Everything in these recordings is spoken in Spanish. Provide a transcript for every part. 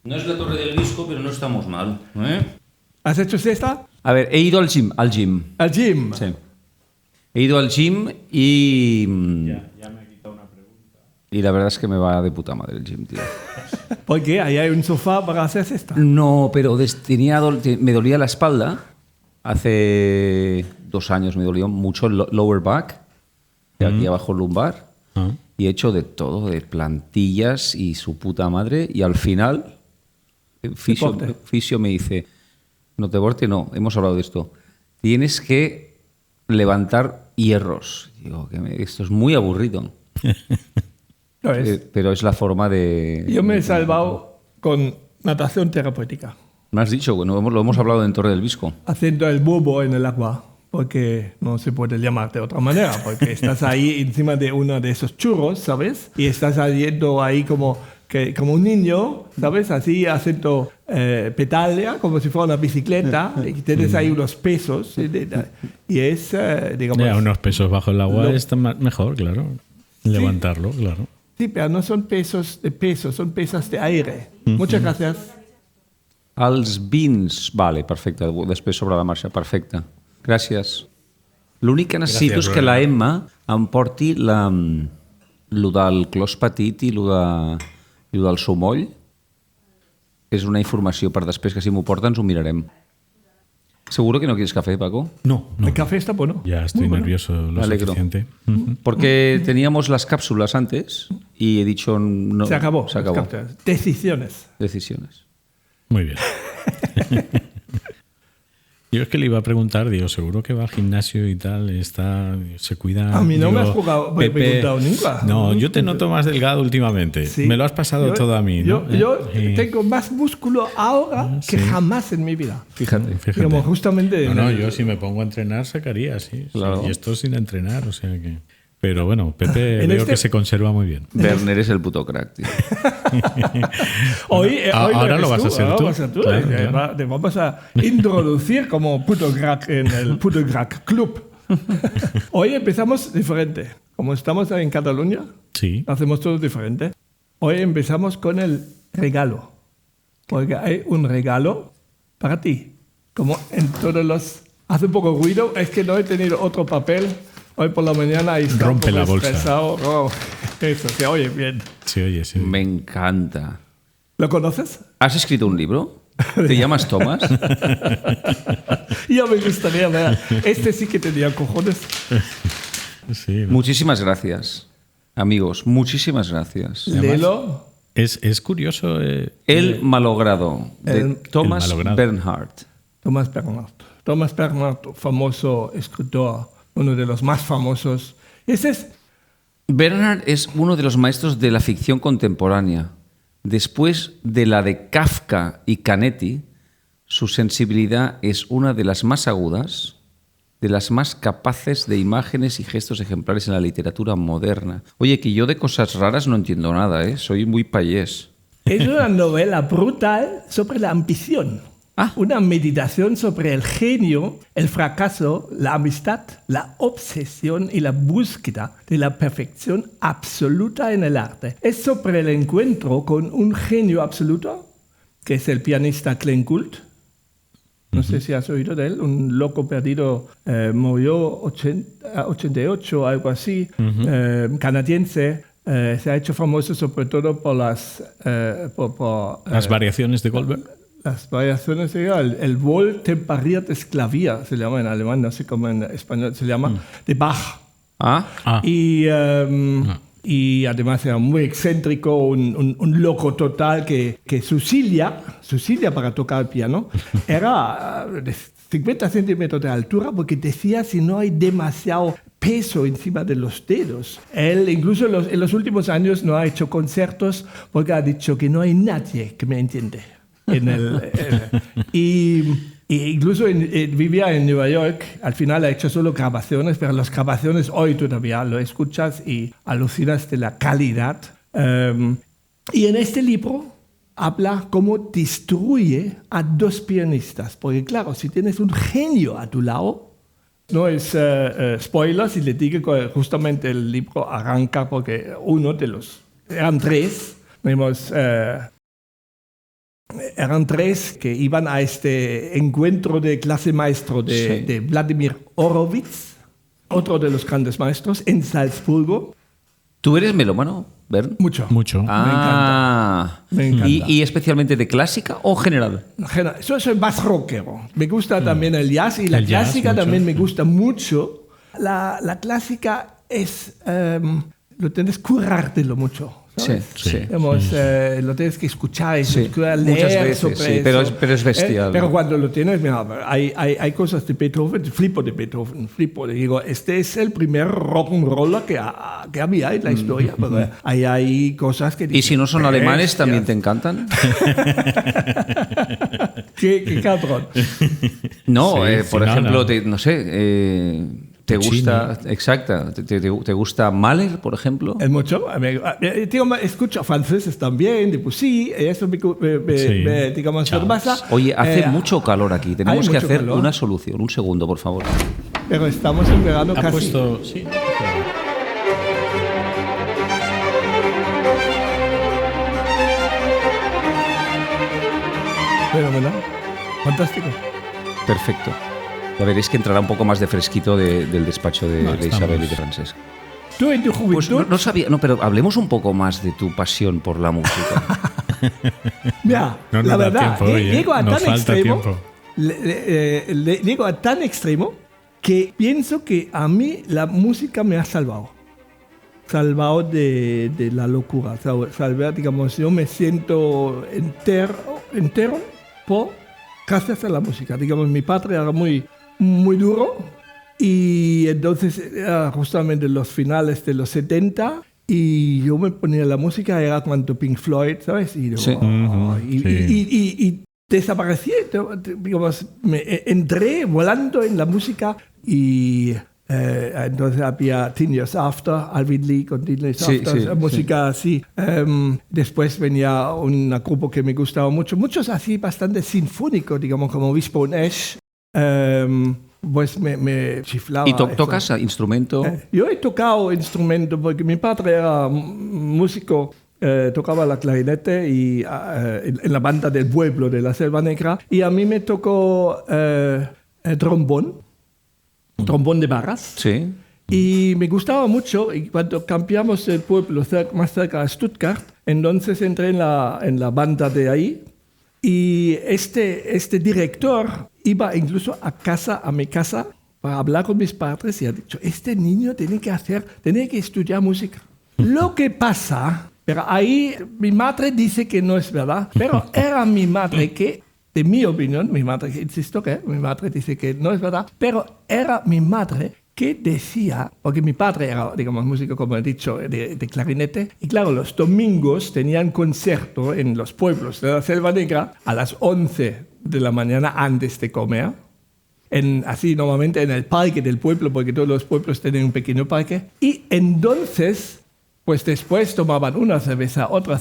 No es la Torre del Disco, pero no estamos mal. ¿Has hecho siesta? A ver, he ido al gym. Al gym. Sí. He ido al gym y... Ya me he quitado una pregunta. Y la verdad es que me va de puta madre el gym, tío. ¿Por qué? Ahí hay un sofá para hacer siesta. No, pero me dolía la espalda. Hace 2 años me dolió mucho el lower back, de aquí abajo el lumbar. Y he hecho de todo, de plantillas y su puta madre. Y al final, el fisio me dice, no, deporte no, hemos hablado de esto. Tienes que levantar hierros. Digo, esto es muy aburrido. ¿Lo es? Pero es la forma de... Yo me he salvado con natación terapéutica. Me has dicho, bueno, lo hemos hablado en Torre del Visco. Haciendo el bobo en el agua. Porque no se puede llamar de otra manera, porque estás ahí encima de uno de esos churros, ¿sabes? Y estás yendo ahí como un niño, ¿sabes? Así haciendo pedalea, como si fuera una bicicleta, y tienes ahí unos pesos, y es, digamos... Ya, unos pesos bajo el agua está mejor, claro. Levantarlo, claro. Sí, pero no son pesos de peso, son pesas de aire. Muchas gracias. Els vins, vale, perfecte, després sobre la marxa, perfecte. Gràcies. L'únic que necessito és que la Emma em porti lo del clos petit i lo del sumoll. És una informació per després, que si m'ho porta ens ho mirarem. ¿Seguro que no quieres café, Paco? No. El café está bueno. Ya estoy nervioso lo suficiente. Porque teníamos las cápsulas antes y he dicho... No, se acabó. Se acabó. Decisiones. Muy bien. Yo es que le iba a preguntar, digo, seguro que va al gimnasio y tal, se cuida. A mí no me has preguntado nunca. No, yo te noto más delgado últimamente. Sí. Me lo has pasado todo a mí, ¿no? Yo tengo más músculo ahora que jamás en mi vida. Fíjate. Como justamente... No, yo si me pongo a entrenar sacaría, sí. Claro. Y esto sin entrenar, o sea que... Pero bueno, Pepe veo que se conserva muy bien. Werner es el puto crack, tío. Hoy ahora lo vas a hacer tú. Claro. Te vamos a introducir como puto crack en el puto crack club. Hoy empezamos diferente. Como estamos en Cataluña, sí, hacemos todo diferente. Hoy empezamos con el regalo. Porque hay un regalo para ti. Como en todos los... Hace un poco ruido, es que no he tenido otro papel. Hoy por la mañana ahí está rompe la bolsa. Eso, se oye bien. Se oye, sí. Me encanta. ¿Lo conoces? ¿Has escrito un libro? ¿Te llamas Tomás? Yo me gustaría ver. Este sí que tenía cojones. Sí, ¿no? Muchísimas gracias, amigos. Muchísimas gracias. Léelo. Es curioso. El malogrado de Thomas Bernhard. Thomas Bernhard, famoso escritor, uno de los más famosos. Bernhard es uno de los maestros de la ficción contemporánea. Después de la de Kafka y Canetti, su sensibilidad es una de las más agudas, de las más capaces de imágenes y gestos ejemplares en la literatura moderna. Oye, que yo de cosas raras no entiendo nada, ¿eh? Soy muy payés. Es una novela brutal sobre la ambición. Una meditación sobre el genio, el fracaso, la amistad, la obsesión y la búsqueda de la perfección absoluta en el arte. Es sobre el encuentro con un genio absoluto, que es el pianista Glenn Gould. No sé si has oído de él, un loco perdido, murió 88, algo así, canadiense. Se ha hecho famoso sobre todo por las variaciones de Goldberg. Las variaciones, el Wohltemperiertes Klavier se llama en alemán, no sé cómo en español se llama, de Bach. Y además era muy excéntrico, un loco total que su silla para tocar el piano era de 50 centímetros de altura, porque decía si no hay demasiado peso encima de los dedos. Él incluso en los últimos años no ha hecho conciertos porque ha dicho que no hay nadie que me entiende. Y incluso vivía en Nueva York. Al final ha hecho solo grabaciones, pero las grabaciones hoy todavía lo escuchas y alucinas de la calidad. Y en este libro habla cómo destruye a 2 pianistas, porque claro, si tienes un genio a tu lado, no es spoiler si le digo que justamente el libro arranca porque uno de los, eran 3, vemos eran 3 que iban a este encuentro de clase maestro de Vladimir Horowitz, otro de los grandes maestros, en Salzburgo. ¿Tú eres melómano, Bernd? Mucho. Ah, me encanta. ¿Y especialmente de clásica o general? Yo soy más rockero. Me gusta también el jazz y la clásica también me gusta mucho. La clásica es... lo tienes que currártelo mucho. ¿sabes? Sí. Digamos, lo tienes que escuchar y leer muchas veces, sobre eso. pero es bestial. Pero cuando lo tienes, mira, hay cosas de Beethoven, flipo. Digo, este es el primer rock and roll que había en la historia. Pero hay cosas que... ¿Y si no son alemanes, también te encantan? ¿Qué cabrón? No, por ejemplo, no sé... ¿Te gusta, exacta, te gusta Mahler, por ejemplo? Es mucho. Escucho franceses también, Debussy, eso digamos, lo pasa. Oye, hace mucho calor aquí, tenemos que hacer una solución. Un segundo, por favor. Pero estamos en verano casi. Puesto, sí. Fenomenal. Fantástico. Perfecto. Ya veréis que entrará un poco más de fresquito del despacho de Isabel y de Francesc. ¿Tú en tu juventud? Pues no sabía, pero hablemos un poco más de tu pasión por la música. Mira, la verdad, llego a tan extremo. Llego a tan extremo que pienso que a mí la música me ha salvado. Salvado de la locura. Digamos, yo me siento entero gracias a la música. Digamos, mi padre era muy duro y entonces era justamente los finales de los 70 y yo me ponía la música, era cuando Pink Floyd, ¿sabes? Y desaparecí, digamos, entré volando en la música y entonces había Teen Years After, Alvin Lee con Teen Years After, música así. Después venía un grupo que me gustaba mucho, muchos así bastante sinfónicos, digamos, como Wishbone Ash. Pues me chiflaba. ¿Y tocas instrumento? Yo he tocado instrumento porque mi padre era músico, tocaba la clarinete y, en la banda del pueblo de la Selva Negra, y a mí me tocó trombón de barras. Sí. Y me gustaba mucho, y cuando cambiamos el pueblo más cerca de Stuttgart, entonces entré en la banda de ahí. Y este director iba incluso a mi casa, para hablar con mis padres y ha dicho, este niño tiene que estudiar música. Lo que pasa, pero ahí mi madre dice que no es verdad, pero era mi madre que, de mi opinión, mi madre, insisto que mi madre dice que no es verdad, pero era mi madre que decía, porque mi padre era, digamos, músico, como he dicho, de clarinete, y claro, los domingos tenían concierto en los pueblos de la Selva Negra a las 11 de la mañana antes de comer, así normalmente en el parque del pueblo, porque todos los pueblos tienen un pequeño parque, y entonces... Pues después tomaban una cerveza, otra,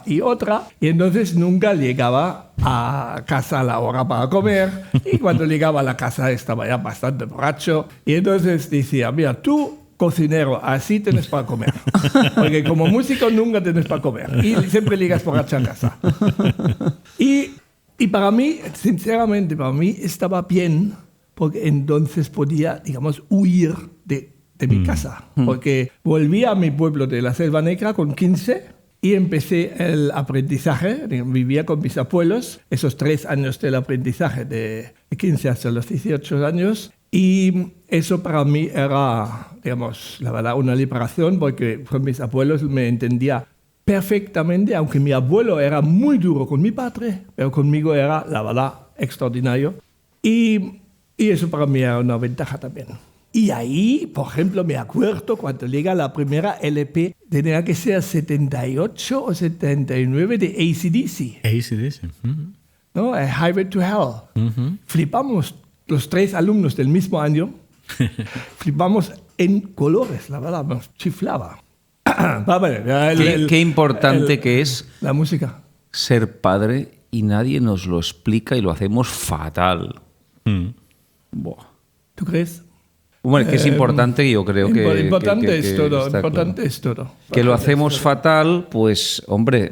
y entonces nunca llegaba a casa a la hora para comer, y cuando llegaba a la casa estaba ya bastante borracho, y entonces decía, mira, tú, cocinero, así tienes para comer, porque como músico nunca tienes para comer, y siempre llegas borracho a casa. Y para mí, sinceramente, estaba bien, porque entonces podía, digamos, huir de mi casa, porque volví a mi pueblo de la Selva Negra con 15 y empecé el aprendizaje, vivía con mis abuelos, esos 3 años del aprendizaje de 15 hasta los 18 años, y eso para mí era, digamos, la verdad, una liberación, porque con mis abuelos me entendía perfectamente, aunque mi abuelo era muy duro con mi padre, pero conmigo era, la verdad, extraordinario, y eso para mí era una ventaja también. Y ahí, por ejemplo, me acuerdo cuando llega la primera LP, tenía que ser 78 o 79 de AC/DC. AC/DC. ¿No? Highway to Hell. Flipamos los 3 alumnos del mismo año. Flipamos en colores, la verdad, nos chiflaba. Qué importante que es la música. Ser padre y nadie nos lo explica y lo hacemos fatal. Buah. ¿Tú crees? Bueno, que es importante, yo creo que... Importante es todo, claro. es todo. Que lo hacemos fatal, pues, hombre,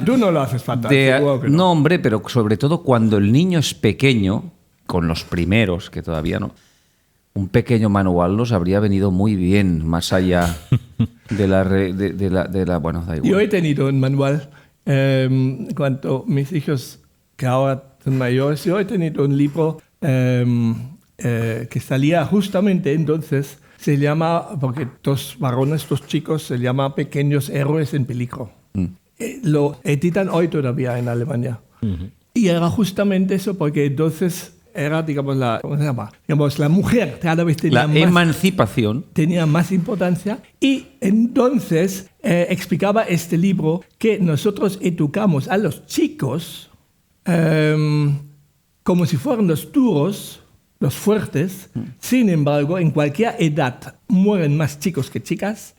Tú no lo haces fatal. No, hombre, pero sobre todo cuando el niño es pequeño, con los primeros, que todavía no, un pequeño manual nos habría venido muy bien, más allá de la bueno, da igual. Yo he tenido un manual cuando mis hijos, que ahora son mayores, yo he tenido un libro que salía justamente entonces, se llama, porque dos varones, dos chicos, se llama Pequeños Héroes en Peligro. Lo editan hoy todavía en Alemania. Y era justamente eso, porque entonces era, digamos, ¿cómo se llama? Digamos, la mujer cada vez tenía emancipación. Tenía más importancia. Y entonces explicaba este libro que nosotros educamos a los chicos como si fueran los duros, los fuertes. Sin embargo, en cualquier edad mueren más chicos que chicas.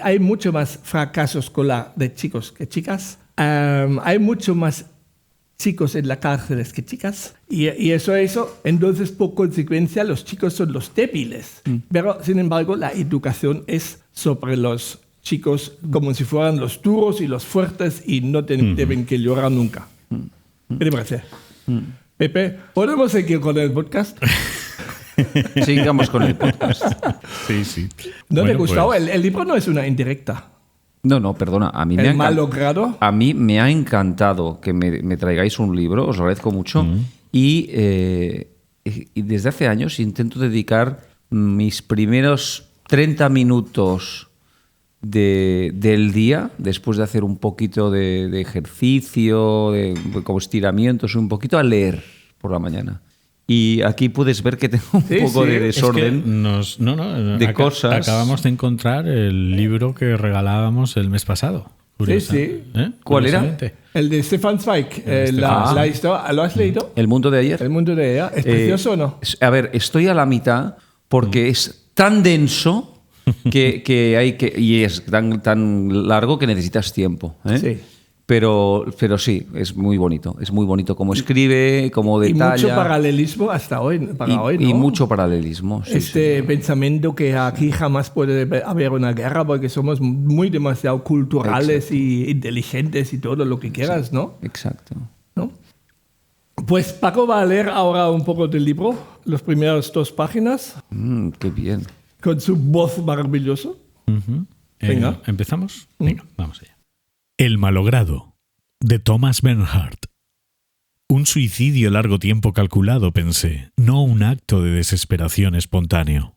Hay mucho más fracaso escolar de chicos que chicas. Hay mucho más chicos en las cárceles que chicas. Y eso, entonces, por consecuencia, los chicos son los débiles. Pero, sin embargo, la educación es sobre los chicos como si fueran los duros y los fuertes y no deben que llorar nunca. ¿Qué te parece? Pepe, ¿podemos seguir con el podcast? Sigamos con el podcast. Sí. ¿No te ha gustado? Pues el libro no es una indirecta. No, perdona. A mí a mí me ha encantado que me traigáis un libro, os lo agradezco mucho. Y desde hace años intento dedicar mis primeros 30 minutos del día, después de hacer un poquito de ejercicio, como estiramientos, un poquito a leer por la mañana. Y aquí puedes ver que tengo un poco de desorden de cosas. Acabamos de encontrar el libro que regalábamos el mes pasado. Curiosa, sí. ¿Cuál era? El de Stefan Zweig. La historia, ¿lo has leído? ¿El mundo de ayer? El mundo de ayer. ¿Es precioso o no? A ver, estoy a la mitad porque es tan denso y es tan largo que necesitas tiempo. Sí. Pero sí, es muy bonito. Es muy bonito cómo escribe, cómo detalla. Y mucho paralelismo hasta hoy. ¿No? Y mucho paralelismo. Sí, pensamiento que aquí jamás puede haber una guerra porque somos demasiado culturales y inteligentes y todo lo que quieras, ¿no? Exacto. ¿No? Pues Paco va a leer ahora un poco del libro, las primeras 2 páginas. Qué bien. Con su voz maravillosa. Venga. ¿Empezamos? Venga, vamos allá. El malogrado, de Thomas Bernhard. Un suicidio largo tiempo calculado, pensé, no un acto de desesperación espontáneo.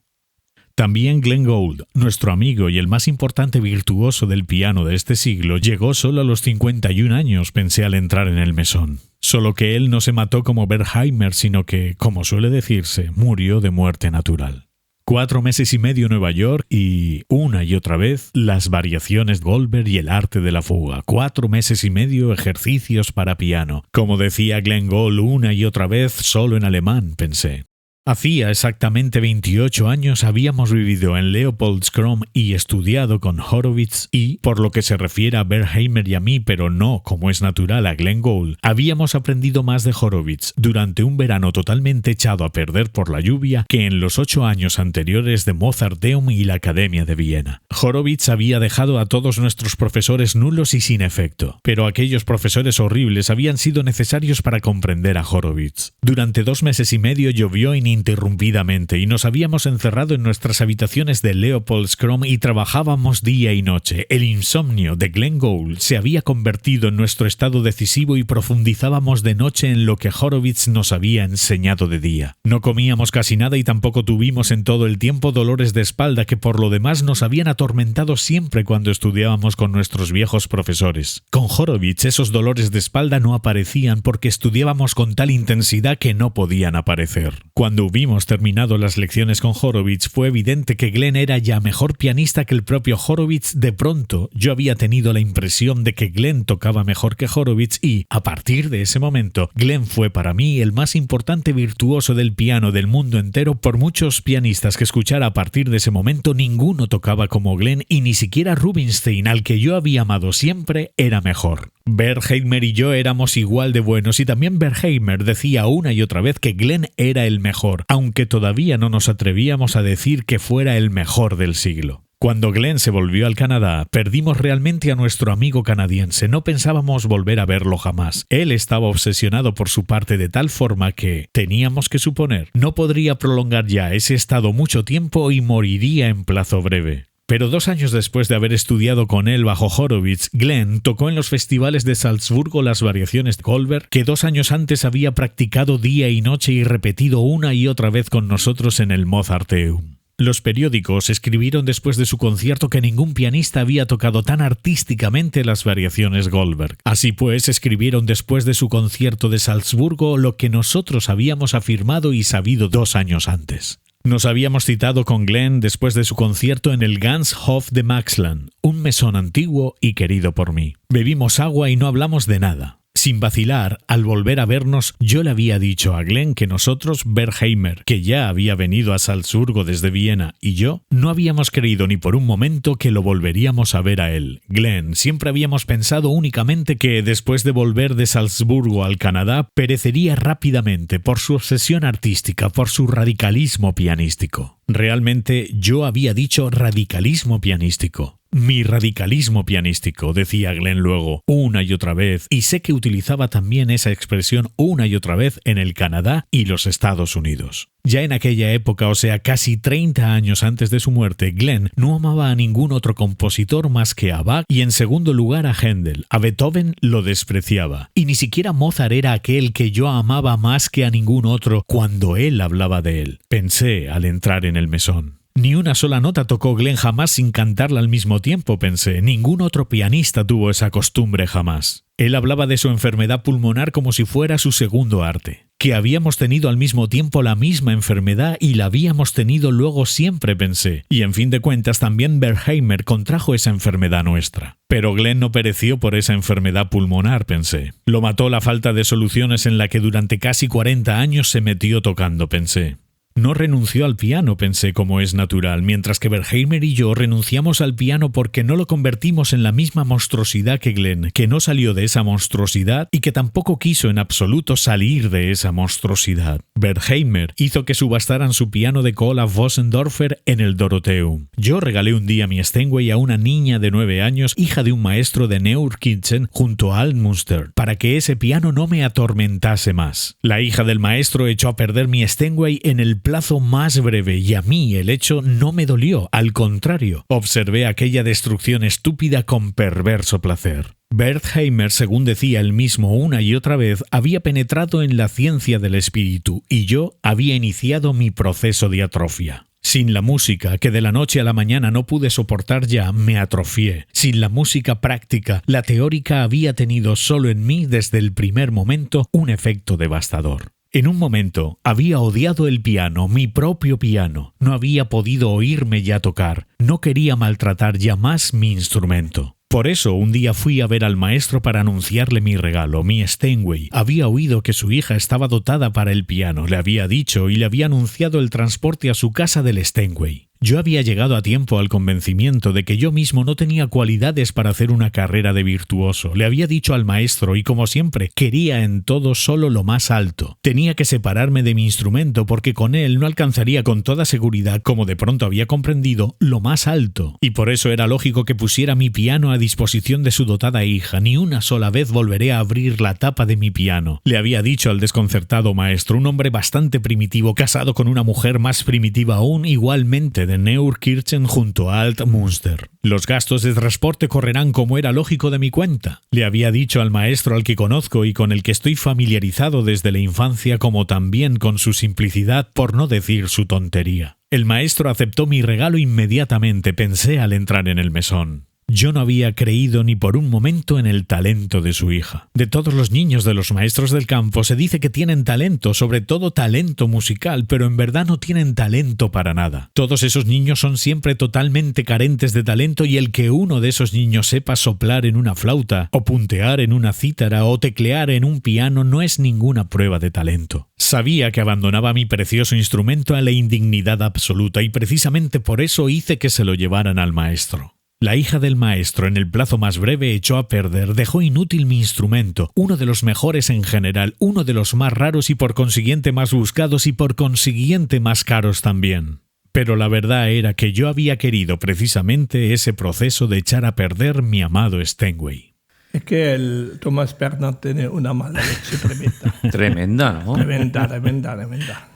También Glenn Gould, nuestro amigo y el más importante virtuoso del piano de este siglo, llegó solo a los 51 años, pensé al entrar en el mesón. Solo que él no se mató como Bernheimer, sino que, como suele decirse, murió de muerte natural. 4 meses y medio en Nueva York y, una y otra vez, las variaciones Goldberg y el arte de la fuga. 4 meses y medio ejercicios para piano. Como decía Glenn Gould una y otra vez, solo en alemán, pensé. Hacía exactamente 28 años habíamos vivido en Leopoldskron y estudiado con Horowitz y, por lo que se refiere a Bernheimer y a mí, pero no, como es natural, a Glenn Gould, habíamos aprendido más de Horowitz durante un verano totalmente echado a perder por la lluvia que en los 8 años anteriores de Mozarteum y la Academia de Viena. Horowitz había dejado a todos nuestros profesores nulos y sin efecto, pero aquellos profesores horribles habían sido necesarios para comprender a Horowitz. Durante 2 meses y medio llovió ininterrumpidamente y nos habíamos encerrado en nuestras habitaciones de Leopoldskron y trabajábamos día y noche. El insomnio de Glenn Gould se había convertido en nuestro estado decisivo y profundizábamos de noche en lo que Horowitz nos había enseñado de día. No comíamos casi nada y tampoco tuvimos en todo el tiempo dolores de espalda que por lo demás nos habían atormentado siempre cuando estudiábamos con nuestros viejos profesores. Con Horowitz esos dolores de espalda no aparecían porque estudiábamos con tal intensidad que no podían aparecer. Cuando hubimos terminado las lecciones con Horowitz fue evidente que Glenn era ya mejor pianista que el propio Horowitz. De pronto yo había tenido la impresión de que Glenn tocaba mejor que Horowitz y, a partir de ese momento, Glenn fue para mí el más importante virtuoso del piano del mundo entero. Por muchos pianistas que escuchara a partir de ese momento, ninguno tocaba como Glenn y ni siquiera Rubinstein, al que yo había amado siempre, era mejor. Bernheimer y yo éramos igual de buenos y también Bernheimer decía una y otra vez que Glenn era el mejor, aunque todavía no nos atrevíamos a decir que fuera el mejor del siglo. Cuando Glenn se volvió al Canadá, perdimos realmente a nuestro amigo canadiense. No pensábamos volver a verlo jamás. Él estaba obsesionado por su parte de tal forma que, teníamos que suponer, no podría prolongar ya ese estado mucho tiempo y moriría en plazo breve. Pero 2 años después de haber estudiado con él bajo Horowitz, Glenn tocó en los festivales de Salzburgo las variaciones de Goldberg que 2 años antes había practicado día y noche y repetido una y otra vez con nosotros en el Mozarteum. Los periódicos escribieron después de su concierto que ningún pianista había tocado tan artísticamente las variaciones Goldberg. Así pues, escribieron después de su concierto de Salzburgo lo que nosotros habíamos afirmado y sabido 2 años antes. Nos habíamos citado con Glenn después de su concierto en el Ganshof de Maxland, un mesón antiguo y querido por mí. Bebimos agua y no hablamos de nada. Sin vacilar, al volver a vernos, yo le había dicho a Glenn que nosotros, Bergheimer, que ya había venido a Salzburgo desde Viena, y yo, no habíamos creído ni por un momento que lo volveríamos a ver a él. Glenn, siempre habíamos pensado únicamente que, después de volver de Salzburgo al Canadá, perecería rápidamente por su obsesión artística, por su radicalismo pianístico. Realmente, yo había dicho radicalismo pianístico. Mi radicalismo pianístico, decía Glenn luego, una y otra vez, y sé que utilizaba también esa expresión una y otra vez en el Canadá y los Estados Unidos. Ya en aquella época, o sea, casi 30 años antes de su muerte, Glenn no amaba a ningún otro compositor más que a Bach y en segundo lugar a Händel. A Beethoven lo despreciaba. Y ni siquiera Mozart era aquel que yo amaba más que a ningún otro cuando él hablaba de él. Pensé al entrar en el mesón. Ni una sola nota tocó Glenn jamás sin cantarla al mismo tiempo, pensé. Ningún otro pianista tuvo esa costumbre jamás. Él hablaba de su enfermedad pulmonar como si fuera su segundo arte. Que habíamos tenido al mismo tiempo la misma enfermedad y la habíamos tenido luego siempre, pensé. Y en fin de cuentas también Bergheimer contrajo esa enfermedad nuestra. Pero Glenn no pereció por esa enfermedad pulmonar, pensé. Lo mató la falta de soluciones en la que durante casi 40 años se metió tocando, pensé. No renunció al piano, pensé, como es natural, mientras que Bergheimer y yo renunciamos al piano porque no lo convertimos en la misma monstruosidad que Glenn, que no salió de esa monstruosidad y que tampoco quiso en absoluto salir de esa monstruosidad. Bergheimer hizo que subastaran su piano de cola Vossendorfer en el Dorotheum. Yo regalé un día mi Steinway a una niña de 9 años, hija de un maestro de Neukirchen, junto a Altmünster, para que ese piano no me atormentase más. La hija del maestro echó a perder mi Steinway en el plazo más breve y a mí el hecho no me dolió, al contrario, observé aquella destrucción estúpida con perverso placer. Bergheimer, según decía él mismo una y otra vez, había penetrado en la ciencia del espíritu y yo había iniciado mi proceso de atrofia. Sin la música, que de la noche a la mañana no pude soportar ya, me atrofié. Sin la música práctica, la teórica había tenido solo en mí desde el primer momento un efecto devastador. En un momento había odiado el piano, mi propio piano. No había podido oírme ya tocar. No quería maltratar ya más mi instrumento. Por eso un día fui a ver al maestro para anunciarle mi regalo, mi Steinway. Había oído que su hija estaba dotada para el piano, le había dicho y le había anunciado el transporte a su casa del Steinway. Yo había llegado a tiempo al convencimiento de que yo mismo no tenía cualidades para hacer una carrera de virtuoso. Le había dicho al maestro y, como siempre, quería en todo solo lo más alto. Tenía que separarme de mi instrumento porque con él no alcanzaría con toda seguridad, como de pronto había comprendido, lo más alto. Y por eso era lógico que pusiera mi piano a disposición de su dotada hija. Ni una sola vez volveré a abrir la tapa de mi piano. Le había dicho al desconcertado maestro, un hombre bastante primitivo, casado con una mujer más primitiva aún, igualmente de Neukirchen junto a Altmünster. Los gastos de transporte correrán como era lógico de mi cuenta. Le había dicho al maestro al que conozco y con el que estoy familiarizado desde la infancia, como también con su simplicidad, por no decir su tontería. El maestro aceptó mi regalo inmediatamente, pensé al entrar en el mesón. Yo no había creído ni por un momento en el talento de su hija. De todos los niños de los maestros del campo se dice que tienen talento, sobre todo talento musical, pero en verdad no tienen talento para nada. Todos esos niños son siempre totalmente carentes de talento y el que uno de esos niños sepa soplar en una flauta, o puntear en una cítara, o teclear en un piano no es ninguna prueba de talento. Sabía que abandonaba mi precioso instrumento a la indignidad absoluta y precisamente por eso hice que se lo llevaran al maestro. La hija del maestro, en el plazo más breve, echó a perder, dejó inútil mi instrumento, uno de los mejores en general, uno de los más raros y por consiguiente más buscados y por consiguiente más caros también. Pero la verdad era que yo había querido precisamente ese proceso de echar a perder mi amado Steinway. Es que el Thomas Bernhard tiene una mala leche tremenda. Tremenda, ¿no? Tremenda.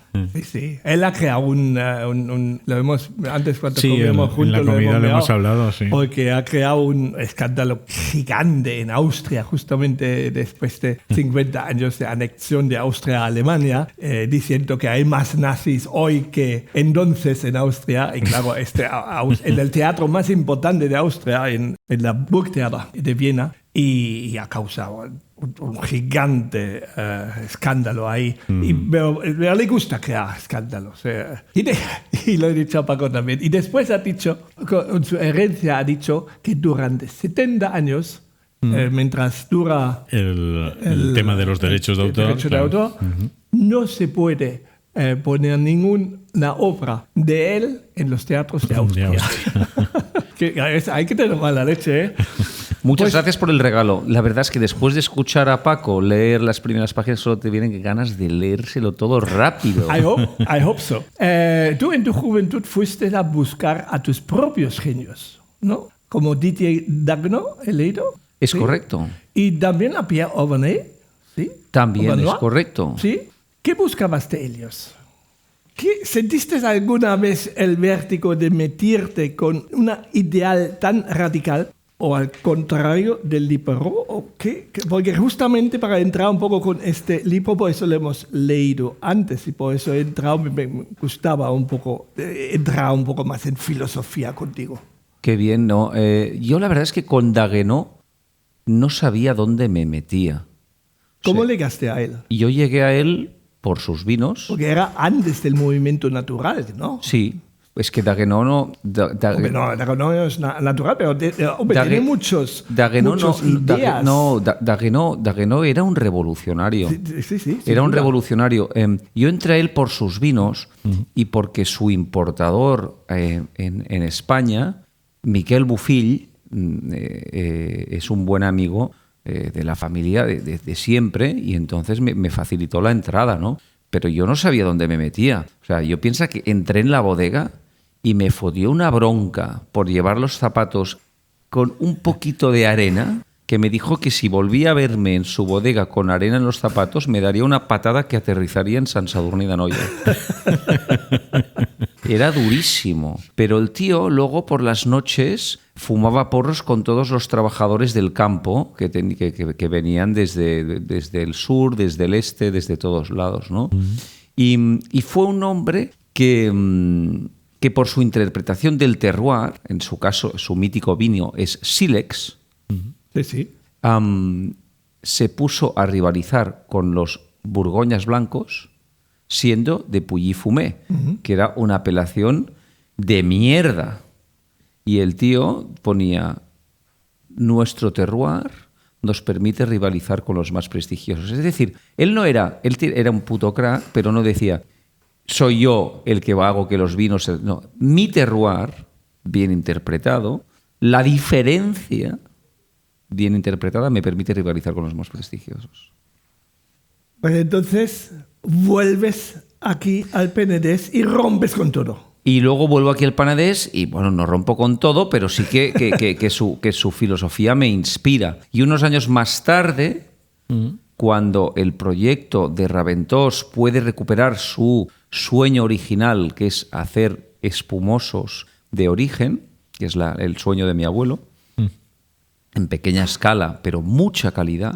Sí. Él ha creado lo hemos antes cuando comíamos juntos. En la comida lo hemos hablado, sí. Porque ha creado un escándalo gigante en Austria, justamente después de 50 años de anexión de Austria a Alemania, diciendo que hay más nazis hoy que entonces en Austria. Y claro, en el teatro más importante de Austria, en la Burgtheater de Viena, y ha causado un gigante escándalo ahí. Pero le gusta crear escándalos. Y lo he dicho a Paco también. Y después ha dicho, con su herencia ha dicho que durante 70 años, mientras dura el tema de los derechos de autor, no se puede poner ninguna obra de él en los teatros de Austria. Hay que tener mala leche, ¿eh? Muchas gracias por el regalo. La verdad es que después de escuchar a Paco leer las primeras páginas, solo te vienen ganas de leérselo todo rápido. I hope so. Tú en tu juventud fuiste a buscar a tus propios genios, ¿no? Como Didier Daguenot, he leído. Es correcto. Y también a Pierre Auvergne, ¿sí? También Auvergne, es correcto. ¿Sí? ¿Qué buscabas de ellos? ¿Sentiste alguna vez el vértigo de meterte con una ideal tan radical? ¿O al contrario del libro? ¿O qué? Porque justamente para entrar un poco con este libro, por eso lo hemos leído antes y por eso he entrado, me gustaba un poco entrar un poco más en filosofía contigo. Qué bien, ¿no? Yo la verdad es que con Daguenot no sabía dónde me metía. ¿Cómo llegaste a él? Yo llegué a él por sus vinos. Porque era antes del movimiento natural, ¿no? Sí. Es que Daguenot no... Daguenot es natural, pero tiene muchas ideas. Daguenot era un revolucionario. Sí, era un revolucionario. Yo entré a él por sus vinos y porque su importador en España, Miquel Bufill, es un buen amigo de la familia de siempre y entonces me facilitó la entrada, ¿no? Pero yo no sabía dónde me metía. O sea, yo pienso que entré en la bodega y me fodió una bronca por llevar los zapatos con un poquito de arena, que me dijo que si volvía a verme en su bodega con arena en los zapatos, me daría una patada que aterrizaría en Sant Sadurní d'Anoia. Era durísimo. Pero el tío luego por las noches fumaba porros con todos los trabajadores del campo que venían desde el sur, desde el este, desde todos lados, ¿no? Y fue un hombre que por su interpretación del terroir, en su caso su mítico vino es Silex, se puso a rivalizar con los Borgoñas blancos siendo de Pouilly-Fumé, que era una apelación de mierda. Y el tío ponía: nuestro terroir nos permite rivalizar con los más prestigiosos. Es decir, él era un puto crack, pero no decía: soy yo el que hago que los vinos... No, mi terroir, bien interpretado, la diferencia bien interpretada me permite rivalizar con los más prestigiosos. Pues entonces vuelves aquí al Penedès y rompes con todo. Y luego vuelvo aquí al Penedès y, bueno, no rompo con todo, pero sí que su filosofía me inspira. Y unos años más tarde, cuando el proyecto de Raventós puede recuperar su sueño original, que es hacer espumosos de origen, que es el sueño de mi abuelo, en pequeña escala, pero mucha calidad,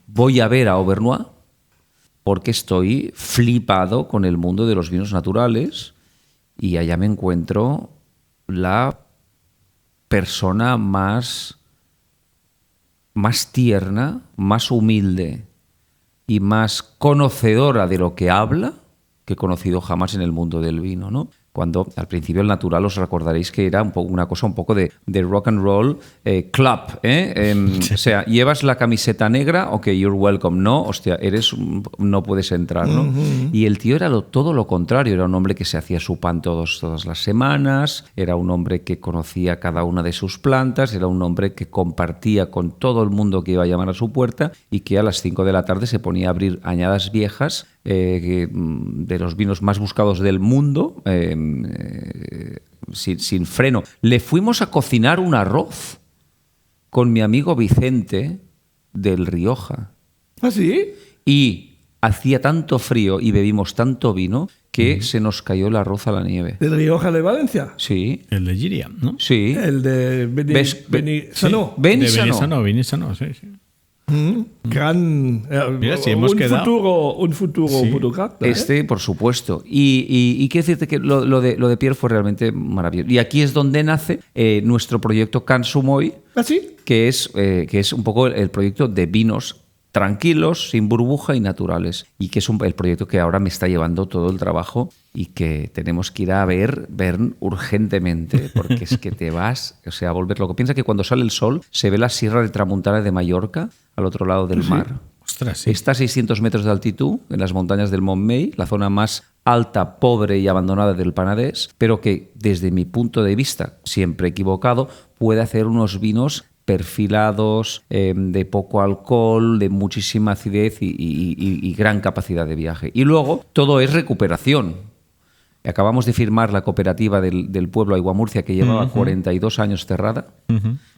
voy a ver a Auvergne porque estoy flipado con el mundo de los vinos naturales y allá me encuentro la persona más tierna, más humilde y más conocedora de lo que habla que he conocido jamás en el mundo del vino, ¿no? Cuando al principio el natural os recordaréis que era una cosa un poco de rock and roll club, o sea, llevas la camiseta negra, ok, you're welcome, no, hostia, no puedes entrar, ¿no? Y el tío era todo lo contrario, era un hombre que se hacía su pan todas las semanas, era un hombre que conocía cada una de sus plantas, era un hombre que compartía con todo el mundo que iba a llamar a su puerta y que a las 5 de la tarde se ponía a abrir añadas viejas de los vinos más buscados del mundo, sin freno. Le fuimos a cocinar un arroz con mi amigo Vicente del Rioja. ¿Ah, sí? Y hacía tanto frío y bebimos tanto vino que se nos cayó el arroz a la nieve. ¿Del Rioja de Valencia? Sí. El de Giria, ¿no? Sí. El de Benissanó. Benissanó, sí. Gran. Mira, si hemos quedado. Un futuro fotocrata. Por supuesto. Y quiero decirte que lo de Pierre fue realmente maravilloso. Y aquí es donde nace nuestro proyecto Can Sumoy, ¿Ah, sí? que es un poco el proyecto de vinos tranquilos, sin burbuja y naturales. Y que es el proyecto que ahora me está llevando todo el trabajo y que tenemos que ir a ver urgentemente, porque es que te vas, a volver loco. Piensa que cuando sale el sol se ve la Sierra de Tramuntana de Mallorca al otro lado del mar. Ostras, sí. Está a 600 metros de altitud en las montañas del Montmell, la zona más alta, pobre y abandonada del Penedès, pero que desde mi punto de vista, siempre equivocado, puede hacer unos vinos perfilados, de poco alcohol, de muchísima acidez y gran capacidad de viaje. Y luego todo es recuperación. Acabamos de firmar la cooperativa del pueblo Aigua Murcia, que llevaba 42 años cerrada,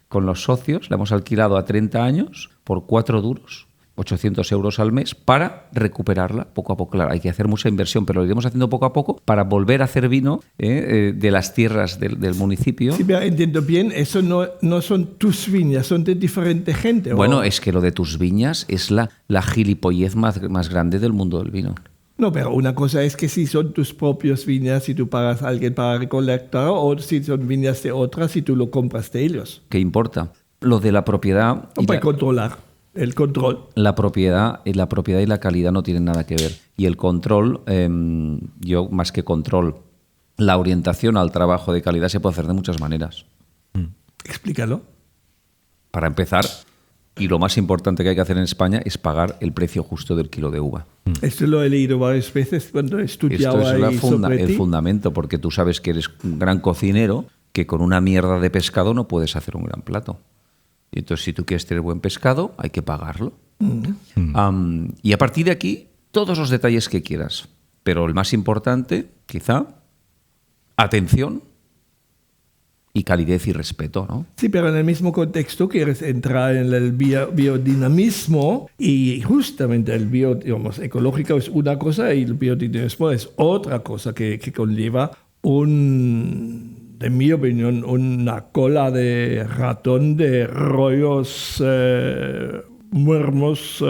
con los socios. La hemos alquilado a 30 años por 4 duros, 800 euros al mes, para recuperarla poco a poco. Claro, hay que hacer mucha inversión, pero lo iremos haciendo poco a poco para volver a hacer vino de las tierras del municipio. Sí, pero entiendo bien, eso no son tus viñas, son de diferente gente. Bueno, es que lo de tus viñas es la gilipollez más grande del mundo del vino. No, pero una cosa es que si son tus propias viñas y tú pagas a alguien para recolectar, o si son viñas de otras y tú lo compras de ellos. ¿Qué importa? Lo de la propiedad... O para controlar. El control. La propiedad y la calidad no tienen nada que ver. Y el control, yo más que control, la orientación al trabajo de calidad se puede hacer de muchas maneras. Explícalo. Para empezar, y lo más importante que hay que hacer en España es pagar el precio justo del kilo de uva. Esto lo he leído varias veces cuando he estudiado. Esto es el fundamento, porque tú sabes que eres un gran cocinero, que con una mierda de pescado no puedes hacer un gran plato. Y entonces, si tú quieres tener buen pescado, hay que pagarlo. Y a partir de aquí, todos los detalles que quieras. Pero el más importante, quizá, atención y calidez y respeto, ¿no? Sí, pero en el mismo contexto quieres entrar en el biodinamismo, y justamente el ecológico es una cosa y el biodinamismo es otra cosa que conlleva en mi opinión, una cola de ratón de rollos muermos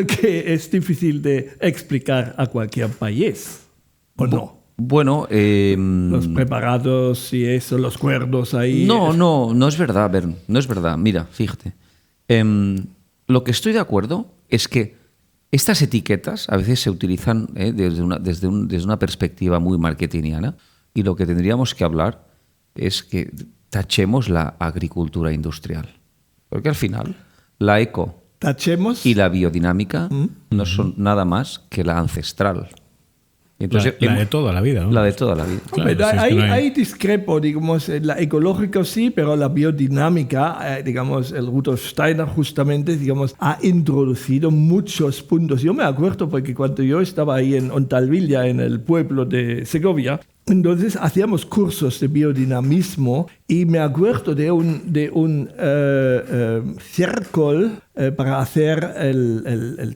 que es difícil de explicar a cualquier país, ¿o no? Bueno, los preparados y eso, los cuerdos ahí. No es verdad, Bern, no es verdad. Mira, fíjate. Lo que estoy de acuerdo es que estas etiquetas a veces se utilizan desde una perspectiva muy marketingiana. Y lo que tendríamos que hablar es que tachemos la agricultura industrial. Porque al final, la eco y la biodinámica no son nada más que la ancestral. Entonces, la de toda la vida, ¿no? La de toda la vida. Claro, hay discrepo, digamos, la ecológica sí, pero la biodinámica, digamos, el Rudolf Steiner justamente, digamos, ha introducido muchos puntos. Yo me acuerdo porque cuando yo estaba ahí en Ontalvilla, en el pueblo de Segovia, entonces hacíamos cursos de biodinamismo y me acuerdo de un círculo para hacer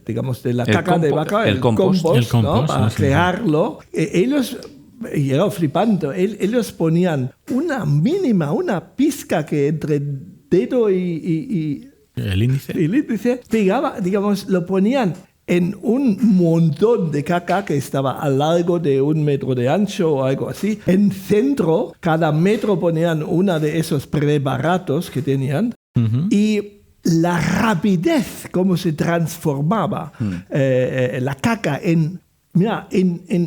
digamos, de la caca de vaca, el compost, ¿no? Para crearlo. Ellos, y era flipando, ellos ponían una pizca que entre dedo y el índice pegaba, digamos, lo ponían en un montón de caca que estaba a largo de 1 metro de ancho o algo así. En centro, cada metro ponían una de esos preparatos que tenían. Y la rapidez, cómo se transformaba la caca en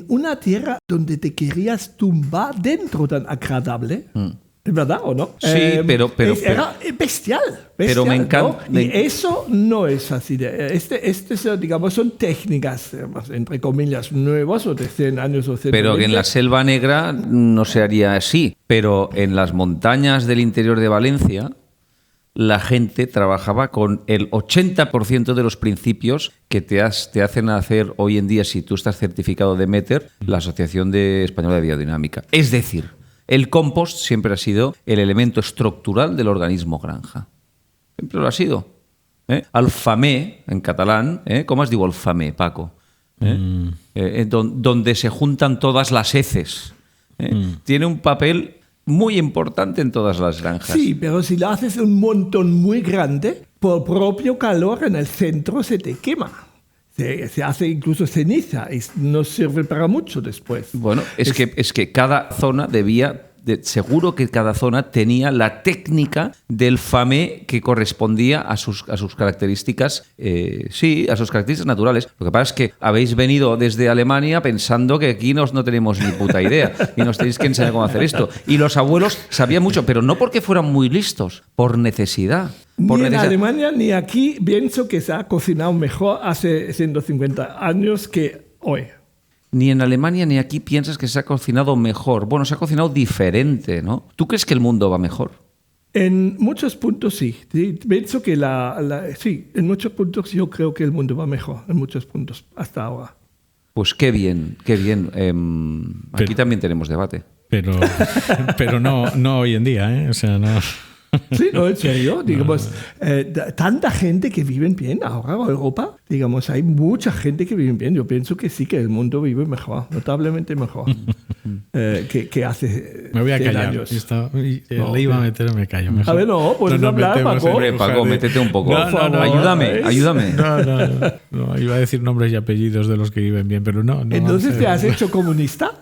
una tierra donde te querías tumbar dentro, tan agradable. ¿Es verdad o no? Sí, pero era bestial. Pero me encanta. ¿No? Y eso no es así. Digamos, son técnicas, entre comillas, nuevas o de 100 años o 120. Pero que en la Selva Negra no se haría así. Pero en las montañas del interior de Valencia, la gente trabajaba con el 80% de los principios que te hacen hacer hoy en día, si tú estás certificado de Demeter, la Asociación Española de Biodinámica. Es decir, el compost siempre ha sido el elemento estructural del organismo granja. Siempre lo ha sido. Alfamé, en catalán, ¿cómo es digo alfamé, Paco? Donde se juntan todas las heces. Tiene un papel muy importante en todas las granjas. Sí, pero si lo haces un montón muy grande, por propio calor en el centro se te quema. Se hace incluso ceniza y no sirve para mucho después. Bueno, es que cada zona seguro que cada zona tenía la técnica del famé que correspondía a sus características, a sus características naturales. Lo que pasa es que habéis venido desde Alemania pensando que aquí no tenemos ni puta idea y nos tenéis que enseñar cómo hacer esto. Y los abuelos sabían mucho, pero no porque fueran muy listos, por necesidad. Ni en Alemania ni aquí pienso que se ha cocinado mejor hace 150 años que hoy. Ni en Alemania ni aquí piensas que se ha cocinado mejor. Bueno, se ha cocinado diferente, ¿no? ¿Tú crees que el mundo va mejor? En muchos puntos sí. Pienso que sí, en muchos puntos yo creo que el mundo va mejor, en muchos puntos, hasta ahora. Pues qué bien, qué bien. Aquí también tenemos debate. Pero no hoy en día, ¿eh? O sea, no... Sí, no, en serio, digamos, tanta gente que vive bien ahora en Europa, digamos, hay mucha gente que vive bien. Yo pienso que sí, que el mundo vive mejor, notablemente mejor que hace me voy a 100 callar. años. Le iba a meter, me callo mejor. A ver, no, puedes hablar, Paco. Hombre, Paco, métete un poco. Ayúdame. No, iba a decir nombres y apellidos de los que viven bien, pero no. ¿Entonces te has hecho comunista,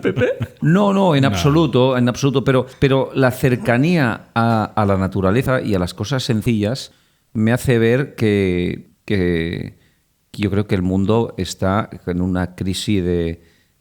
Pepe? No, en absoluto, pero la cercanía a la naturaleza y a las cosas sencillas me hace ver que yo creo que el mundo está en una crisis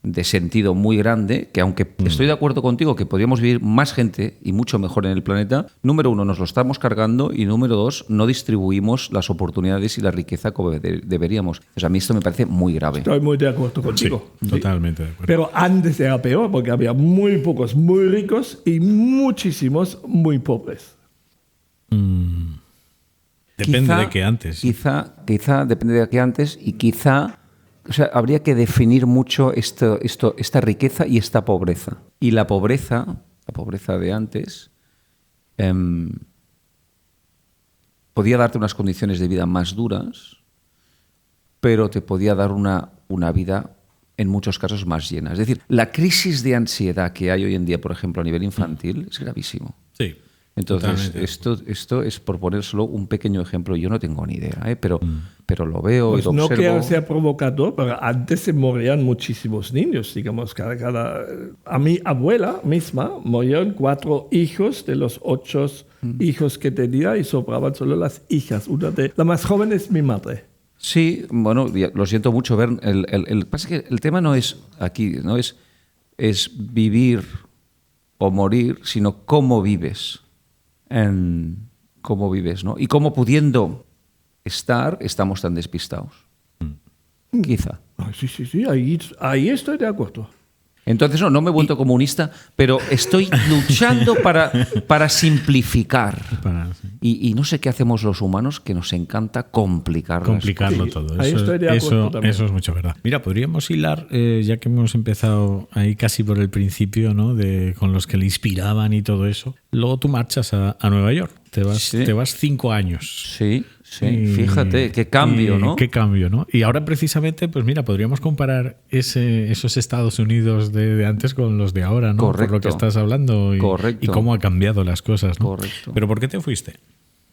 de sentido muy grande, que aunque estoy de acuerdo contigo que podríamos vivir más gente y mucho mejor en el planeta, número uno, nos lo estamos cargando y número dos, no distribuimos las oportunidades y la riqueza como deberíamos. O sea, a mí esto me parece muy grave. Estoy muy de acuerdo contigo. Sí, totalmente de acuerdo. Pero antes era peor porque había muy pocos muy ricos y muchísimos muy pobres. Depende de qué antes. Quizá depende de qué antes y quizá... O sea, habría que definir mucho esta riqueza y esta pobreza. Y la pobreza de antes, podía darte unas condiciones de vida más duras, pero te podía dar una vida, en muchos casos, más llena. Es decir, la crisis de ansiedad que hay hoy en día, por ejemplo, a nivel infantil, es gravísimo. Sí. Entonces, esto es por poner solo un pequeño ejemplo. Yo no tengo ni idea, pero lo veo pues y lo observo. No que sea provocador, pero antes se morían muchísimos niños. Digamos, a mi abuela misma murieron 4 hijos de los 8 hijos que tenía y sobraban solo las hijas. La más joven es mi madre. Sí, bueno, lo siento mucho ver. Pasa que el tema no es aquí, no es vivir o morir, sino cómo vives. Cómo vives, ¿no? Y cómo pudiendo estamos tan despistados. Quizá. Sí, ahí estoy de acuerdo. Entonces, no me he vuelto comunista, pero estoy luchando para simplificar. Y no sé qué hacemos los humanos, que nos encanta complicarlo todo. Ahí estoy de acuerdo también. Eso es mucho verdad. Mira, podríamos hilar, ya que hemos empezado ahí casi por el principio, ¿no? Con los que le inspiraban y todo eso. Luego tú marchas a Nueva York. Te vas 5 años. Sí. Fíjate, qué cambio, ¿no? Qué cambio, ¿no? Y ahora precisamente, pues mira, podríamos comparar esos Estados Unidos de antes con los de ahora, ¿no? Correcto. Por lo que estás hablando y cómo ha cambiado las cosas, ¿no? Correcto. ¿Pero por qué te fuiste?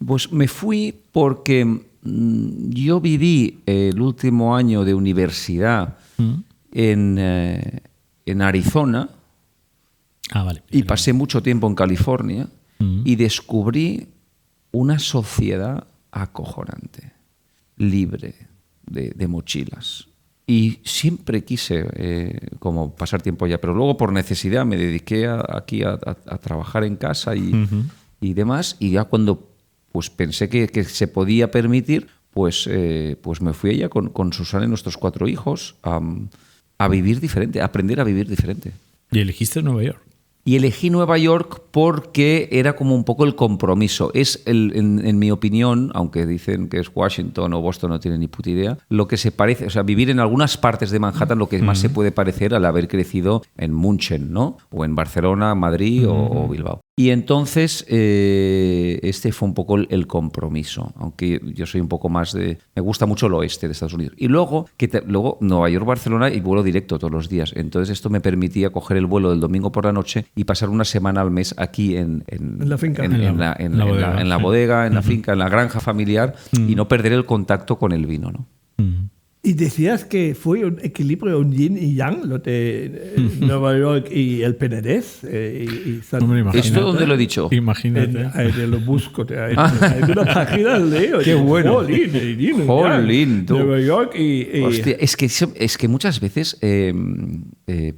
Pues me fui porque yo viví el último año de universidad en Arizona vale. Y pasé mucho tiempo en California y descubrí una sociedad acojonante, libre de mochilas. Y siempre quise como pasar tiempo allá, pero luego por necesidad me dediqué aquí a trabajar en casa y demás. Y ya cuando pues pensé que se podía permitir, pues me fui allá con Susana y nuestros 4 hijos a vivir diferente, a aprender a vivir diferente. ¿Y elegiste Nueva York? Y elegí Nueva York porque era como un poco el compromiso. Es, en mi opinión, aunque dicen que es Washington o Boston, no tienen ni puta idea, lo que se parece, o sea, vivir en algunas partes de Manhattan lo que más se puede parecer al haber crecido en München, ¿no? O en Barcelona, Madrid o Bilbao. Y entonces este fue un poco el compromiso, aunque yo soy un poco más de... Me gusta mucho el oeste de Estados Unidos. Y luego, luego Nueva York, Barcelona y vuelo directo todos los días. Entonces esto me permitía coger el vuelo del domingo por la noche y pasar una semana al mes aquí en la finca. En la bodega, en la finca, en la granja familiar y no perder el contacto con el vino, ¿no? Y decías que fue un equilibrio, un yin y yang, lo de Nueva York y el Penedés. ¿Esto dónde lo he dicho? Imagínate. Lo busco. Hay una página, leo. Qué bueno. Jolín, Nueva York y... Hostia, es que muchas veces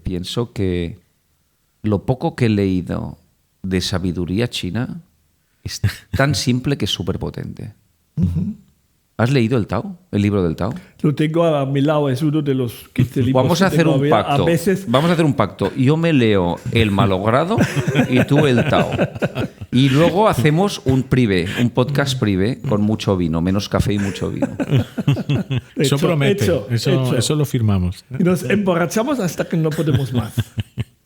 pienso que lo poco que he leído de sabiduría china es tan simple que es súper potente. ¿Has leído el Tao? ¿El libro del Tao? Lo tengo a mi lado, es uno de los 15 libros. Vamos a hacer un pacto. Vamos a hacer un pacto. Yo me leo El malogrado y tú el Tao. Y luego hacemos un podcast privé con mucho vino, menos café y mucho vino. Eso promete. Eso lo firmamos. Y nos emborrachamos hasta que no podemos más.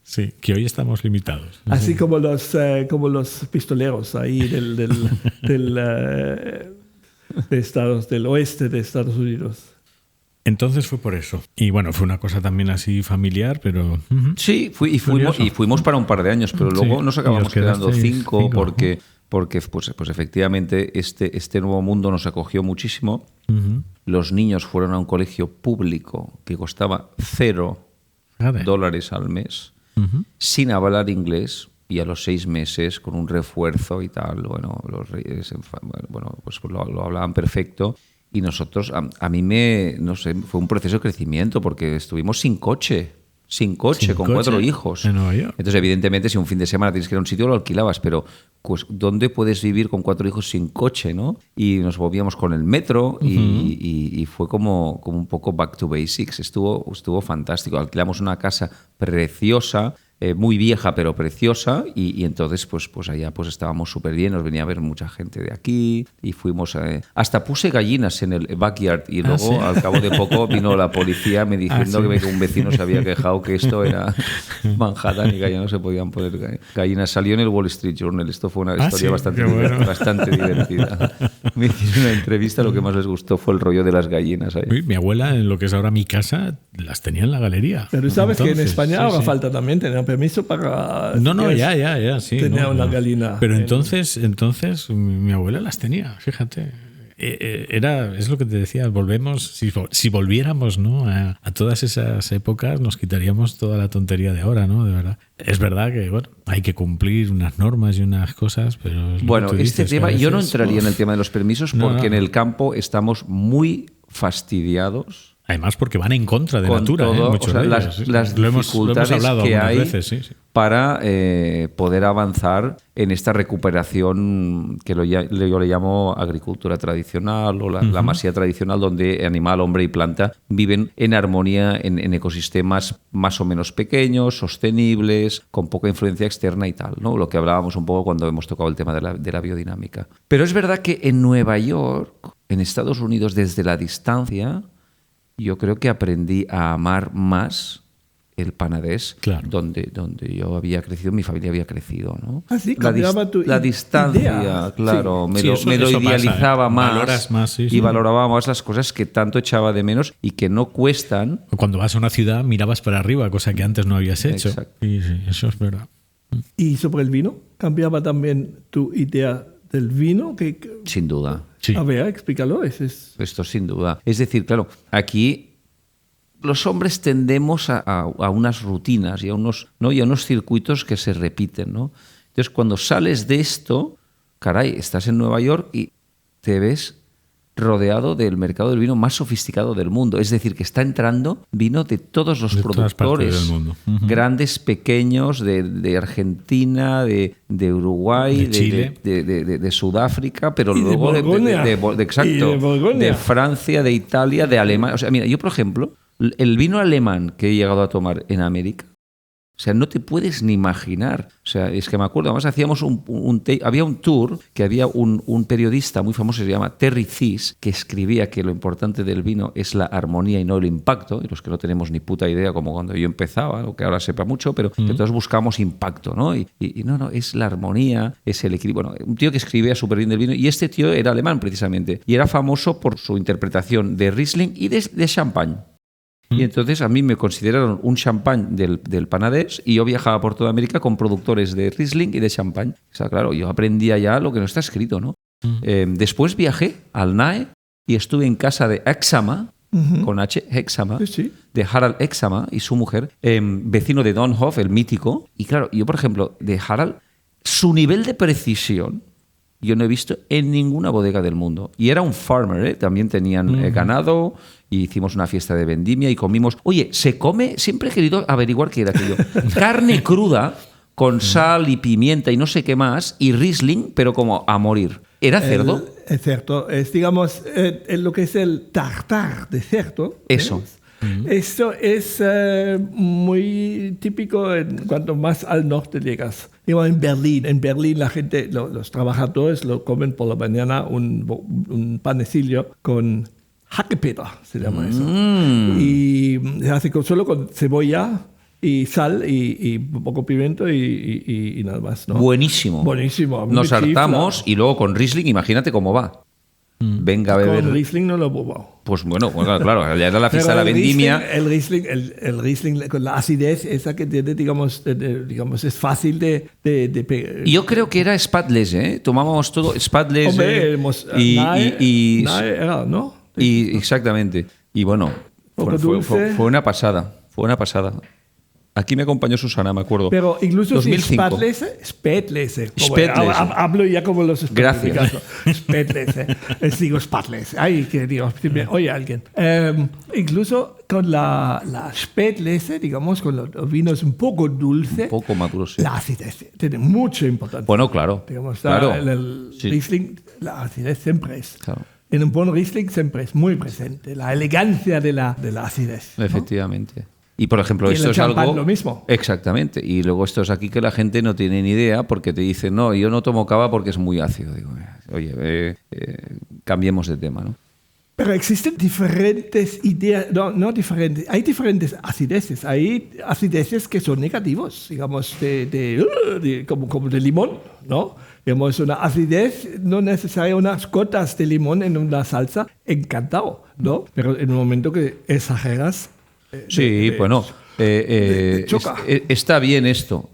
Sí, que hoy estamos limitados. Así como los pistoleros ahí de estados del oeste de Estados Unidos. Entonces fue por eso. Y bueno, fue una cosa también así familiar, pero... Sí, fuimos para un par de años, pero luego nos acabamos quedando 5 porque pues efectivamente este nuevo mundo nos acogió muchísimo. Los niños fueron a un colegio público que costaba $0 al mes, sin hablar inglés. Y a los 6 meses, con un refuerzo y tal, bueno, los reyes pues lo hablaban perfecto. Y nosotros, a mí no sé, fue un proceso de crecimiento porque estuvimos sin coche, con 4 hijos. En Nueva York. Entonces, evidentemente, si un fin de semana tienes que ir a un sitio, lo alquilabas, pero pues, ¿dónde puedes vivir con 4 hijos sin coche, no? Y nos movíamos con el metro y fue como un poco back to basics. Estuvo fantástico. Alquilamos una casa preciosa, muy vieja pero preciosa, y entonces pues allá pues estábamos súper bien, nos venía a ver mucha gente de aquí y fuimos hasta puse gallinas en el backyard y luego al cabo de poco vino la policía me diciendo que un vecino se había quejado que esto era Manhattan y que allá no se podían poner gallinas. Salió en el Wall Street Journal, esto fue una historia bastante divertida. Me hicieron una entrevista, lo que más les gustó fue el rollo de las gallinas ahí. Uy, mi abuela, en lo que es ahora mi casa, las tenía en la galería. Pero sabes que en España haga falta también tener permiso para... Sí. Tenía una gallina. Pero entonces mi abuela las tenía, fíjate. Es lo que te decía, si volviéramos, ¿no? a todas esas épocas, nos quitaríamos toda la tontería de ahora, ¿no? De verdad. Es verdad que hay que cumplir unas normas y unas cosas, pero... Bueno, este tema, yo no entraría en el tema de los permisos porque en el campo estamos muy fastidiados. Además, porque van en contra de Natura. Las dificultades que hay para poder avanzar en esta recuperación que yo le llamo agricultura tradicional o la masía tradicional, donde animal, hombre y planta viven en armonía en ecosistemas más o menos pequeños, sostenibles, con poca influencia externa y tal, ¿no? Lo que hablábamos un poco cuando hemos tocado el tema de la biodinámica. Pero es verdad que en Nueva York, en Estados Unidos, desde la distancia... Yo creo que aprendí a amar más el Penedès, claro, donde yo había crecido, mi familia había crecido, ¿no? Así la distancia, idea. Claro, sí. me lo idealizaba pasa, más y valoraba más las cosas que tanto echaba de menos y que no cuestan. Cuando vas a una ciudad mirabas para arriba, cosa que antes no habías hecho. Exacto. Y sí, eso es verdad. ¿Y sobre el vino? ¿Cambiaba también tu idea del vino? Sin duda. Sí. A ver, explícalo. Esto sin duda. Es decir, claro, aquí los hombres tendemos a unas rutinas y a unos circuitos que se repiten, ¿no? Entonces, cuando sales de esto, caray, estás en Nueva York y te ves rodeado del mercado del vino más sofisticado del mundo. Es decir, que está entrando vino de todos los productores, del mundo. Grandes, pequeños, de Argentina, de Uruguay, de Chile, de Sudáfrica, pero y luego de de Francia, de Italia, de Alemania. O sea, mira, yo, por ejemplo, el vino alemán que he llegado a tomar en América O sea, no te puedes ni imaginar. O sea, es que me acuerdo, además hacíamos había un tour que había un periodista muy famoso, se llama Terry Cis, que escribía que lo importante del vino es la armonía y no el impacto, y los que no tenemos ni puta idea como cuando yo empezaba, o que ahora sepa mucho, pero que todos buscamos impacto, ¿no? Y no, es la armonía, es el equilibrio. Bueno, un tío que escribía súper bien del vino, y este tío era alemán precisamente, y era famoso por su interpretación de Riesling y de champán. Y entonces a mí me consideraron un champán del Penedès y yo viajaba por toda América con productores de Riesling y de champán. O sea, claro, yo aprendía ya lo que no está escrito, ¿no? Después viajé al NAE y estuve en casa de Exama, con H, Exama, sí. de Harald Exama y su mujer, vecino de Donhoff, el mítico. Y claro, yo, por ejemplo, de Harald, su nivel de precisión yo no he visto en ninguna bodega del mundo. Y era un farmer, ¿eh? También tenían ganado y hicimos una fiesta de vendimia y comimos... Oye, se come... Siempre he querido averiguar qué era aquello. Carne cruda con sal y pimienta y no sé qué más y Riesling, pero como a morir. ¿Era cerdo? Es cerdo. Es, digamos, lo que es el tartar de cerdo. Eso. Esto es muy típico cuanto más al norte llegas. Digo, en Berlín la gente, los trabajadores lo comen por la mañana un panecillo con Hackepeter, se llama eso. Y se hace solo con cebolla y sal y un poco pimiento y nada más, ¿no? Buenísimo. Buenísimo. Nos hartamos y luego con Riesling, imagínate cómo va. Venga a beber. Con Riesling no lo he probado. Pues bueno, claro, ya era la fiesta de la vendimia. El Riesling con la acidez esa que tiene, digamos, es fácil de Yo creo que era Spätlese, ¿eh? Tomábamos todo Spätlese. Hombre, y Nahe era, ¿no? Y exactamente. Y bueno, fue una pasada. Fue una pasada. Aquí me acompañó Susana, me acuerdo. Pero incluso 2005. Spätlese. Hablo ya como los españoles. Gracias. Spätlese. Digo Spätlese. Ay, que digo, oye alguien. Incluso con la Spätlese, digamos, con los vinos un poco dulce. Un poco maduros, sí. La acidez tiene mucha importancia. Bueno, claro. Digamos, claro. El Riesling, la acidez siempre es. Claro. En un buen Riesling siempre es muy presente. La elegancia de la acidez, ¿no? Efectivamente. Y por ejemplo, y esto es algo. Lo mismo. Exactamente. Y luego esto es aquí que la gente no tiene ni idea porque te dicen, no, yo no tomo cava porque es muy ácido. Digo, oye, cambiemos de tema, ¿no? Pero existen diferentes ideas, no diferentes, hay diferentes acideces. Hay acideces que son negativos, digamos, como de limón, ¿no? Digamos, una acidez no necesaria, unas gotas de limón en una salsa, encantado, ¿no? Pero en el momento que exageras. Sí, bueno. Está bien esto.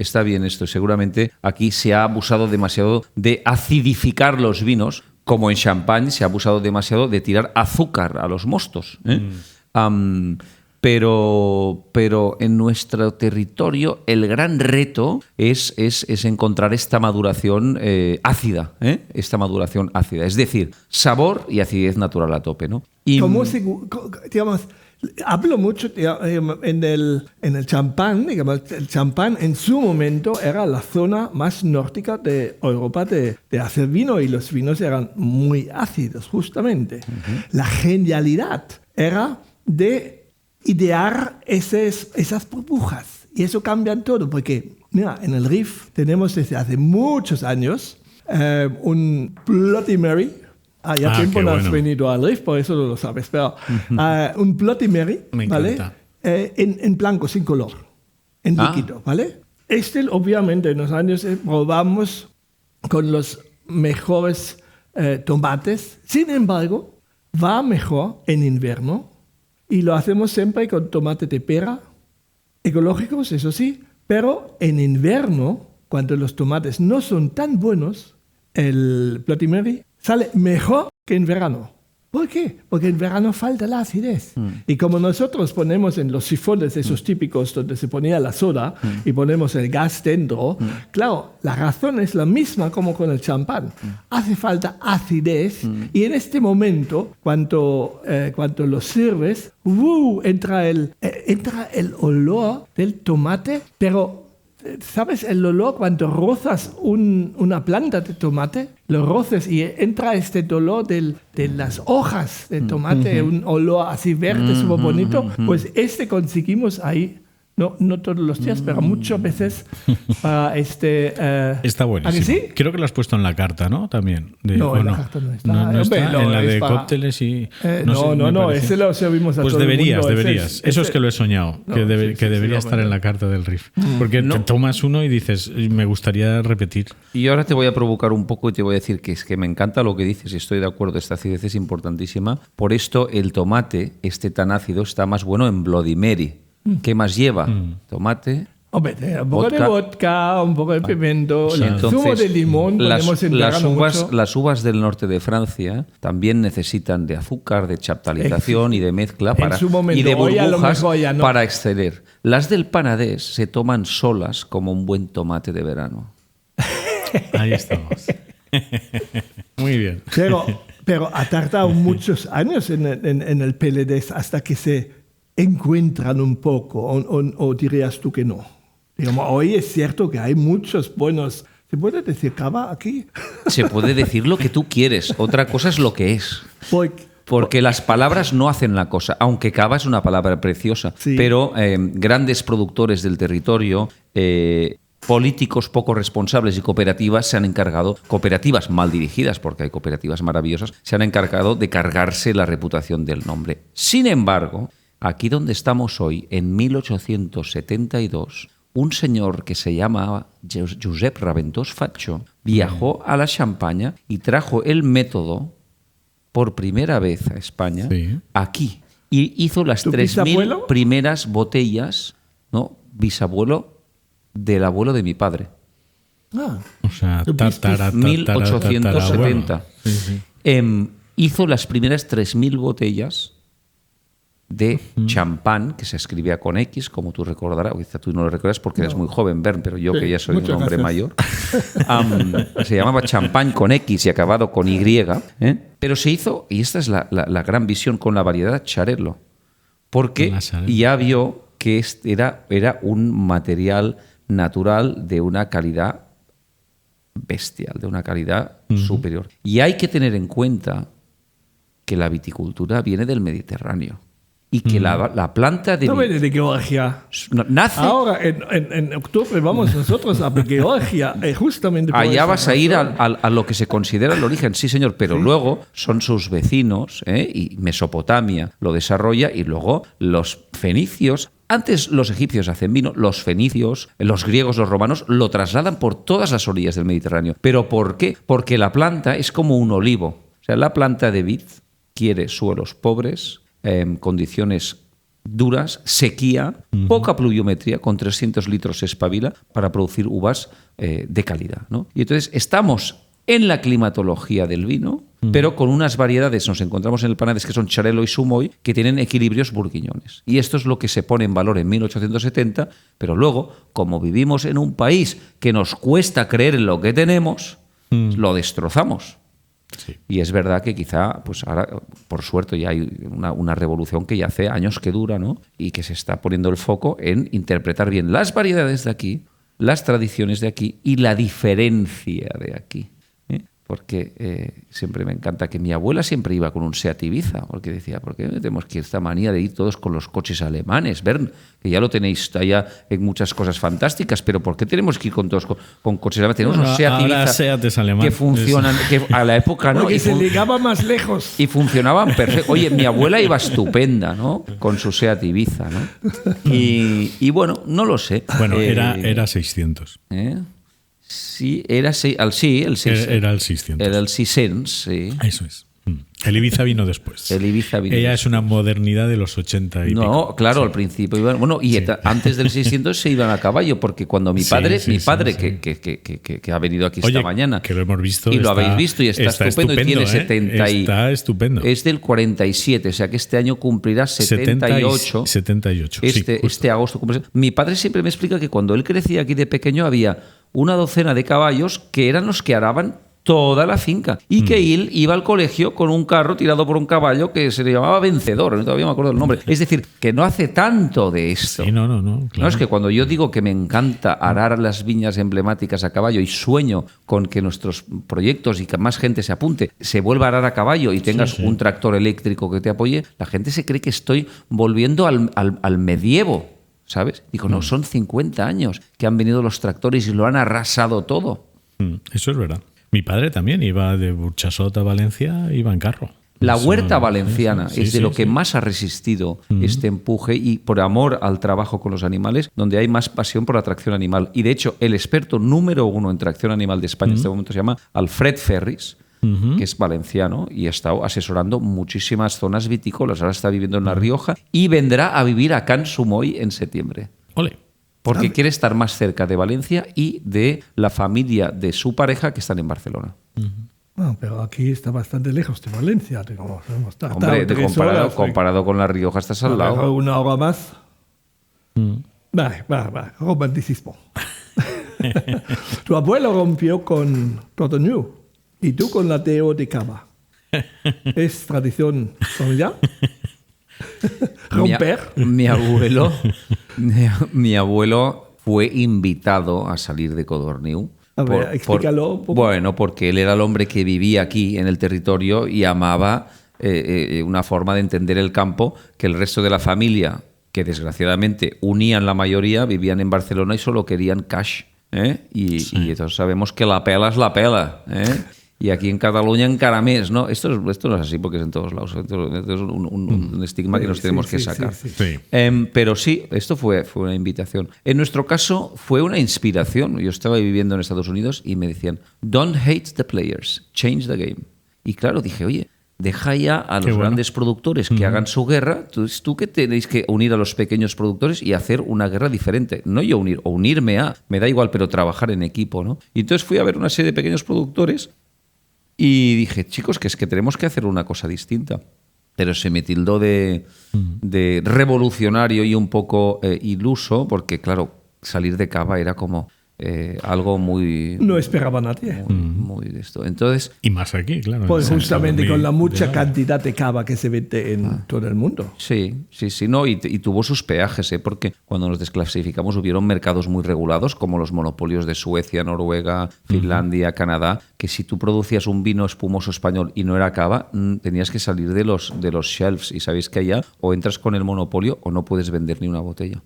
Seguramente aquí se ha abusado demasiado de acidificar los vinos, como en champán se ha abusado demasiado de tirar azúcar a los mostos. Pero en nuestro territorio el gran reto es encontrar esta maduración ácida, esta maduración ácida. Es decir, sabor y acidez natural a tope, ¿no? Y, digamos, hablo mucho en el champán, digamos, el champán en su momento era la zona más nórdica de Europa de hacer vino y los vinos eran muy ácidos, justamente. La genialidad era de idear esas burbujas y eso cambia todo porque, mira, en el Rif tenemos desde hace muchos años un Bloody Mary. Ya tiempo no has venido al Rif, por eso no lo sabes. Pero un Bloody Mary, ¿vale? En blanco, sin color, en líquido, ¿vale? Obviamente, en los años probamos con los mejores tomates. Sin embargo, va mejor en invierno y lo hacemos siempre con tomate de pera, ecológicos, eso sí, pero en invierno, cuando los tomates no son tan buenos, el Bloody Mary sale mejor que en verano. ¿Por qué? Porque en verano falta la acidez. Y como nosotros ponemos en los sifones esos típicos donde se ponía la soda y ponemos el gas dentro, claro, la razón es la misma como con el champán. Hace falta acidez y en este momento, cuando lo sirves, entra el olor del tomate, pero ¿sabes el olor cuando rozas una planta de tomate? Lo roces y entra este olor de las hojas de tomate, un olor así verde, súper bonito. Pues conseguimos ahí No todos los días, pero muchas veces para Está buenísimo. ¿Sí? Creo que lo has puesto en la carta, ¿no? También. No, en la carta no está. No está. Hombre, en la de para... cócteles y... No, ese lo servimos a pues todo el mundo. Deberías. Eso es que lo he soñado, que debería estar en la carta del RIF. Porque te tomas uno y dices, me gustaría repetir. Y ahora te voy a provocar un poco y te voy a decir que es que me encanta lo que dices y estoy de acuerdo, esta acidez es importantísima. Por esto el tomate, tan ácido, está más bueno en Bloody Mary. ¿Qué más lleva? Tomate. Hombre, un poco de vodka, un poco de pimiento, zumo de limón. Las uvas del norte de Francia también necesitan de azúcar, de chaptalización y de mezcla y de burbujas para exceder. Las del panadés se toman solas como un buen tomate de verano. Ahí estamos. Muy bien. Pero ha tardado muchos años en el PLD hasta que se encuentran un poco, o dirías tú que no. Digamos, hoy es cierto que hay muchos buenos... ¿Se puede decir cava aquí? Se puede decir lo que tú quieres. Otra cosa es lo que es. Porque las palabras no hacen la cosa, aunque cava es una palabra preciosa. Sí. Pero grandes productores del territorio... políticos poco responsables y cooperativas se han encargado, cooperativas mal dirigidas, porque hay cooperativas maravillosas, se han encargado de cargarse la reputación del nombre. Sin embargo, aquí donde estamos hoy, en 1872, un señor que se llamaba Josep Raventós Faccio viajó a la Champaña y trajo el método por primera vez a España, aquí, y hizo las 3.000 primeras botellas, ¿no? Bisabuelo del abuelo de mi padre. O sea, 1870. Hizo las primeras 3.000 botellas de champán, que se escribía con X, como tú recordarás, o quizá tú no lo recuerdas porque eres muy joven, Bernd, pero yo que ya soy un hombre mayor. Se llamaba champán con X y acabado con Y, pero se hizo, y esta es la gran visión con la variedad Xarel·lo, porque ya vio que era un material natural de una calidad bestial, de una calidad superior. Y hay que tener en cuenta que la viticultura viene del Mediterráneo y que la planta de... No viene de Georgia. Nace... Ahora, en octubre vamos nosotros a Georgia, justamente por allá vas a ir a lo que se considera el origen, sí señor, pero luego son sus vecinos, y Mesopotamia lo desarrolla, y luego los fenicios. Antes los egipcios hacen vino, los fenicios, los griegos, los romanos lo trasladan por todas las orillas del Mediterráneo. ¿Pero por qué? Porque la planta es como un olivo. O sea, la planta de vid quiere suelos pobres, condiciones duras, sequía, poca pluviometría, con 300 litros se espabila para producir uvas de calidad, ¿no? Y entonces estamos en la climatología del vino, pero con unas variedades, nos encontramos en el panadés, que son Xarel·lo y Sumoy, que tienen equilibrios burguiñones. Y esto es lo que se pone en valor en 1870, pero luego, como vivimos en un país que nos cuesta creer en lo que tenemos, lo destrozamos. Sí. Y es verdad que quizá, pues ahora, por suerte, ya hay una revolución que ya hace años que dura, ¿no? Y que se está poniendo el foco en interpretar bien las variedades de aquí, las tradiciones de aquí y la diferencia de aquí. Porque siempre me encanta que mi abuela siempre iba con un Seat Ibiza, porque decía, ¿por qué tenemos que esta manía de ir todos con los coches alemanes? Bernd, que ya lo tenéis allá en muchas cosas fantásticas, pero ¿por qué tenemos que ir con todos con coches alemanes? Tenemos unos Seat Ibiza que funcionan, que a la época no. Porque se llegaba más lejos. Y funcionaban perfecto. Oye, mi abuela iba estupenda, ¿no? Con su Seat Ibiza, ¿no? Y bueno, no lo sé. Bueno, era 600. Sí, era el 600. Era el 600. Era el 600, sí. Eso es. El Ibiza vino después. Ella es una modernidad de los 80 y no, pico. Claro, al principio iban... Bueno, y antes del 600 se iban a caballo, porque cuando mi padre, que ha venido aquí esta mañana... que lo hemos visto. Y lo habéis visto y está estupendo. Y tiene 70 Está estupendo. Es del 47, o sea que este año cumplirá 78. 78, este agosto. Mi padre siempre me explica que cuando él crecía aquí de pequeño había una docena de caballos que eran los que araban toda la finca, y que él iba al colegio con un carro tirado por un caballo que se le llamaba Vencedor, todavía me acuerdo el nombre. Es decir, que no hace tanto de esto. Sí, no, claro. No, es que cuando yo digo que me encanta arar las viñas emblemáticas a caballo y sueño con que nuestros proyectos y que más gente se apunte, se vuelva a arar a caballo y tengas un tractor eléctrico que te apoye, la gente se cree que estoy volviendo al medievo. ¿sabes? Digo, no, son 50 años que han venido los tractores y lo han arrasado todo. Eso es verdad. Mi padre también iba de Burchasot a Valencia, iba en carro. La huerta valenciana es de lo que más ha resistido este empuje y por amor al trabajo con los animales, donde hay más pasión por la tracción animal. Y de hecho, el experto número 1 en tracción animal de España en este momento se llama Alfred Ferris, que es valenciano y ha estado asesorando muchísimas zonas vitícolas. Ahora está viviendo en La Rioja y vendrá a vivir a Can Sumoy en septiembre. ¡Ole! Porque quiere estar más cerca de Valencia y de la familia de su pareja que están en Barcelona. No, pero aquí está bastante lejos de Valencia. Hombre, comparado con La Rioja estás al lado. Una hora más. Va, romanticismo. Tu abuelo rompió con Cotonou y tú con la Teo de Cava. ¿Es tradición familiar? ¿Romper? Mi abuelo fue invitado a salir de Codorniu. A ver, explícalo un poco. Bueno, porque él era el hombre que vivía aquí en el territorio y amaba una forma de entender el campo que el resto de la familia, que desgraciadamente unían la mayoría, vivían en Barcelona y solo querían cash. Y todos sabemos que la pela es la pela. Y aquí en Cataluña encara més, ¿no? Esto no es así porque es en todos lados. Esto es un estigma que nos tenemos que sacar. Sí. Pero sí, esto fue una invitación. En nuestro caso fue una inspiración. Yo estaba viviendo en Estados Unidos y me decían, don't hate the players, change the game. Y claro, dije, oye, deja ya a los grandes productores que hagan su guerra. Tú que tenéis que unir a los pequeños productores y hacer una guerra diferente. No yo unirme a, me da igual, pero trabajar en equipo, ¿no? Y entonces fui a ver una serie de pequeños productores y dije, chicos, que es que tenemos que hacer una cosa distinta. Pero se me tildó de revolucionario y un poco iluso, porque claro, salir de Cava era como algo muy... No esperaba nadie. Muy de esto. Entonces, y más aquí, claro. Pues justamente con la mucha cantidad de cava que se vende en todo el mundo. Sí. No, y tuvo sus peajes, porque cuando nos desclasificamos hubieron mercados muy regulados, como los monopolios de Suecia, Noruega, Finlandia, Canadá, que si tú producías un vino espumoso español y no era cava, tenías que salir de los shelves. Y sabéis que allá o entras con el monopolio o no puedes vender ni una botella.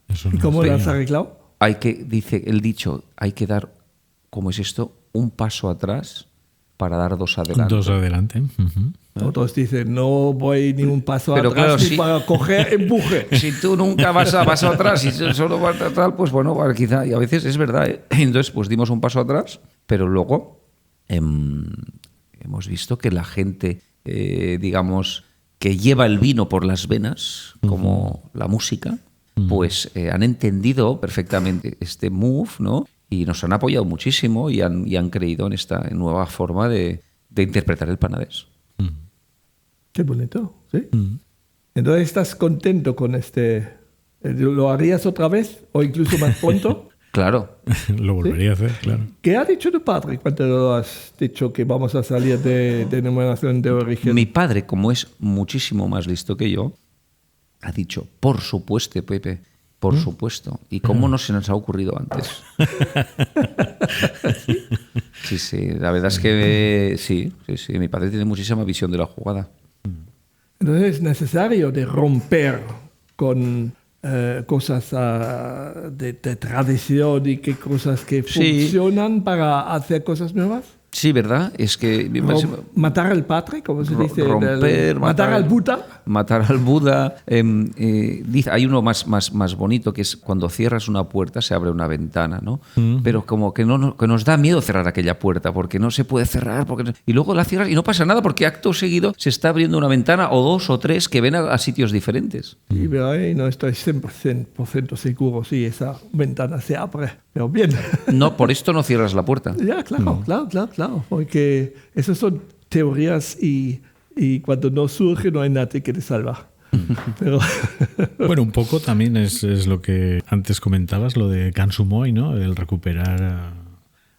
Eso ¿Y cómo lo has arreglado? Dice el dicho, hay que dar, ¿cómo es esto? Un paso atrás para dar dos adelante. Dos adelante. Otros dicen, no voy ni un paso Pero atrás claro, ni para coger empuje. Si tú nunca vas a paso atrás y solo vas a tal, pues bueno, quizá, y a veces es verdad. Entonces, pues dimos un paso atrás, pero luego hemos visto que la gente, digamos, que lleva el vino por las venas, como la música, pues han entendido perfectamente este move, ¿no? Y nos han apoyado muchísimo y han creído en esta nueva forma de interpretar el panadés. Qué bonito, ¿sí? Entonces, ¿estás contento con este? ¿Lo harías otra vez o incluso más pronto? Claro. Lo volvería a hacer, claro. ¿Qué ha dicho tu padre cuando has dicho que vamos a salir de denominación de origen? Mi padre, como es muchísimo más listo que yo, ha dicho, por supuesto, Pepe, por supuesto. ¿Y cómo no se nos ha ocurrido antes? Sí, la verdad es que sí. Mi padre tiene muchísima visión de la jugada. Entonces es necesario de romper con cosas de tradición y que cosas que funcionan para hacer cosas nuevas. Sí, ¿verdad? Es que... matar al padre, como se dice. Matar al Buda. Matar al Buda. Dice, hay uno más bonito, que es cuando cierras una puerta se abre una ventana, ¿no? Pero como que nos da miedo cerrar aquella puerta, porque no se puede cerrar. Y luego la cierras y no pasa nada, porque acto seguido se está abriendo una ventana o dos o tres que ven a sitios diferentes. Y no estoy 100% seguro si esa ventana se abre. Pero bien. No, por esto no cierras la puerta. Ya, claro. Porque esas son teorías y cuando no surge no hay nadie que te salva. Pero... Bueno, un poco también es lo que antes comentabas, lo de Can Sumoy, ¿no? El recuperar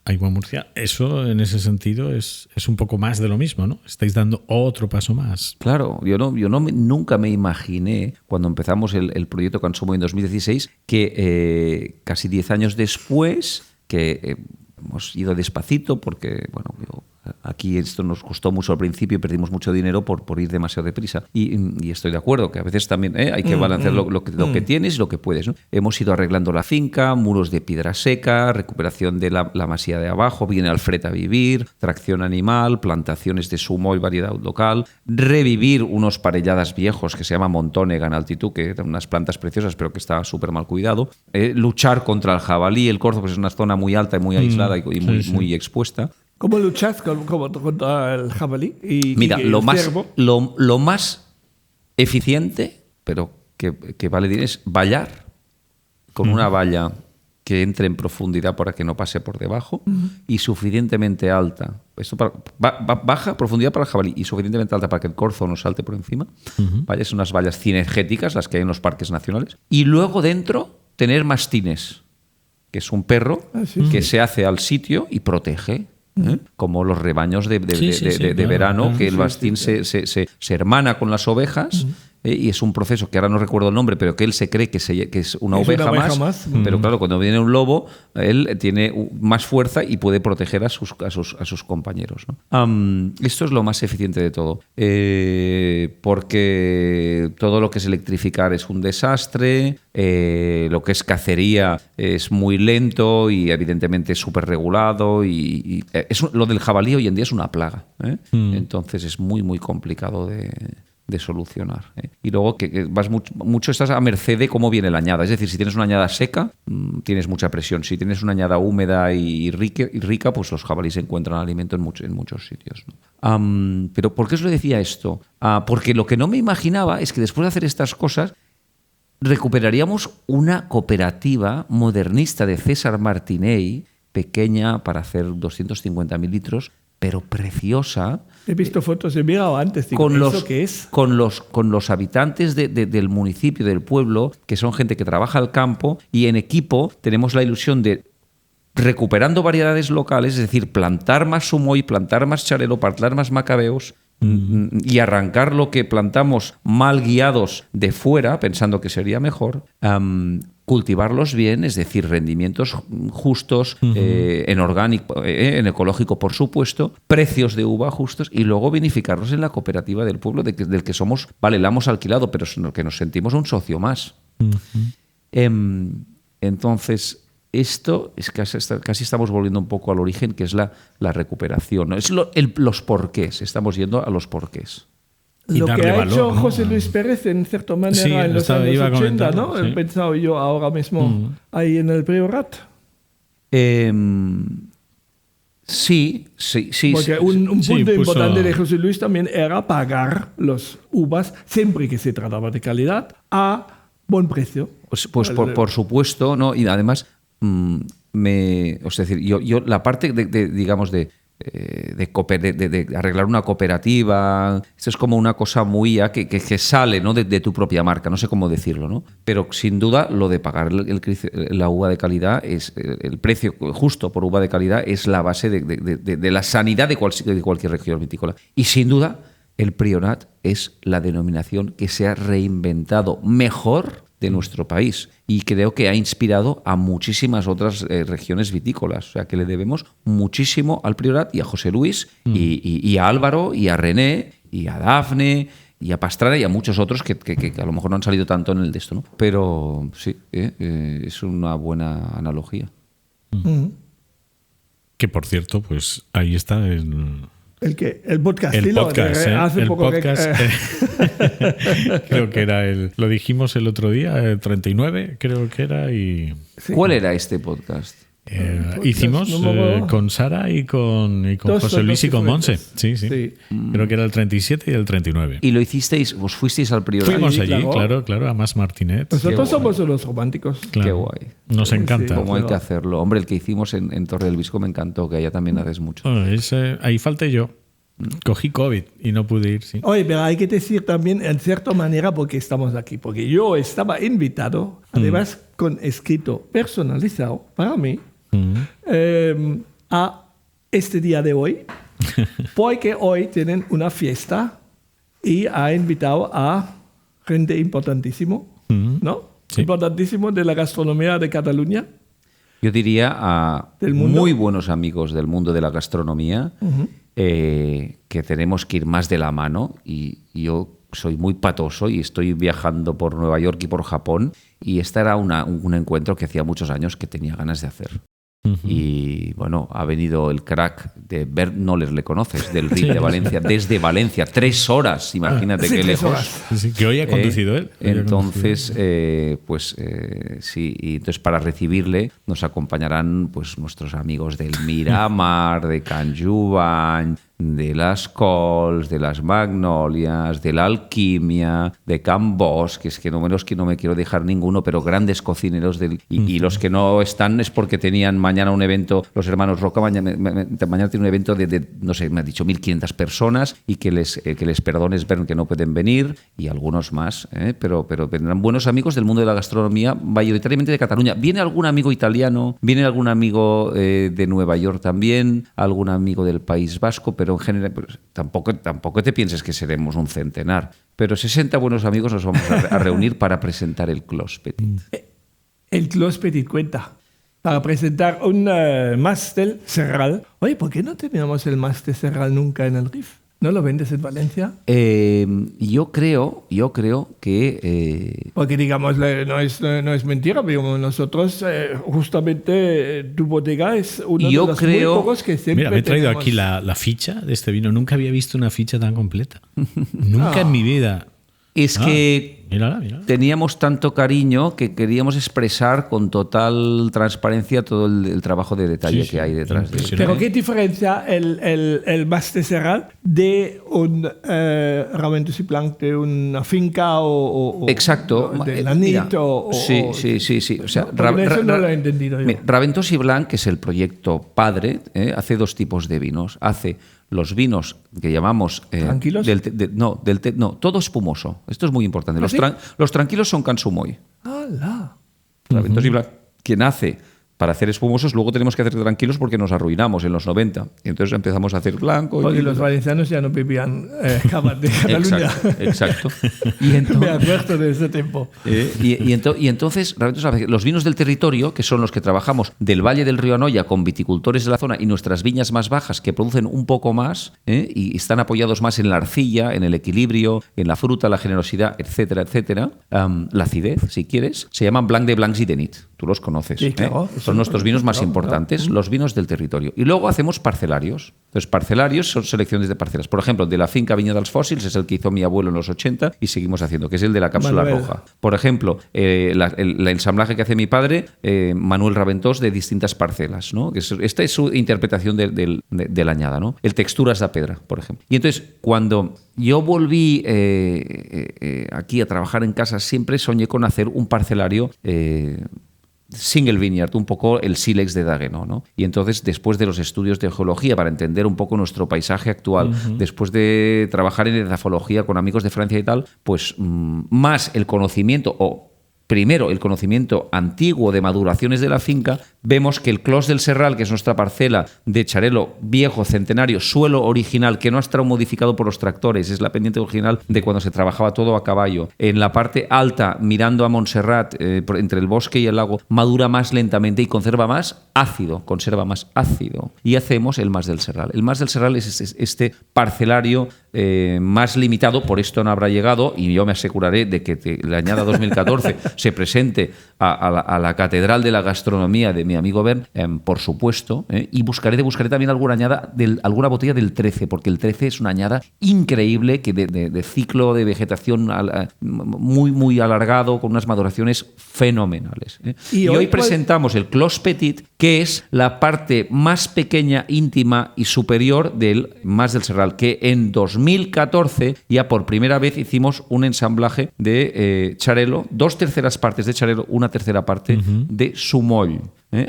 Aigua Murcia. Eso, en ese sentido, es un poco más de lo mismo, ¿no? Estáis dando otro paso más. Claro, yo nunca me imaginé, cuando empezamos el proyecto Can Sumoy en 2016, que casi 10 años después, que hemos ido despacito porque, bueno, aquí esto nos costó mucho al principio y perdimos mucho dinero por ir demasiado deprisa. Y estoy de acuerdo que a veces también hay que balancear lo que tienes y lo que puedes, ¿no? Hemos ido arreglando la finca, muros de piedra seca, recuperación de la masía de abajo, viene Alfred a vivir, tracción animal, plantaciones de sumo y variedad local, revivir unos parelladas viejos que se llama Montónega en altitud, que eran unas plantas preciosas pero que estaba súper mal cuidado, luchar contra el jabalí, el corzo, pues es una zona muy alta y muy aislada y muy expuesta. ¿Cómo luchas contra el jabalí? Mira, lo más eficiente, pero que vale dinero, es vallar con una valla que entre en profundidad para que no pase por debajo y suficientemente alta. Esto baja profundidad para el jabalí y suficientemente alta para que el corzo no salte por encima. Son unas vallas cinegéticas, las que hay en los parques nacionales. Y luego dentro tener mastines, que es un perro que se hace al sitio y protege. Como los rebaños de verano, claro, que el mastín se hermana con las ovejas. Y es un proceso que ahora no recuerdo el nombre, pero que él se cree que es una oveja más. Pero claro, cuando viene un lobo, él tiene más fuerza y puede proteger a sus compañeros, ¿no? Esto es lo más eficiente de todo. Porque todo lo que es electrificar es un desastre, lo que es cacería es muy lento y evidentemente es súper regulado. Lo del jabalí hoy en día es una plaga. Entonces es muy, muy complicado de solucionar. Y luego que vas mucho estás a merced de cómo viene la añada. Es decir, si tienes una añada seca, tienes mucha presión. Si tienes una añada húmeda y rica, pues los jabalíes encuentran alimento en muchos sitios, ¿no? Pero ¿por qué os lo decía esto? Porque lo que no me imaginaba es que después de hacer estas cosas recuperaríamos una cooperativa modernista de César Martinell, pequeña para hacer 250.000 litros, pero preciosa. He visto fotos, he mirado antes. Digo, ¿qué es? Con los habitantes del municipio, del pueblo, que son gente que trabaja al campo, y en equipo tenemos la ilusión de, recuperando variedades locales, es decir, plantar más sumoy, plantar más charelo, plantar más macabeos, y arrancar lo que plantamos mal guiados de fuera, pensando que sería mejor, cultivarlos bien, es decir, rendimientos justos, en orgánico, en ecológico, por supuesto, precios de uva justos, y luego vinificarlos en la cooperativa del pueblo, del que somos, vale, la hemos alquilado, pero en el que nos sentimos un socio más. Entonces, esto es casi estamos volviendo un poco al origen, que es la recuperación, ¿no? Es los porqués, estamos yendo a los porqués. Lo que ha hecho José Luis Pérez, en cierta manera, en los años 80, ¿no? He pensado yo ahora mismo ahí en el Priorat. Sí. Porque un punto importante de José Luis también era pagar las uvas, siempre que se trataba de calidad, a buen precio. Pues por supuesto, ¿no? Y además, es decir, yo la parte de arreglar una cooperativa, esto es como una cosa muy que sale, ¿no? de tu propia marca, no sé cómo decirlo, ¿no? Pero sin duda lo de pagar la uva de calidad, es el precio justo por uva de calidad, es la base de la sanidad de cualquier región vitícola. Y sin duda el Priorat es la denominación que se ha reinventado mejor de nuestro país, y creo que ha inspirado a muchísimas otras regiones vitícolas. O sea, que le debemos muchísimo al Priorat y a José Luis y a Álvaro y a René y a Dafne y a Pastrana y a muchos otros que a lo mejor no han salido tanto en el de esto, ¿no? Pero sí, es una buena analogía. Que por cierto, pues ahí está el podcast. El podcast, hace el poco podcast. Creo que era lo dijimos el otro día, el 39, creo que era. Y sí. ¿Cuál era este podcast? Hicimos con Sara y con José Luis y con Monse. Sí. Creo que era el 37 y el 39. ¿Y lo hicisteis? ¿Os fuisteis al Priorat? Fuimos allí, claro, a Mas Martinet. Nosotros somos los románticos. Claro. Qué guay. Nos encanta. ¿Cómo hay que hacerlo? Hombre, el que hicimos en Torre del Visco me encantó, que allá también haces mucho. Ahí falté yo. Cogí COVID y no pude ir, sí. Oye, pero hay que decir también, en cierta manera, porque estamos aquí. Porque yo estaba invitado, además con escrito personalizado para mí, a este día de hoy, porque hoy tienen una fiesta y ha invitado a gente importantísimo, ¿no? Sí. Importantísimo de la gastronomía de Cataluña. Yo diría a muy buenos amigos del mundo de la gastronomía que tenemos que ir más de la mano, y yo soy muy patoso y estoy viajando por Nueva York y por Japón, y este era un encuentro que hacía muchos años que tenía ganas de hacer. Y bueno, ha venido el crack de Bernd Noller, ¿le conoces? Del RIF de Valencia, desde Valencia, 3 horas, imagínate qué lejos. Sí, que hoy ha conducido él. Entonces, sí, y entonces para recibirle nos acompañarán pues nuestros amigos del Miramar, de Can Jubany, de las Cols, de las Magnolias, de la Alquimia, de Can Bosch, que es que no me quiero dejar ninguno, pero grandes cocineros y los que no están es porque tenían mañana un evento, los hermanos Roca, mañana tienen un evento de no sé, me ha dicho 1.500 personas, y que les perdones ver que no pueden venir, y algunos más, pero vendrán buenos amigos del mundo de la gastronomía, mayoritariamente de Cataluña. Viene algún amigo italiano, viene algún amigo de Nueva York también, algún amigo del País Vasco, pero en general pues, tampoco te pienses que seremos un centenar, pero 60 buenos amigos nos vamos a reunir para presentar el Clos Petit. El Clos Petit cuenta. Para presentar un máster Serral. Oye, ¿por qué no teníamos el máster Serral nunca en el RIF? ¿No lo vendes en Valencia? Yo creo que... Porque, digamos, no es mentira, pero nosotros, justamente, tu bodega es uno de los muy pocos que siempre Mira, me he traído tenemos. aquí la ficha de este vino. Nunca había visto una ficha tan completa. Nunca en mi vida. Es que mírala. teníamos tanto cariño que queríamos expresar con total transparencia todo el trabajo de detalle que hay detrás de él. Pero ¿qué diferencia el Máster Serral de un Raventós i Blanc de una finca o exacto, de la NIT? Sí. O sea, eso no lo he entendido yo. Raventós i Blanc, que es el proyecto padre, hace 2 tipos de vinos. Hace los vinos que llamamos... ¿Tranquilos? No, todo espumoso. Esto es muy importante. Los tranquilos son Can Sumoy. ¡Hala! Raventós i Blanc, quien hace para hacer espumosos, luego tenemos que hacer tranquilos porque nos arruinamos en los 90. Y entonces empezamos a hacer blanco. Porque los valencianos ya no bebían cava de Cataluña. Exacto. Y entonces, me acuerdo de ese tiempo. Y entonces, los vinos del territorio, que son los que trabajamos del Valle del Río Anoia con viticultores de la zona y nuestras viñas más bajas que producen un poco más y están apoyados más en la arcilla, en el equilibrio, en la fruta, la generosidad, etcétera, etcétera. La acidez, si quieres, se llaman Blanc de Blancs y de Nit. Tú los conoces. Sí, claro. Son nuestros vinos más importantes, los vinos del territorio. Y luego hacemos parcelarios. Entonces, parcelarios son selecciones de parcelas. Por ejemplo, el de la finca Viña dels Fòssils es el que hizo mi abuelo en los 80 y seguimos haciendo, que es el de la cápsula roja. Por ejemplo, el ensamblaje que hace mi padre, Manuel Raventós, de distintas parcelas, ¿no? Esta es su interpretación de la añada, ¿no? El Texturas da Pedra, por ejemplo. Y entonces, cuando yo volví aquí a trabajar en casa, siempre soñé con hacer un parcelario single vineyard, un poco el sílex de Dagenhau, ¿no? Y entonces, después de los estudios de geología, para entender un poco nuestro paisaje actual, después de trabajar en edafología con amigos de Francia y tal, pues más el conocimiento, primero el conocimiento antiguo de maduraciones de la finca, vemos que el Clos del Serral, que es nuestra parcela de Xarel·lo viejo, centenario, suelo original, que no ha estado modificado por los tractores, es la pendiente original de cuando se trabajaba todo a caballo. En la parte alta, mirando a Montserrat, entre el bosque y el lago, madura más lentamente y conserva más ácido. Y hacemos el Mas del Serral. El Mas del Serral es este parcelario más limitado, por esto no habrá llegado, y yo me aseguraré de que la añada 2014 se presente a la catedral de la gastronomía de mi amigo Bernd, por supuesto, y buscaré también alguna añada, alguna botella del 13, porque el 13 es una añada increíble, que de ciclo de vegetación muy, muy alargado, con unas maduraciones fenomenales. Y hoy presentamos el Clos Petit, que es la parte más pequeña, íntima y superior del Mas del Serral, que en 2014 ya por primera vez hicimos un ensamblaje de Xarel·lo, 2/3 partes de Xarel·lo, 1/3 parte de Sumoll.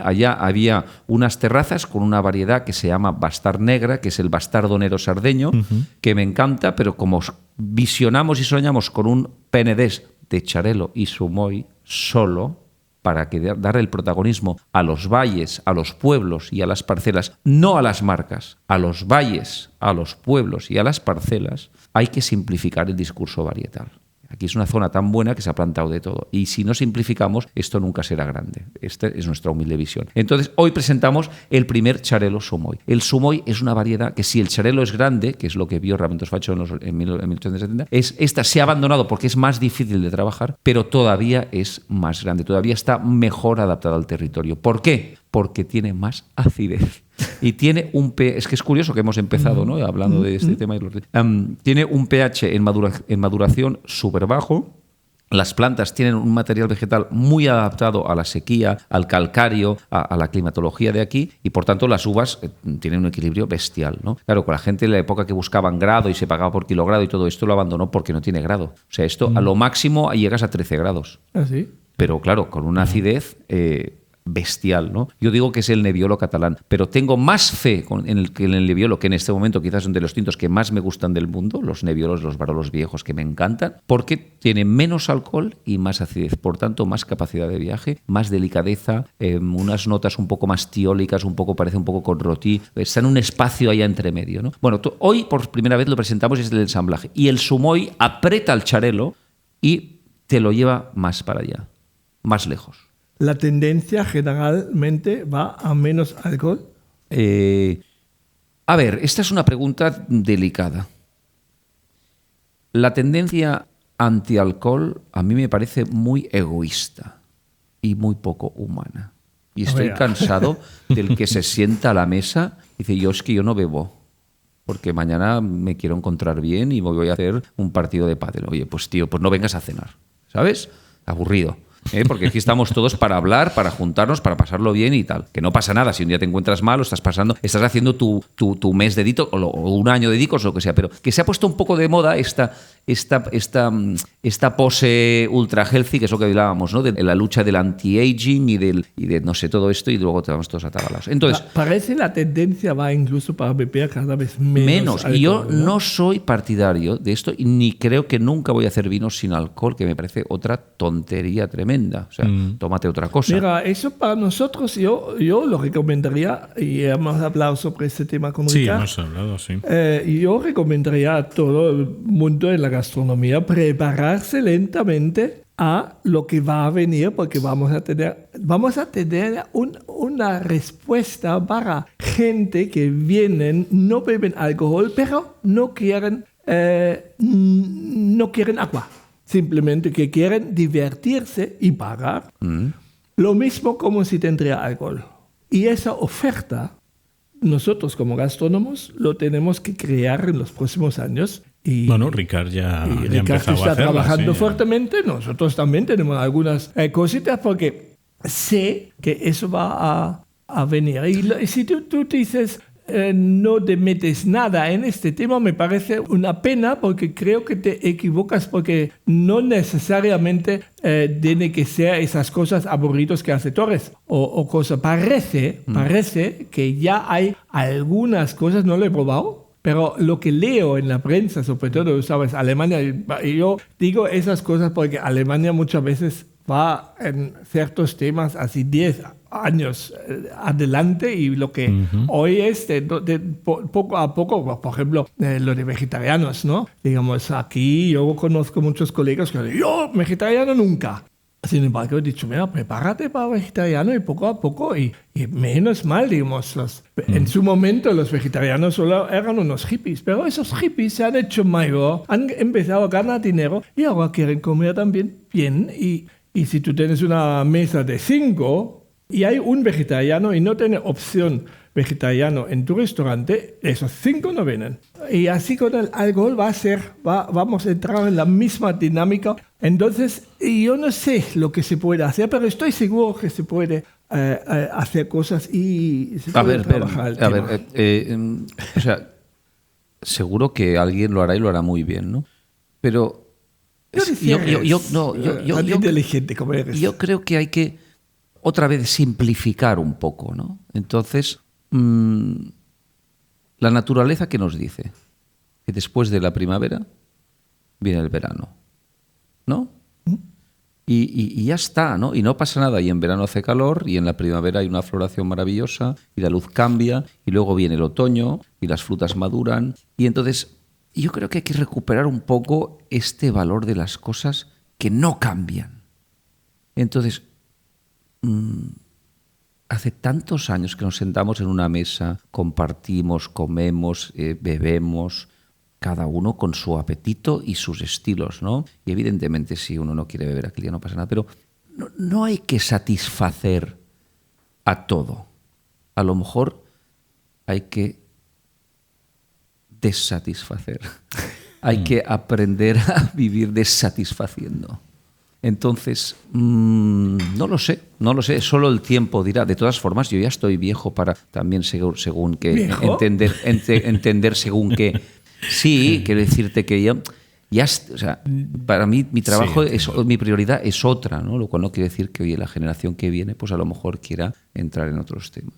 Allá había unas terrazas con una variedad que se llama Bastard Negra, que es el bastardo nero sardeño, que me encanta, pero como visionamos y soñamos con un Penedès de Xarel·lo y Sumoll solo, para dar el protagonismo a los valles, a los pueblos y a las parcelas, no a las marcas, a los valles, a los pueblos y a las parcelas, hay que simplificar el discurso varietal. Aquí es una zona tan buena que se ha plantado de todo. Y si no simplificamos, esto nunca será grande. Esta es nuestra humilde visión. Entonces, hoy presentamos el primer Xarel·lo Somoy. El Somoy es una variedad que, si el Xarel·lo es grande, que es lo que vio Raventós Faccio en 1870, esta se ha abandonado porque es más difícil de trabajar, pero todavía es más grande, todavía está mejor adaptada al territorio. ¿Por qué? Porque tiene más acidez. Y tiene un pH, es que es curioso que hemos empezado, ¿no?, hablando de este tema. Tiene un pH en maduración súper bajo. Las plantas tienen un material vegetal muy adaptado a la sequía, al calcáreo, a la climatología de aquí, y por tanto las uvas tienen un equilibrio bestial, ¿no? Claro, con la gente en la época que buscaban grado y se pagaba por kilogrado y todo esto, lo abandonó porque no tiene grado. O sea, esto a lo máximo llegas a 13 grados. ¿Ah, sí? Pero claro, con una acidez bestial, ¿no? Yo digo que es el Nebbiolo catalán, pero tengo más fe en el Nebbiolo, que en este momento quizás son de los tintos que más me gustan del mundo, los Nebbiolos, los Barolos viejos, que me encantan, porque tiene menos alcohol y más acidez, por tanto más capacidad de viaje, más delicadeza, unas notas un poco más tiólicas, parece un poco con rotí, está en un espacio allá entre medio, ¿no? Bueno, hoy por primera vez lo presentamos y es el ensamblaje, y el Somoy aprieta el Xarel·lo y te lo lleva más para allá, más lejos. ¿La tendencia generalmente va a menos alcohol? A ver, esta es una pregunta delicada. La tendencia anti-alcohol a mí me parece muy egoísta y muy poco humana. Y estoy cansado del que se sienta a la mesa y dice, es que yo no bebo, porque mañana me quiero encontrar bien y voy a hacer un partido de pádel. Oye, pues tío, pues no vengas a cenar, ¿sabes? Aburrido. Porque aquí estamos todos para hablar, para juntarnos, para pasarlo bien y tal. Que no pasa nada si un día te encuentras mal o estás haciendo tu mes de detox o un año de detox o lo que sea. Pero que se ha puesto un poco de moda esta pose ultra healthy, que es lo que hablábamos, ¿no? De la lucha del anti-aging y de no sé, todo esto, y luego te vamos todos atabalados. Entonces, parece la tendencia va incluso para beber cada vez menos alcohol, y yo no soy partidario de esto, y ni creo que nunca voy a hacer vinos sin alcohol, que me parece otra tontería tremenda. O sea, tómate otra cosa. Mira, eso para nosotros, yo lo recomendaría, y hemos hablado sobre este tema con Ricard. Sí, hemos hablado, sí. Yo recomendaría a todo el mundo de la gastronomía prepararse lentamente a lo que va a venir, porque vamos a tener una respuesta para gente que vienen, no beben alcohol, pero no quieren agua. Simplemente que quieren divertirse y pagar. Lo mismo como si tendría alcohol. Y esa oferta, nosotros como gastrónomos, lo tenemos que crear en los próximos años. Y, bueno, Ricard ya empezó está a hacerlo, trabajando sí, fuertemente. Nosotros también tenemos algunas cositas porque sé que eso va a venir. Y si tú dices... no te metes nada en este tema, me parece una pena, porque creo que te equivocas, porque no necesariamente tiene que ser esas cosas aburridas que hace Torres o cosas. Parece que ya hay algunas cosas, no lo he probado, pero lo que leo en la prensa, sobre todo, sabes, Alemania, y yo digo esas cosas porque Alemania muchas veces va en ciertos temas así 10 años adelante, y lo que hoy es poco a poco, por ejemplo, lo de vegetarianos, ¿no? Digamos, aquí yo conozco muchos colegas que dicen, yo vegetariano nunca. Sin embargo, he dicho, mira, prepárate para vegetariano, y poco a poco, y menos mal, digamos, en su momento los vegetarianos solo eran unos hippies, pero esos hippies se han hecho mayor, han empezado a ganar dinero y ahora quieren comer también bien, y si tú tienes una mesa de 5 y hay un vegetariano y no tiene opción vegetariano en tu restaurante, esos 5 no vienen. Y así con el alcohol vamos a entrar en la misma dinámica. Entonces, yo no sé lo que se puede hacer, pero estoy seguro que se puede hacer cosas y se puede trabajar el tema. O sea, seguro que alguien lo hará y lo hará muy bien, ¿no? Pero inteligente como eres. Yo creo que hay que otra vez simplificar un poco, ¿no? Entonces, la naturaleza, ¿qué nos dice? Que después de la primavera viene el verano, ¿no? Y ya está, ¿no? Y no pasa nada. Y en verano hace calor, y en la primavera hay una floración maravillosa, y la luz cambia, y luego viene el otoño, y las frutas maduran. Y entonces Y yo creo que hay que recuperar un poco este valor de las cosas que no cambian. Entonces, hace tantos años que nos sentamos en una mesa, compartimos, comemos, bebemos, cada uno con su apetito y sus estilos, ¿no? Y evidentemente si uno no quiere beber aquel día no pasa nada, pero no hay que satisfacer a todo. A lo mejor hay que desatisfacer. Hay que aprender a vivir desatisfaciendo. Entonces, no lo sé, solo el tiempo dirá. De todas formas, yo ya estoy viejo para también según que entender según que. Sí, quiero decirte que ya o sea, para mí mi trabajo mi prioridad es otra, ¿no? Lo cual no quiere decir que la generación que viene, pues a lo mejor quiera entrar en otros temas.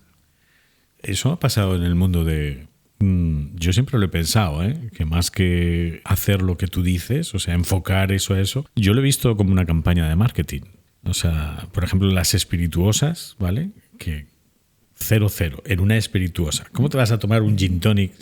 Eso ha pasado en el mundo de... Yo siempre lo he pensado, que más que hacer lo que tú dices, o sea, enfocar eso a eso, yo lo he visto como una campaña de marketing. O sea, por ejemplo, las espirituosas, ¿vale? Que 0,0 en una espirituosa. ¿Cómo te vas a tomar un gin tonic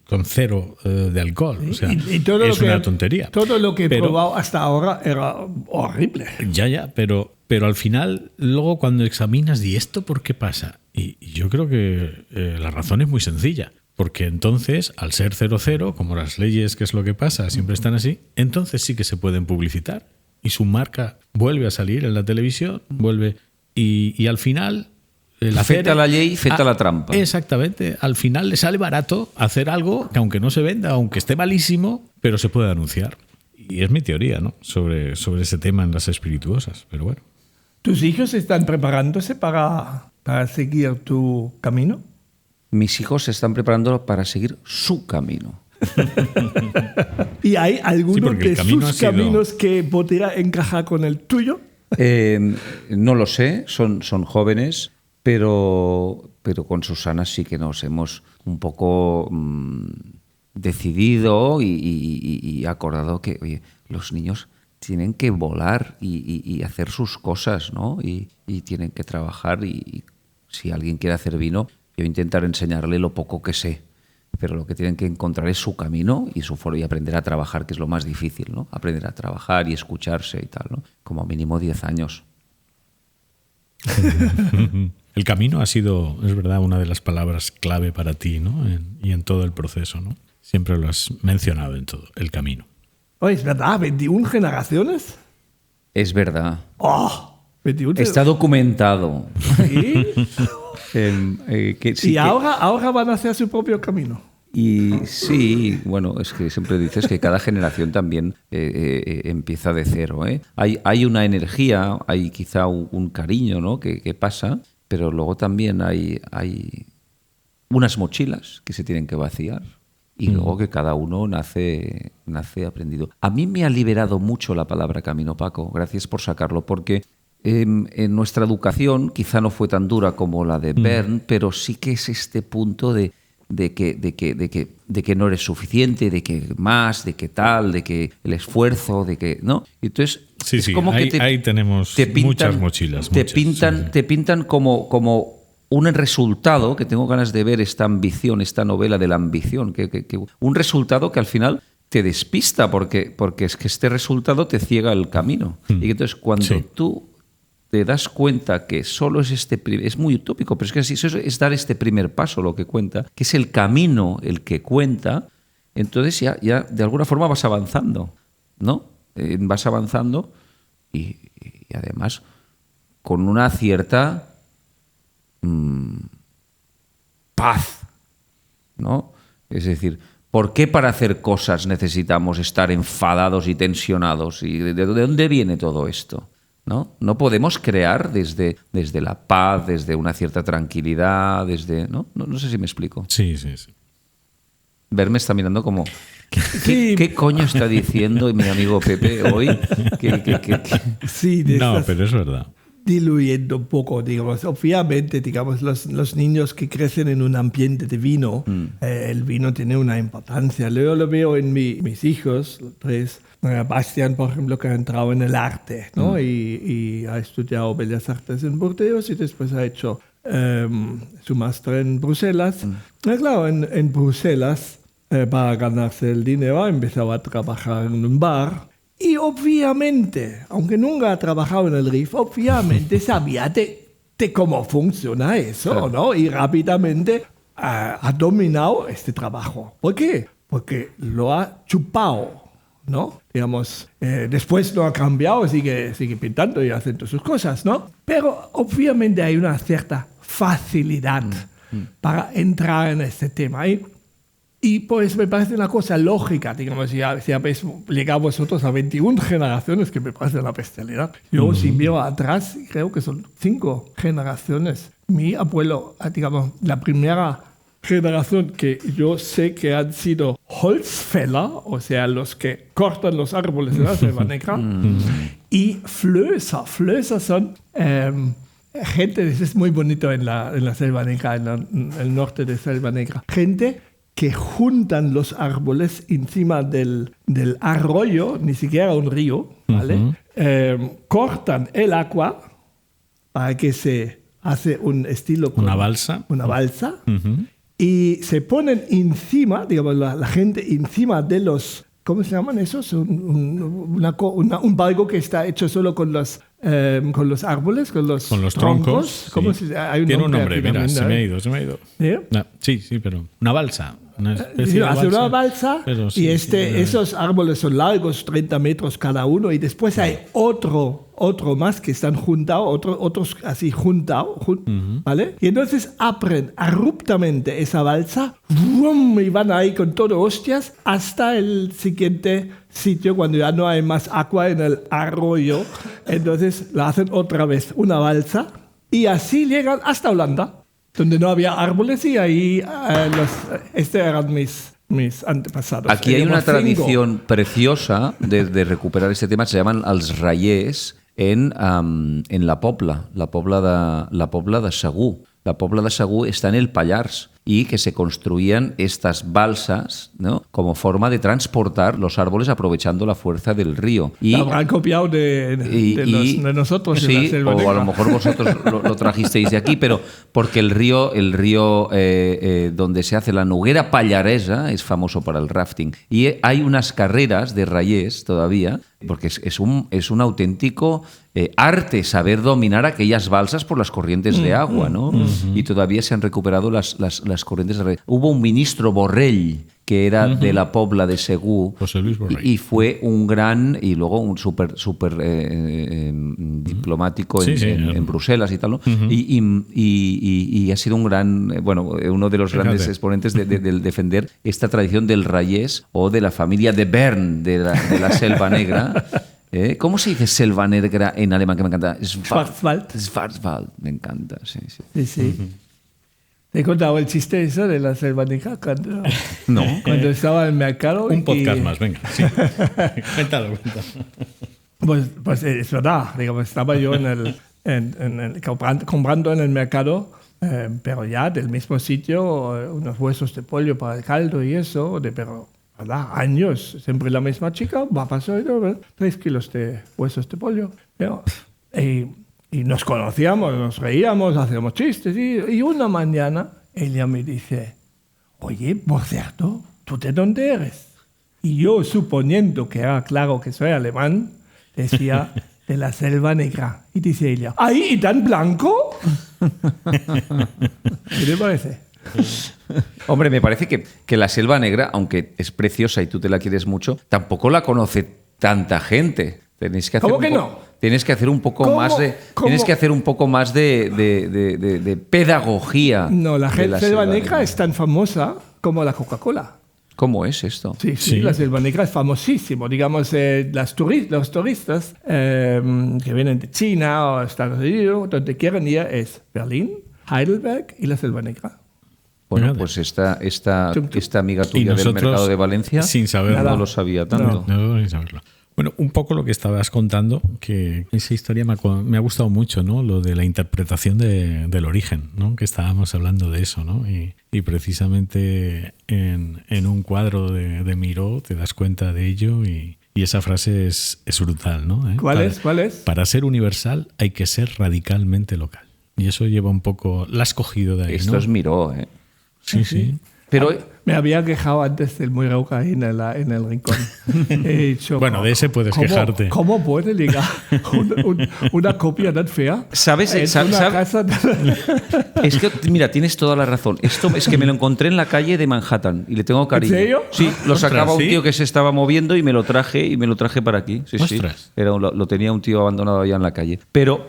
con 0 de alcohol? O sea, y todo es una tontería. Todo lo que he probado hasta ahora era horrible. Ya, pero al final, luego cuando examinas, ¿y esto por qué pasa? Y yo creo que la razón es muy sencilla. Porque entonces, al ser 0,0, como las leyes, que es lo que pasa, siempre están así, entonces sí que se pueden publicitar. Y su marca vuelve a salir en la televisión, vuelve... Y al final... Afecta la ley, afecta la trampa. Exactamente. Al final le sale barato hacer algo que aunque no se venda, aunque esté malísimo, pero se puede anunciar. Y es mi teoría, ¿no? Sobre ese tema en las espirituosas. Pero bueno. ¿Tus hijos están preparándose para seguir tu camino? Mis hijos se están preparando para seguir su camino. ¿Y hay alguno de sus caminos que podría encajar con el tuyo? No lo sé, son jóvenes, pero con Susana sí que nos hemos un poco decidido y acordado que, oye, los niños tienen que volar y hacer sus cosas, ¿no? Y tienen que trabajar y si alguien quiere hacer vino, yo intentar enseñarle lo poco que sé, pero lo que tienen que encontrar es su camino y su foro y aprender a trabajar, que es lo más difícil, ¿no? Aprender a trabajar y escucharse y tal, ¿no? Como mínimo 10 años. El camino ha sido, es verdad, una de las palabras clave para ti, ¿no? Y en todo el proceso, ¿no? Siempre lo has mencionado en todo, el camino. Oye, ¿es verdad? ¿21 generaciones? Es verdad. ¡Oh! 21. Está documentado. ¿Sí? Sí, y ahora van a hacer su propio camino. Y sí, bueno, es que siempre dices que cada generación también empieza de cero, ¿eh? Hay una energía, hay quizá un cariño, ¿no? que pasa, pero luego también hay unas mochilas que se tienen que vaciar y luego que cada uno nace aprendido. A mí me ha liberado mucho la palabra camino, Paco, gracias por sacarlo, porque en nuestra educación quizá no fue tan dura como la de Bern, pero sí que es este punto de que no eres suficiente, de que más, de que tal, de que el esfuerzo, de que no. Entonces es como que ahí tenemos muchas mochilas. Te pintan como un resultado, que tengo ganas de ver esta ambición, esta novela de la ambición, que un resultado que al final te despista porque es que este resultado te ciega el camino. Y entonces cuando tú te das cuenta que solo es es muy utópico, pero es que así es dar este primer paso lo que cuenta, que es el camino el que cuenta, entonces ya de alguna forma vas avanzando, ¿no? Vas avanzando y además con una cierta paz, ¿no? Es decir, ¿por qué para hacer cosas necesitamos estar enfadados y tensionados? ¿Y de dónde viene todo esto? ¿No podemos crear desde la paz, desde una cierta tranquilidad, no sé si me explico. Sí. Ver me está mirando como ¿qué coño está diciendo mi amigo Pepe hoy? Sí, no, pero es verdad. Diluyendo un poco, digamos. Obviamente, digamos, los niños que crecen en un ambiente de vino, el vino tiene una importancia. Yo lo veo en mis hijos, los tres. Bastian, por ejemplo, que ha entrado en el arte, ¿no? Y ha estudiado Bellas Artes en Burdeos y después ha hecho su máster en Bruselas. Claro, en Bruselas para ganarse el dinero, empezó a trabajar en un bar. Y obviamente, aunque nunca ha trabajado en el RIF, obviamente sabía de cómo funciona eso, claro, ¿no? Y rápidamente ha dominado este trabajo. ¿Por qué? Porque lo ha chupado, ¿no? Digamos, después no ha cambiado, sigue pintando y haciendo sus cosas, ¿no? Pero obviamente hay una cierta facilidad para entrar en este tema. Y pues me parece una cosa lógica, digamos, si habéis llegado vosotros a 21 generaciones, que me parece una bestialidad. Yo, si miro atrás, creo que son 5 generaciones. Mi abuelo, digamos, la primera generación que yo sé que han sido Holzfäller, o sea, los que cortan los árboles de la Selva Negra, y Flößer. Flößer son gente, es muy bonito en la Selva Negra, en el norte de Selva Negra, gente que juntan los árboles encima del arroyo, ni siquiera un río, ¿vale? Cortan el agua para que se hace un estilo... Una balsa. Una balsa. Y se ponen encima, digamos, la gente encima de los... ¿Cómo se llaman esos? Un barco que está hecho solo con los árboles, con los troncos. ¿Cómo sí. Tiene un nombre, mira, se me ha ido. ¿Eh? No, sí, pero una balsa. Hace una balsa y esos árboles son largos, 30 metros cada uno, y después hay otro más que están juntados, otros así juntados, ¿vale? Y entonces abren abruptamente esa balsa y van ahí con todo hostias hasta el siguiente sitio cuando ya no hay más agua en el arroyo. Entonces la hacen otra vez una balsa y así llegan hasta Holanda, donde no había árboles, y ahí eran mis antepasados. Aquí hay una tradición preciosa de recuperar este tema, se llaman els raiers en la Pobla de Segur. La Pobla de Segur está en el Pallars, y que se construían estas balsas, ¿no?, como forma de transportar los árboles aprovechando la fuerza del río. Y habrán copiado de nosotros. Sí, en la Selva Negra. A lo mejor vosotros lo trajisteis de aquí, pero porque el río donde se hace la Noguera Pallaresa es famoso para el rafting. Y hay unas carreras de raiers todavía, porque es un auténtico arte saber dominar aquellas balsas por las corrientes de agua, ¿no? Y todavía se han recuperado las corrientes de raiers. Hubo un ministro, Borrell, que era de la Pobla de Segur, José Luis Borrell, y fue un gran, y luego un súper diplomático en Bruselas y tal, ¿no? Y ha sido un gran, uno de los grandes exponentes del defender esta tradición del raiers o de la familia de Bern, de la Selva Negra. ¿Cómo se dice Selva Negra en alemán? Que me encanta. Schwarzwald. Me encanta, sí. ¿Te he contado el chiste eso de la Selva Negra? Cuando estaba en el mercado. Un podcast más, venga. Sí. Cuéntalo. Pues es verdad. Digamos, estaba yo comprando en el mercado, pero ya del mismo sitio, unos huesos de pollo para el caldo y eso, pero ¿verdad? Años. Siempre la misma chica, va a pasar 3 kilos de huesos de pollo. Pero, y nos conocíamos, nos reíamos, hacíamos chistes. Y una mañana ella me dice, oye, por cierto, ¿tú de dónde eres? Y yo, suponiendo que era claro que soy alemán, decía, de la Selva Negra. Y dice ella, ¡ay, y tan blanco! ¿Qué te parece? Hombre, me parece que la Selva Negra, aunque es preciosa y tú te la quieres mucho, tampoco la conoce tanta gente. ¿Cómo que no? Tienes que hacer un poco más de. Tienes que hacer un poco más de pedagogía. No, la Selva Negra es tan famosa como la Coca-Cola. ¿Cómo es esto? Sí, la Selva Negra es famosísimo. Digamos, los turistas que vienen de China o Estados Unidos, donde quieren ir, es Berlín, Heidelberg y la Selva Negra. Bueno, pues esta amiga tuya del mercado de Valencia, sin saberlo, no lo sabía tanto. No, sin saberlo. Bueno, un poco lo que estabas contando, que esa historia me ha gustado mucho, ¿no? Lo de la interpretación del origen, ¿no? Que estábamos hablando de eso, ¿no? Y precisamente en un cuadro de Miró te das cuenta de ello y esa frase es brutal, ¿no? ¿Cuál es? Para ser universal hay que ser radicalmente local. Y eso lleva un poco... La has cogido de ahí, Esto ¿no? es Miró, ¿eh? Sí. Pero Me había quejado antes del Muy Rauca ahí en el rincón. He dicho, bueno, de ese puedes quejarte. ¿Cómo puede ligar una copia tan fea? ¿Sabes? Es que, mira, tienes toda la razón. Esto es que me lo encontré en la calle de Manhattan y le tengo cariño. ¿En serio? Sí, lo sacaba ¿sí? un tío que se estaba moviendo y me lo traje para aquí. Sí, ¡Ostras! sí. Lo tenía un tío abandonado allá en la calle. Pero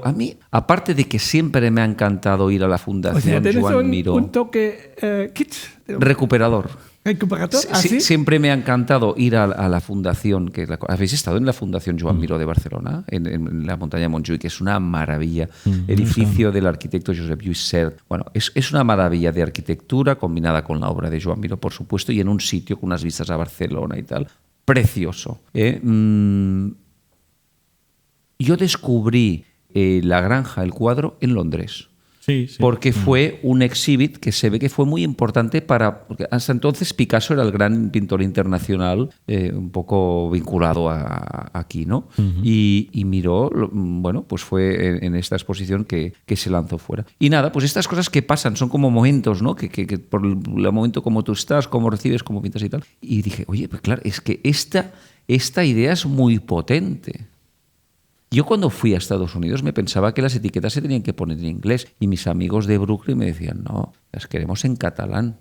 a mí, aparte de que siempre me ha encantado ir a la Fundación Joan Miró. Un toque kitsch. Recuperador. ¿Recuperador? ¿Sí? Siempre me ha encantado ir a la fundación. ¿Habéis estado en la Fundación Joan Miró de Barcelona? En la montaña de Montjuïc, que es una maravilla. Edificio del arquitecto Josep Lluís Sert. Bueno, es una maravilla de arquitectura combinada con la obra de Joan Miró, por supuesto, y en un sitio con unas vistas a Barcelona y tal. Precioso. Yo descubrí La Granja, el cuadro, en Londres. Sí. Porque fue un exhibit que se ve que fue muy importante porque hasta entonces Picasso era el gran pintor internacional, un poco vinculado aquí, ¿no? Y Miró, bueno, pues fue en esta exposición que se lanzó fuera. Y nada, pues estas cosas que pasan son como momentos, ¿no? Que por el momento como tú estás, cómo recibes, cómo pintas y tal. Y dije, oye, pues claro, es que esta idea es muy potente. Yo cuando fui a Estados Unidos me pensaba que las etiquetas se tenían que poner en inglés y mis amigos de Brooklyn me decían, no, las queremos en catalán.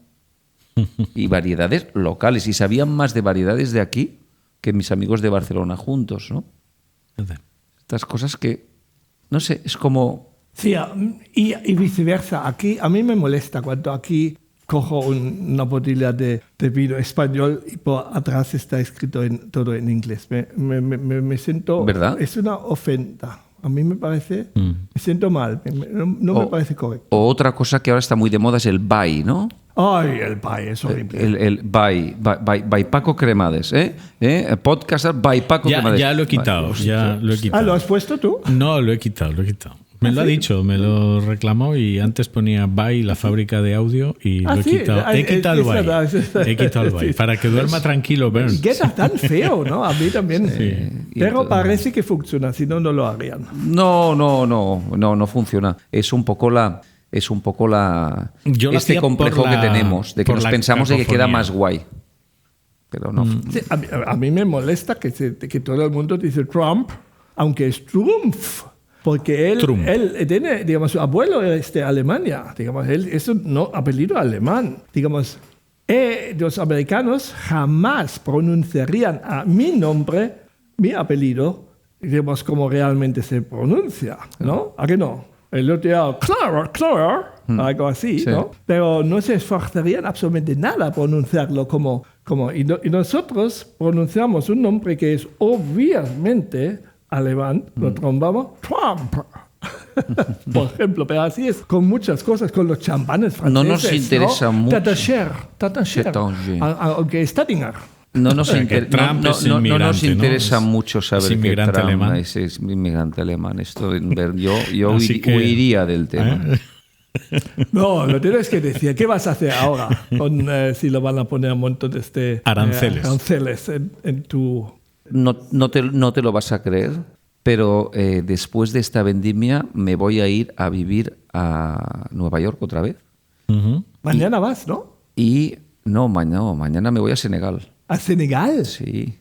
Y variedades locales. Y sabían más de variedades de aquí que mis amigos de Barcelona juntos, ¿no? Estas cosas que, no sé, es como... Sí, y viceversa. Aquí, a mí me molesta cuando aquí cojo una botella de vino español y por atrás está escrito todo en inglés. Me siento... ¿Verdad? Es una ofensa. A mí me parece... Me siento mal. No me parece correcto. O otra cosa que ahora está muy de moda es el by, ¿no? Ay, el by es horrible. El by Paco Cremades, ¿eh? Podcaster by Paco Cremades. Ya lo he quitado, Ah, ¿lo has puesto tú? No, lo he quitado. Me lo ha dicho, me lo reclamó y antes ponía By, la fábrica de audio, y lo he quitado. He quitado el By. Para que duerma tranquilo, Burns. Queda tan feo, ¿no? A mí también. Sí. Pero parece que funciona, si no, no lo harían. No funciona. Es un poco este complejo que tenemos, de que nos pensamos de que queda más guay. Pero no. Sí, a mí me molesta que todo el mundo dice Trump, aunque es Trump. Porque él tiene, digamos, su abuelo es de Alemania, digamos, él es un apellido alemán, digamos, los americanos jamás pronunciarían a mi nombre, mi apellido, digamos, como realmente se pronuncia, ¿no? ¿A qué no? El otro día, Clara, algo así, sí. ¿No? Pero no se esforzarían absolutamente nada a pronunciarlo como y nosotros pronunciamos un nombre que es obviamente alemán, lo trombamos, Trump. Por ejemplo, pero así es con muchas cosas, con los champanes franceses. No nos interesa mucho. Tatasher, aunque Stadinger. No nos interesa mucho saber que Trump alemán. Es inmigrante alemán. Yo huiría del tema. No, lo tienes que decir. ¿Qué vas a hacer ahora si lo van a poner un montón de aranceles en tu... No te lo vas a creer, pero después de esta vendimia me voy a ir a vivir a Nueva York otra vez. Mañana vas, ¿no? Mañana me voy a Senegal. ¿A Senegal? Sí.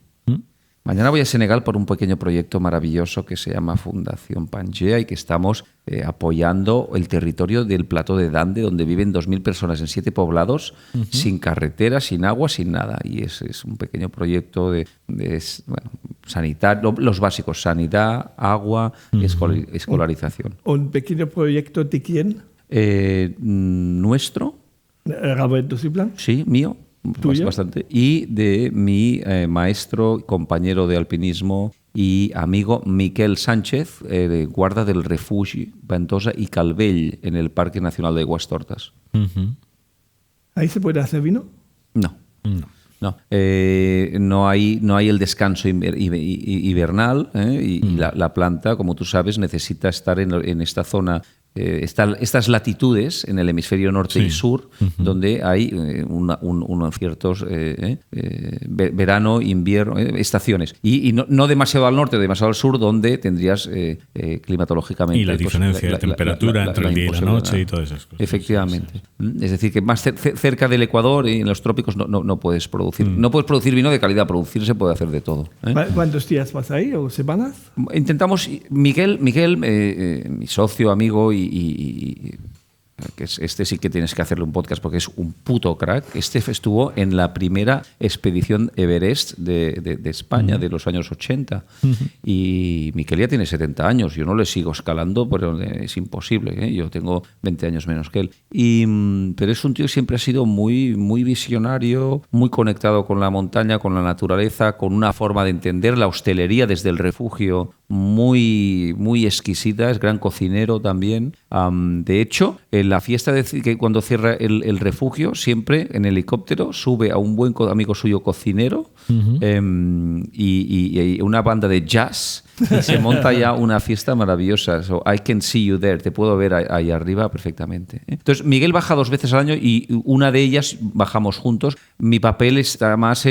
Mañana voy a Senegal por un pequeño proyecto maravilloso que se llama Fundación Pangea y que estamos apoyando el territorio del Plató de Dande, donde viven 2.000 personas en 7 poblados, sin carretera, sin agua, sin nada. Y es un pequeño proyecto de sanitario, los básicos, sanidad, agua y escolarización. ¿Un pequeño proyecto de quién? ¿Nuestro? ¿Roberto Ciplan? Sí, mío. Bastante. Y de mi maestro, compañero de alpinismo y amigo Miquel Sánchez, guarda del refugi Ventosa y Calvell en el Parque Nacional de Aguastortas. ¿Ahí se puede hacer vino? No. No hay el descanso hibernal y la planta, como tú sabes, necesita estar en esta zona estas latitudes en el hemisferio norte y sur, donde hay unos ciertos verano, invierno, estaciones. Y no demasiado al norte o demasiado al sur, donde tendrías climatológicamente... Y la diferencia de temperatura entre el día y la noche y todas esas cosas. Efectivamente. Sí. Es decir, que más cerca del Ecuador y en los trópicos no puedes producir. No puedes producir vino de calidad. Producir se puede hacer de todo. ¿Cuántos días vas ahí o semanas? Intentamos... Miguel, mi socio, amigo que este sí que tienes que hacerle un podcast porque es un puto crack. Este estuvo en la primera expedición Everest de España de los años 80 y Miquel ya tiene 70 años. Yo no le sigo escalando, pero es imposible, ¿eh? Yo tengo 20 años menos que él. Pero es un tío que siempre ha sido muy, muy visionario, muy conectado con la montaña, con la naturaleza, con una forma de entender la hostelería desde el refugio muy, muy exquisita. Es gran cocinero también. De hecho, la fiesta que cuando cierra el refugio, siempre en helicóptero sube a un buen amigo suyo cocinero y una banda de jazz y se monta ya una fiesta maravillosa. So, I can see you there. Te puedo ver ahí arriba perfectamente. Entonces, Miguel baja 2 veces al año y una de ellas bajamos juntos. Mi papel está más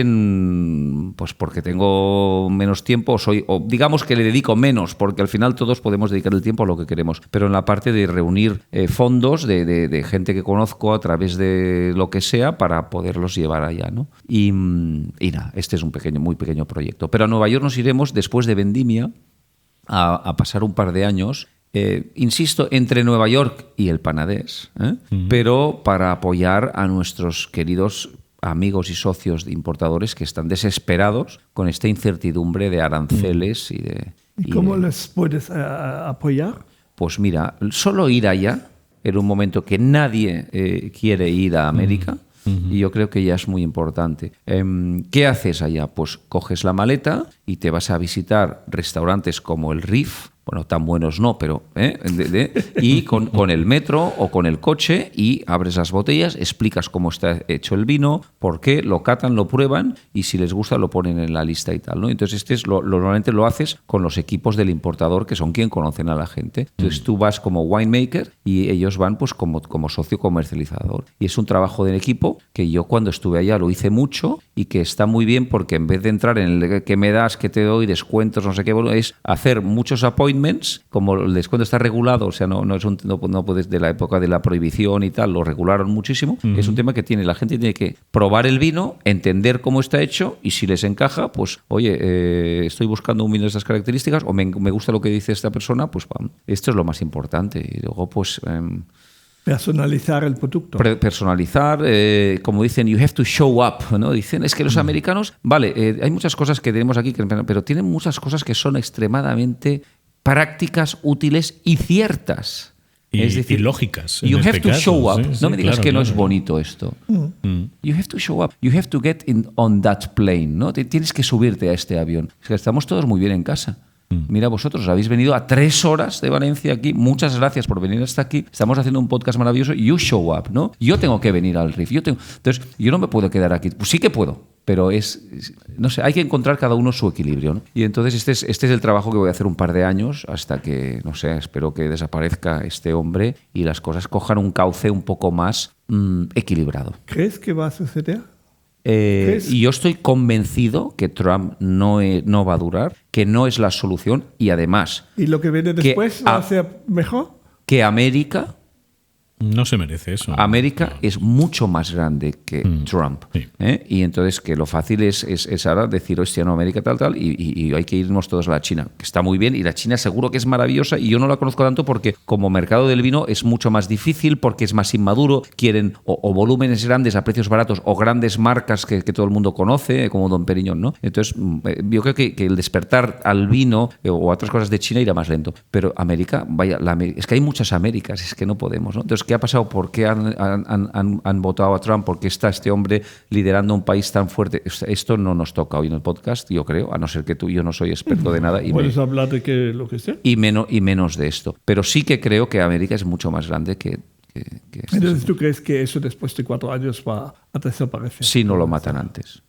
pues porque tengo menos tiempo, o digamos que le dedico menos, porque al final todos podemos dedicar el tiempo a lo que queremos, pero en la parte de reunir fondos de gente que conozco a través de lo que sea para poderlos llevar allá, ¿no? Y nada, este es un muy pequeño proyecto. Pero a Nueva York nos iremos después de Vendimia a pasar un par de años, insisto, entre Nueva York y el Penedès, pero para apoyar a nuestros queridos amigos y socios de importadores que están desesperados con esta incertidumbre de aranceles ¿Y cómo les puedes apoyar? Pues mira, solo ir allá, en un momento que nadie quiere ir a América, y yo creo que ya es muy importante. ¿Qué haces allá? Pues coges la maleta y te vas a visitar restaurantes como el Riff, bueno, tan buenos no, pero y con el metro o con el coche y abres las botellas, explicas cómo está hecho el vino, por qué, lo catan, lo prueban y si les gusta lo ponen en la lista y tal, ¿no? Entonces normalmente lo haces con los equipos del importador que son quien conocen a la gente. Entonces tú vas como winemaker y ellos van pues como socio comercializador. Y es un trabajo de equipo que yo cuando estuve allá lo hice mucho y que está muy bien porque en vez de entrar en el que me das, que te doy, descuentos, no sé qué, bueno, es hacer muchos appointments. Como el descuento está regulado, o sea, no puedes, de la época de la prohibición y tal, lo regularon muchísimo. Es un tema que la gente tiene que probar el vino, entender cómo está hecho y si les encaja, pues, oye, estoy buscando un vino de estas características o me gusta lo que dice esta persona, pues esto es lo más importante. Y luego, pues... personalizar el producto. Personalizar, como dicen, you have to show up, ¿no? Dicen, es que los americanos, vale, hay muchas cosas que tenemos aquí, pero tienen muchas cosas que son extremadamente prácticas, útiles y ciertas. Es decir, y lógicas. You have to show up. Sí, no me digas claro, que no claro. es bonito esto. You have to show up. You have to get on that plane, ¿no? Tienes que subirte a este avión. Es que estamos todos muy bien en casa. Mira, vosotros habéis venido a 3 horas de Valencia aquí. Muchas gracias por venir hasta aquí. Estamos haciendo un podcast maravilloso. You show up, ¿no? Yo tengo que venir al Riff. Entonces, yo no me puedo quedar aquí. Pues sí que puedo, pero no sé, hay que encontrar cada uno su equilibrio, ¿no? Y entonces este es el trabajo que voy a hacer un par de años hasta que, no sé, espero que desaparezca este hombre y las cosas cojan un cauce un poco más equilibrado. ¿Crees que va a suceder? Y yo estoy convencido que Trump no va a durar, que no es la solución y además... ¿Y lo que viene después va a ser mejor? Que América... No se merece eso. América es mucho más grande que Trump. Sí. Y entonces que lo fácil es ahora decir, hostia, no, América tal, y hay que irnos todos a la China, que está muy bien, y la China seguro que es maravillosa, y yo no la conozco tanto porque como mercado del vino es mucho más difícil, porque es más inmaduro, quieren o volúmenes grandes a precios baratos, o grandes marcas que todo el mundo conoce, como Dom Perignon, ¿no? Entonces, yo creo que el despertar al vino o a otras cosas de China irá más lento. Pero América, es que hay muchas Américas, es que no podemos, ¿no? Entonces, ¿qué ha pasado? ¿Por qué han votado a Trump? ¿Por qué está este hombre liderando un país tan fuerte? Esto no nos toca hoy en el podcast, yo creo, a no ser que yo no soy experto de nada. Puedes hablar de lo que sea. Y menos de esto. Pero sí que creo que América es mucho más grande que Entonces, ¿tú crees que eso después de 4 años va a desaparecer? Si no lo matan antes.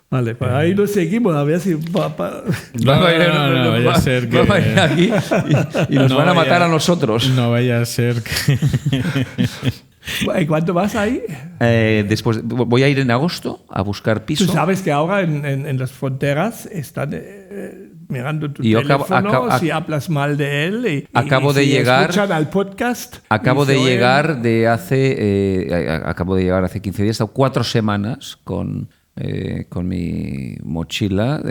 Vale, pues ahí lo seguimos a ver si... No vaya a ser que... Vamos a ir aquí y nos van a matar a nosotros. No vaya a ser que... ¿Y cuánto vas ahí? Después voy a ir en agosto a buscar piso. Tú sabes que ahora en las fronteras están mirando tu yo teléfono si hablas mal de él acabo de si llegar escuchan al podcast. Acabo de llegar hace 15 días, he estado 4 semanas con mi mochila,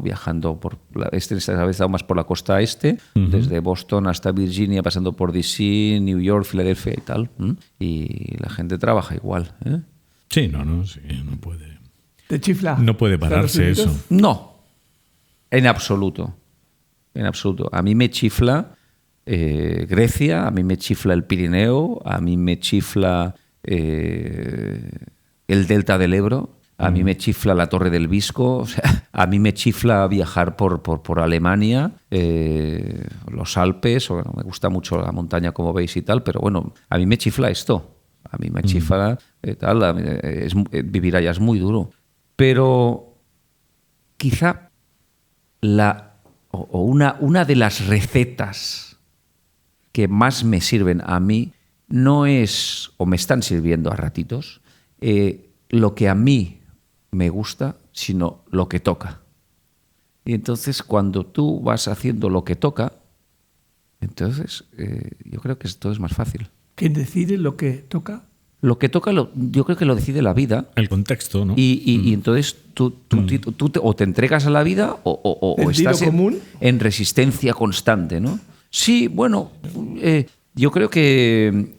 viajando por esta vez he estado más por la costa este, desde Boston hasta Virginia, pasando por DC, New York, Filadelfia y tal. Y la gente trabaja igual. Sí, no puede. ¿Te chifla? No puede pararse eso. No, en absoluto. En absoluto. A mí me chifla Grecia, a mí me chifla el Pirineo, a mí me chifla el Delta del Ebro. A mí me chifla la Torre del Visco, o sea, a mí me chifla viajar por Alemania, los Alpes, me gusta mucho la montaña como veis y tal, pero bueno, a mí me chifla esto, a mí me chifla vivir allá es muy duro. Pero quizá una de las recetas que más me sirven a mí no es, o me están sirviendo a ratitos, lo que a mí me gusta, sino lo que toca. Y entonces cuando tú vas haciendo lo que toca, entonces yo creo que todo es más fácil. ¿Quién decide lo que toca? Lo que toca, yo creo que lo decide la vida. El contexto, ¿no? Y entonces tú o te entregas a la vida o estás en resistencia constante, ¿no? Sí, bueno, yo creo que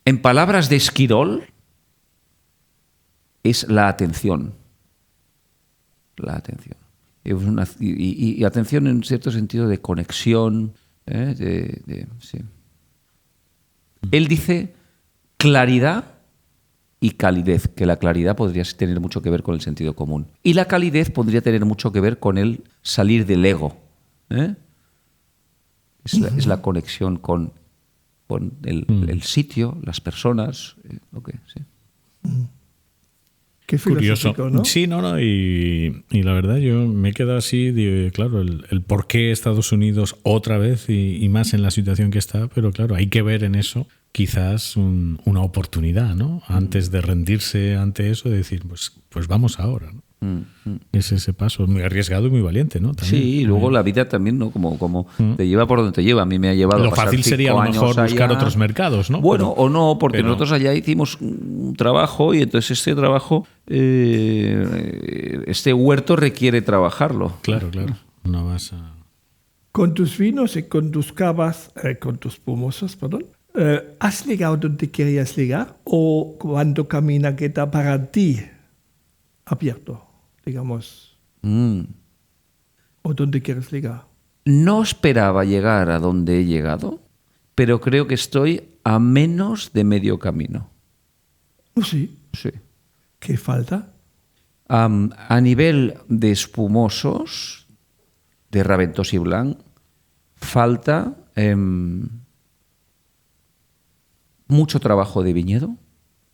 en palabras de Esquirol es la atención. La atención. Y atención en cierto sentido de conexión. Sí. Él dice claridad y calidez, que la claridad podría tener mucho que ver con el sentido común. Y la calidez podría tener mucho que ver con el salir del ego. Es la conexión con el sitio, las personas. Sí. Qué curioso, ¿no? Sí, no, y la verdad yo me he quedado así, claro, el por qué Estados Unidos otra vez y más en la situación que está, pero claro, hay que ver en eso quizás una oportunidad, ¿no? Antes de rendirse ante eso, de decir, pues vamos ahora, ¿no? Es ese paso muy arriesgado y muy valiente, ¿no? También. Sí, y luego la vida también, ¿no? Como te lleva por donde te lleva. A mí me ha llevado lo a pasar fácil sería a lo mejor buscar allá. Otros mercados, ¿no? Bueno, o no, porque nosotros allá hicimos un trabajo y entonces este trabajo, este huerto requiere trabajarlo. Claro. No vas a... Con tus vinos y con tus cavas, con tus pumosos, perdón, ¿has llegado donde querías llegar o cuando camina queda para ti abierto, digamos? ¿O dónde quieres llegar? No esperaba llegar a donde he llegado, pero creo que estoy a menos de medio camino. Sí. Sí. ¿Qué falta? A nivel de espumosos, de Raventós y Blanc, falta mucho trabajo de viñedo.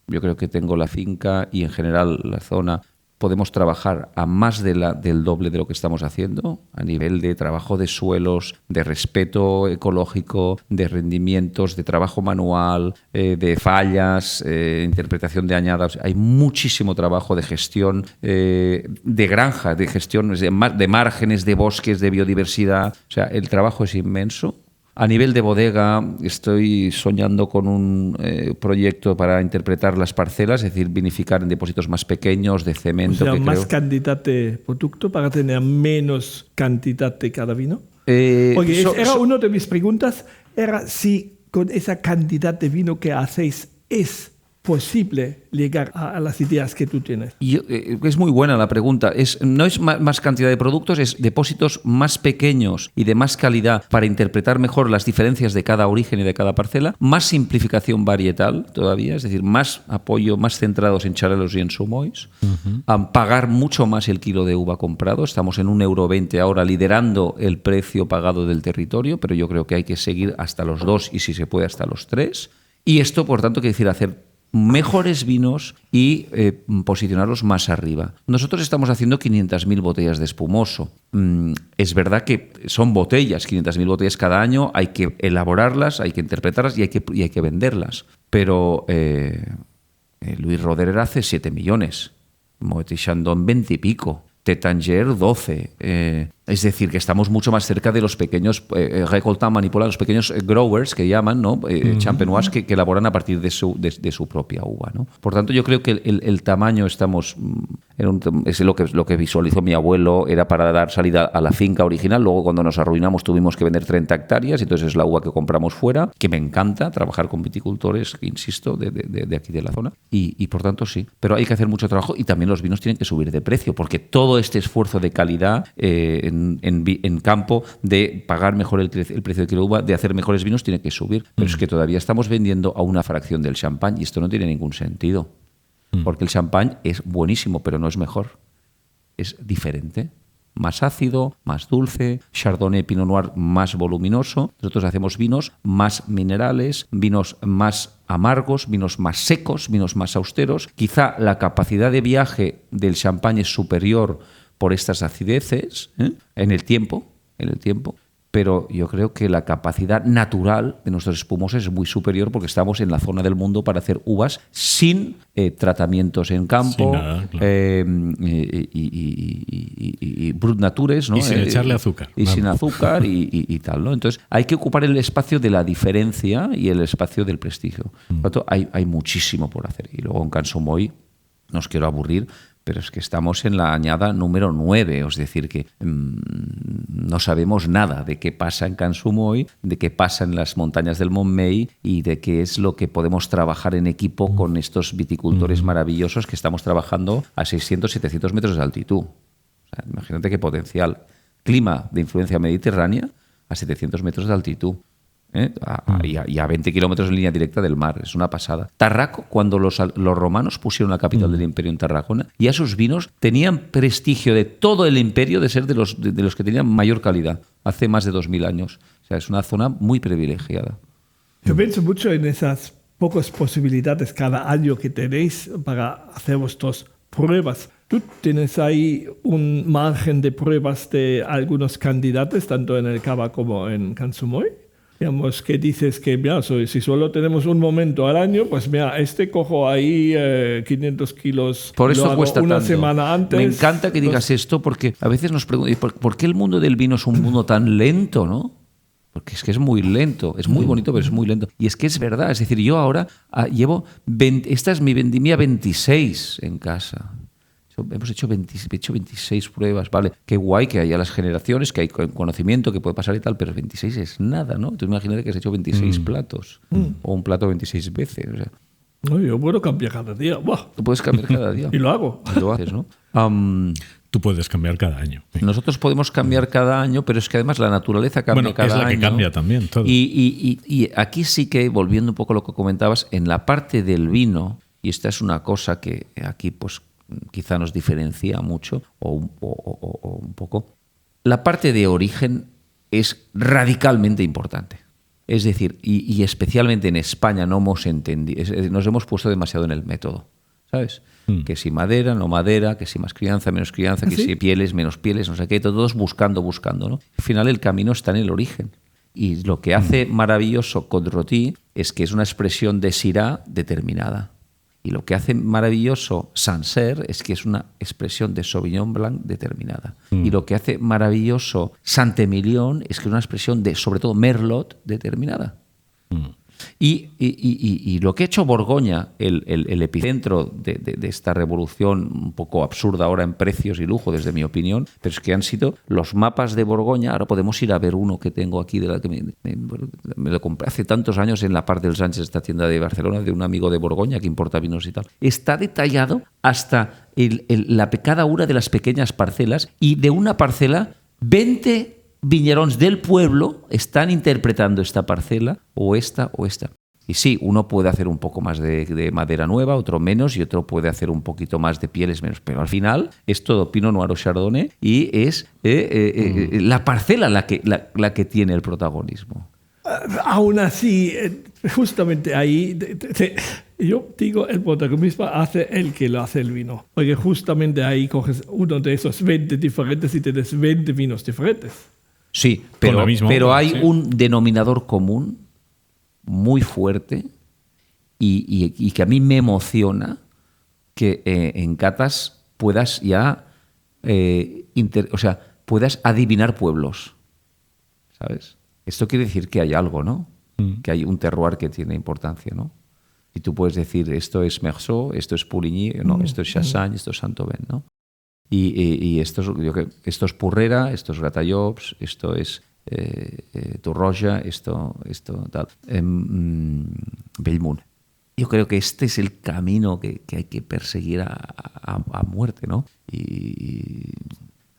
Yo creo que tengo la finca y en general la zona. Podemos trabajar a más del doble de lo que estamos haciendo a nivel de trabajo de suelos, de respeto ecológico, de rendimientos, de trabajo manual, de fallas, interpretación de añadas. Hay muchísimo trabajo de gestión de granja, de gestión de márgenes, de bosques, de biodiversidad. O sea, el trabajo es inmenso. A nivel de bodega, estoy soñando con un proyecto para interpretar las parcelas, es decir, vinificar en depósitos más pequeños, de cemento. O sea, más cantidad de producto para tener menos cantidad de cada vino. Porque era una de mis preguntas, era si con esa cantidad de vino que hacéis es posible llegar a las ideas que tú tienes. Es muy buena la pregunta. No es más cantidad de productos, es depósitos más pequeños y de más calidad para interpretar mejor las diferencias de cada origen y de cada parcela, más simplificación varietal todavía, es decir, más apoyo, más centrados en charelos y en sumois, pagar mucho más el kilo de uva comprado. Estamos en 1,20 € ahora, liderando el precio pagado del territorio, pero yo creo que hay que seguir hasta los 2 y si se puede hasta los 3. Y esto, por tanto, quiere decir hacer mejores vinos y posicionarlos más arriba. Nosotros estamos haciendo 500.000 botellas de espumoso. Es verdad que son botellas, 500.000 botellas cada año, hay que elaborarlas, hay que interpretarlas y hay que venderlas. Pero Louis Roederer hace 7 millones, Moet Chandon 20 y pico, Taittinger 12. Es decir, que estamos mucho más cerca de los pequeños récoltes manipulados, los pequeños growers que llaman, ¿no? Champenois que elaboran a partir de su propia uva, ¿no? Por tanto, yo creo que el tamaño es lo que visualizó mi abuelo, era para dar salida a la finca original. Luego, cuando nos arruinamos, tuvimos que vender 30 hectáreas, entonces es la uva que compramos fuera, que me encanta trabajar con viticultores, insisto, de aquí de la zona. Y por tanto, sí. Pero hay que hacer mucho trabajo y también los vinos tienen que subir de precio, porque todo este esfuerzo de calidad en campo, de pagar mejor el precio de kilo de uva, de hacer mejores vinos, tiene que subir. Pero es que todavía estamos vendiendo a una fracción del champán y esto no tiene ningún sentido. Porque el champán es buenísimo, pero no es mejor. Es diferente. Más ácido, más dulce, Chardonnay, Pinot Noir más voluminoso. Nosotros hacemos vinos más minerales, vinos más amargos, vinos más secos, vinos más austeros. Quizá la capacidad de viaje del champán es superior por estas acideces en el tiempo, pero yo creo que la capacidad natural de nuestros espumosos es muy superior porque estamos en la zona del mundo para hacer uvas sin tratamientos en campo, sin nada, claro. y brut natures, ¿no? Y sin echarle azúcar. Y sin azúcar y tal, ¿no? Entonces hay que ocupar el espacio de la diferencia y el espacio del prestigio. Por lo tanto, hay muchísimo por hacer. Y luego en Cansumoy, no os quiero aburrir, pero es que estamos en la añada número 9, es decir, que no sabemos nada de qué pasa en Cansumoy, de qué pasa en las montañas del Montmell y de qué es lo que podemos trabajar en equipo con estos viticultores maravillosos que estamos trabajando a 600, 700 metros de altitud. O sea, imagínate qué potencial. Clima de influencia mediterránea a 700 metros de altitud. Y a 20 kilómetros en línea directa del mar. Es una pasada. Tarraco, cuando los romanos pusieron la capital del imperio en Tarragona, ya sus vinos tenían prestigio de todo el imperio de ser de los que tenían mayor calidad, hace más de 2000 años. O sea, es una zona muy privilegiada. Yo pienso mucho en esas pocas posibilidades cada año que tenéis para hacer vuestras pruebas. ¿Tú tienes ahí un margen de pruebas de algunos candidatos, tanto en el Cava como en Cansumoy? Digamos, que dices que mira, si solo tenemos un momento al año, pues mira, cojo ahí 500 kilos. Por eso cuesta una tanto. semana antes. Me encanta que digas esto porque a veces nos preguntan ¿por qué el mundo del vino es un mundo tan lento, no? Porque es que es muy lento, es muy bonito, pero es muy lento. Y es que es verdad, es decir, yo ahora llevo, esta es mi vendimia 26 en casa. Hemos hecho 26 pruebas, ¿vale? Qué guay que haya las generaciones, que hay conocimiento, que puede pasar y tal, pero 26 es nada, ¿no? Tú imagínate que has hecho 26 platos, o un plato 26 veces, o sea. No, yo puedo cambiar cada día. ¡Buah! Tú puedes cambiar cada día. Y lo hago. Y lo haces, ¿no? Tú puedes cambiar cada año. Nosotros podemos cambiar cada año, pero es que además la naturaleza cambia cada año. Bueno, es la que cambia también todo. Y aquí sí que, volviendo un poco a lo que comentabas, en la parte del vino, y esta es una cosa que aquí pues quizá nos diferencia mucho o un poco, la parte de origen es radicalmente importante. Es decir, y especialmente en España no hemos entendido, nos hemos puesto demasiado en el método, ¿sabes? Que si madera, no madera, que si más crianza, menos crianza, que si pieles, menos pieles, no sé qué, todos buscando, ¿no? Al final el camino está en el origen. Y lo que hace maravilloso Côte-Rôtie es que es una expresión de Syrah determinada. Y lo que hace maravilloso Sancerre es que es una expresión de Sauvignon Blanc determinada. Y lo que hace maravilloso Saint-Émilion es que es una expresión de, sobre todo, Merlot determinada. Y lo que ha hecho Borgoña, el epicentro de esta revolución un poco absurda ahora en precios y lujo, desde mi opinión, pero es que han sido los mapas de Borgoña. Ahora podemos ir a ver uno que tengo aquí, de la que me lo compré hace tantos años en la Parc dels Àngels, esta tienda de Barcelona, de un amigo de Borgoña que importa vinos y tal. Está detallado hasta cada una de las pequeñas parcelas, y de una parcela, 20 viñerones del pueblo están interpretando esta parcela o esta. Y sí, uno puede hacer un poco más de madera nueva, otro menos, y otro puede hacer un poquito más de pieles menos. Pero al final es todo Pinot Noir o Chardonnay y es la parcela la que tiene el protagonismo. Aún así, Justamente ahí, yo digo, el protagonista hace el que lo hace el vino. Porque justamente ahí coges uno de esos 20 diferentes y tienes 20 vinos diferentes. Sí, pero hay un denominador común muy fuerte y que a mí me emociona que en catas puedas ya puedas adivinar pueblos, ¿sabes? Esto quiere decir que hay algo, ¿no? Que hay un terroir que tiene importancia, ¿no? Y tú puedes decir, esto es Meursault, esto es Pouligny, no, esto es Chassagne, esto es Saint-Aubin, ¿no? Y esto es Porrera, esto es Gratallops, esto es Torroja, esto tal, Bellmunt. Yo creo que este es el camino que hay que perseguir a muerte, ¿no? Y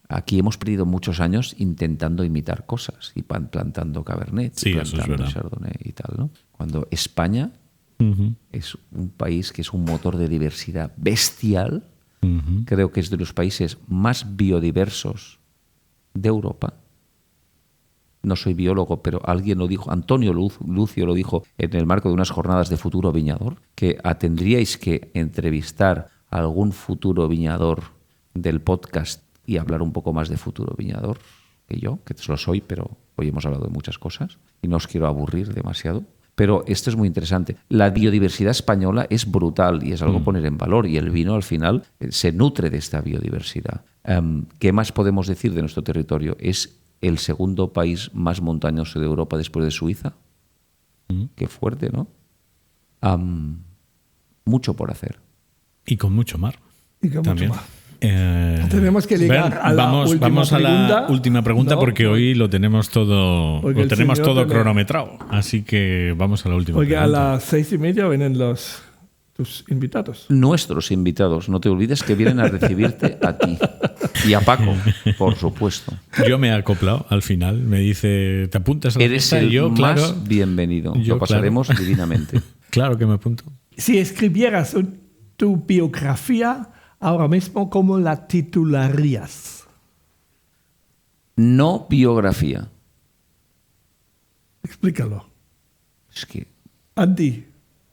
aquí hemos perdido muchos años intentando imitar cosas y plantando Cabernet, sí, plantando Chardonnay y tal, ¿no? Cuando España es un país que es un motor de diversidad bestial. Creo que es de los países más biodiversos de Europa. No soy biólogo, pero alguien lo dijo, Antonio Lucio lo dijo en el marco de unas jornadas de futuro viñador, que tendríais que entrevistar a algún futuro viñador del podcast y hablar un poco más de futuro viñador que yo, que lo soy, pero hoy hemos hablado de muchas cosas y no os quiero aburrir demasiado. Pero esto es muy interesante. La biodiversidad española es brutal y es algo a poner en valor, y el vino al final se nutre de esta biodiversidad. ¿Qué más podemos decir de nuestro territorio? Es el segundo país más montañoso de Europa después de Suiza. Qué fuerte, ¿no? Mucho por hacer. Y con mucho mar. Y con también. Mucho mar. Tenemos que llegar a la última a la última pregunta, ¿no? Porque hoy lo tenemos todo cronometrado. Así que vamos a la última pregunta. Porque a las 6:30 vienen tus invitados. Nuestros invitados. No te olvides que vienen a recibirte a ti. Y a Paco, por supuesto. Yo me he acoplado al final. Me dice, ¿te apuntas a la Eres fiesta? el yo, más claro, bienvenido. Lo pasaremos divinamente. Claro que me apunto. Si escribieras tu biografía ahora mismo, ¿cómo la titularías? No biografía. Explícalo. Es que... Andy.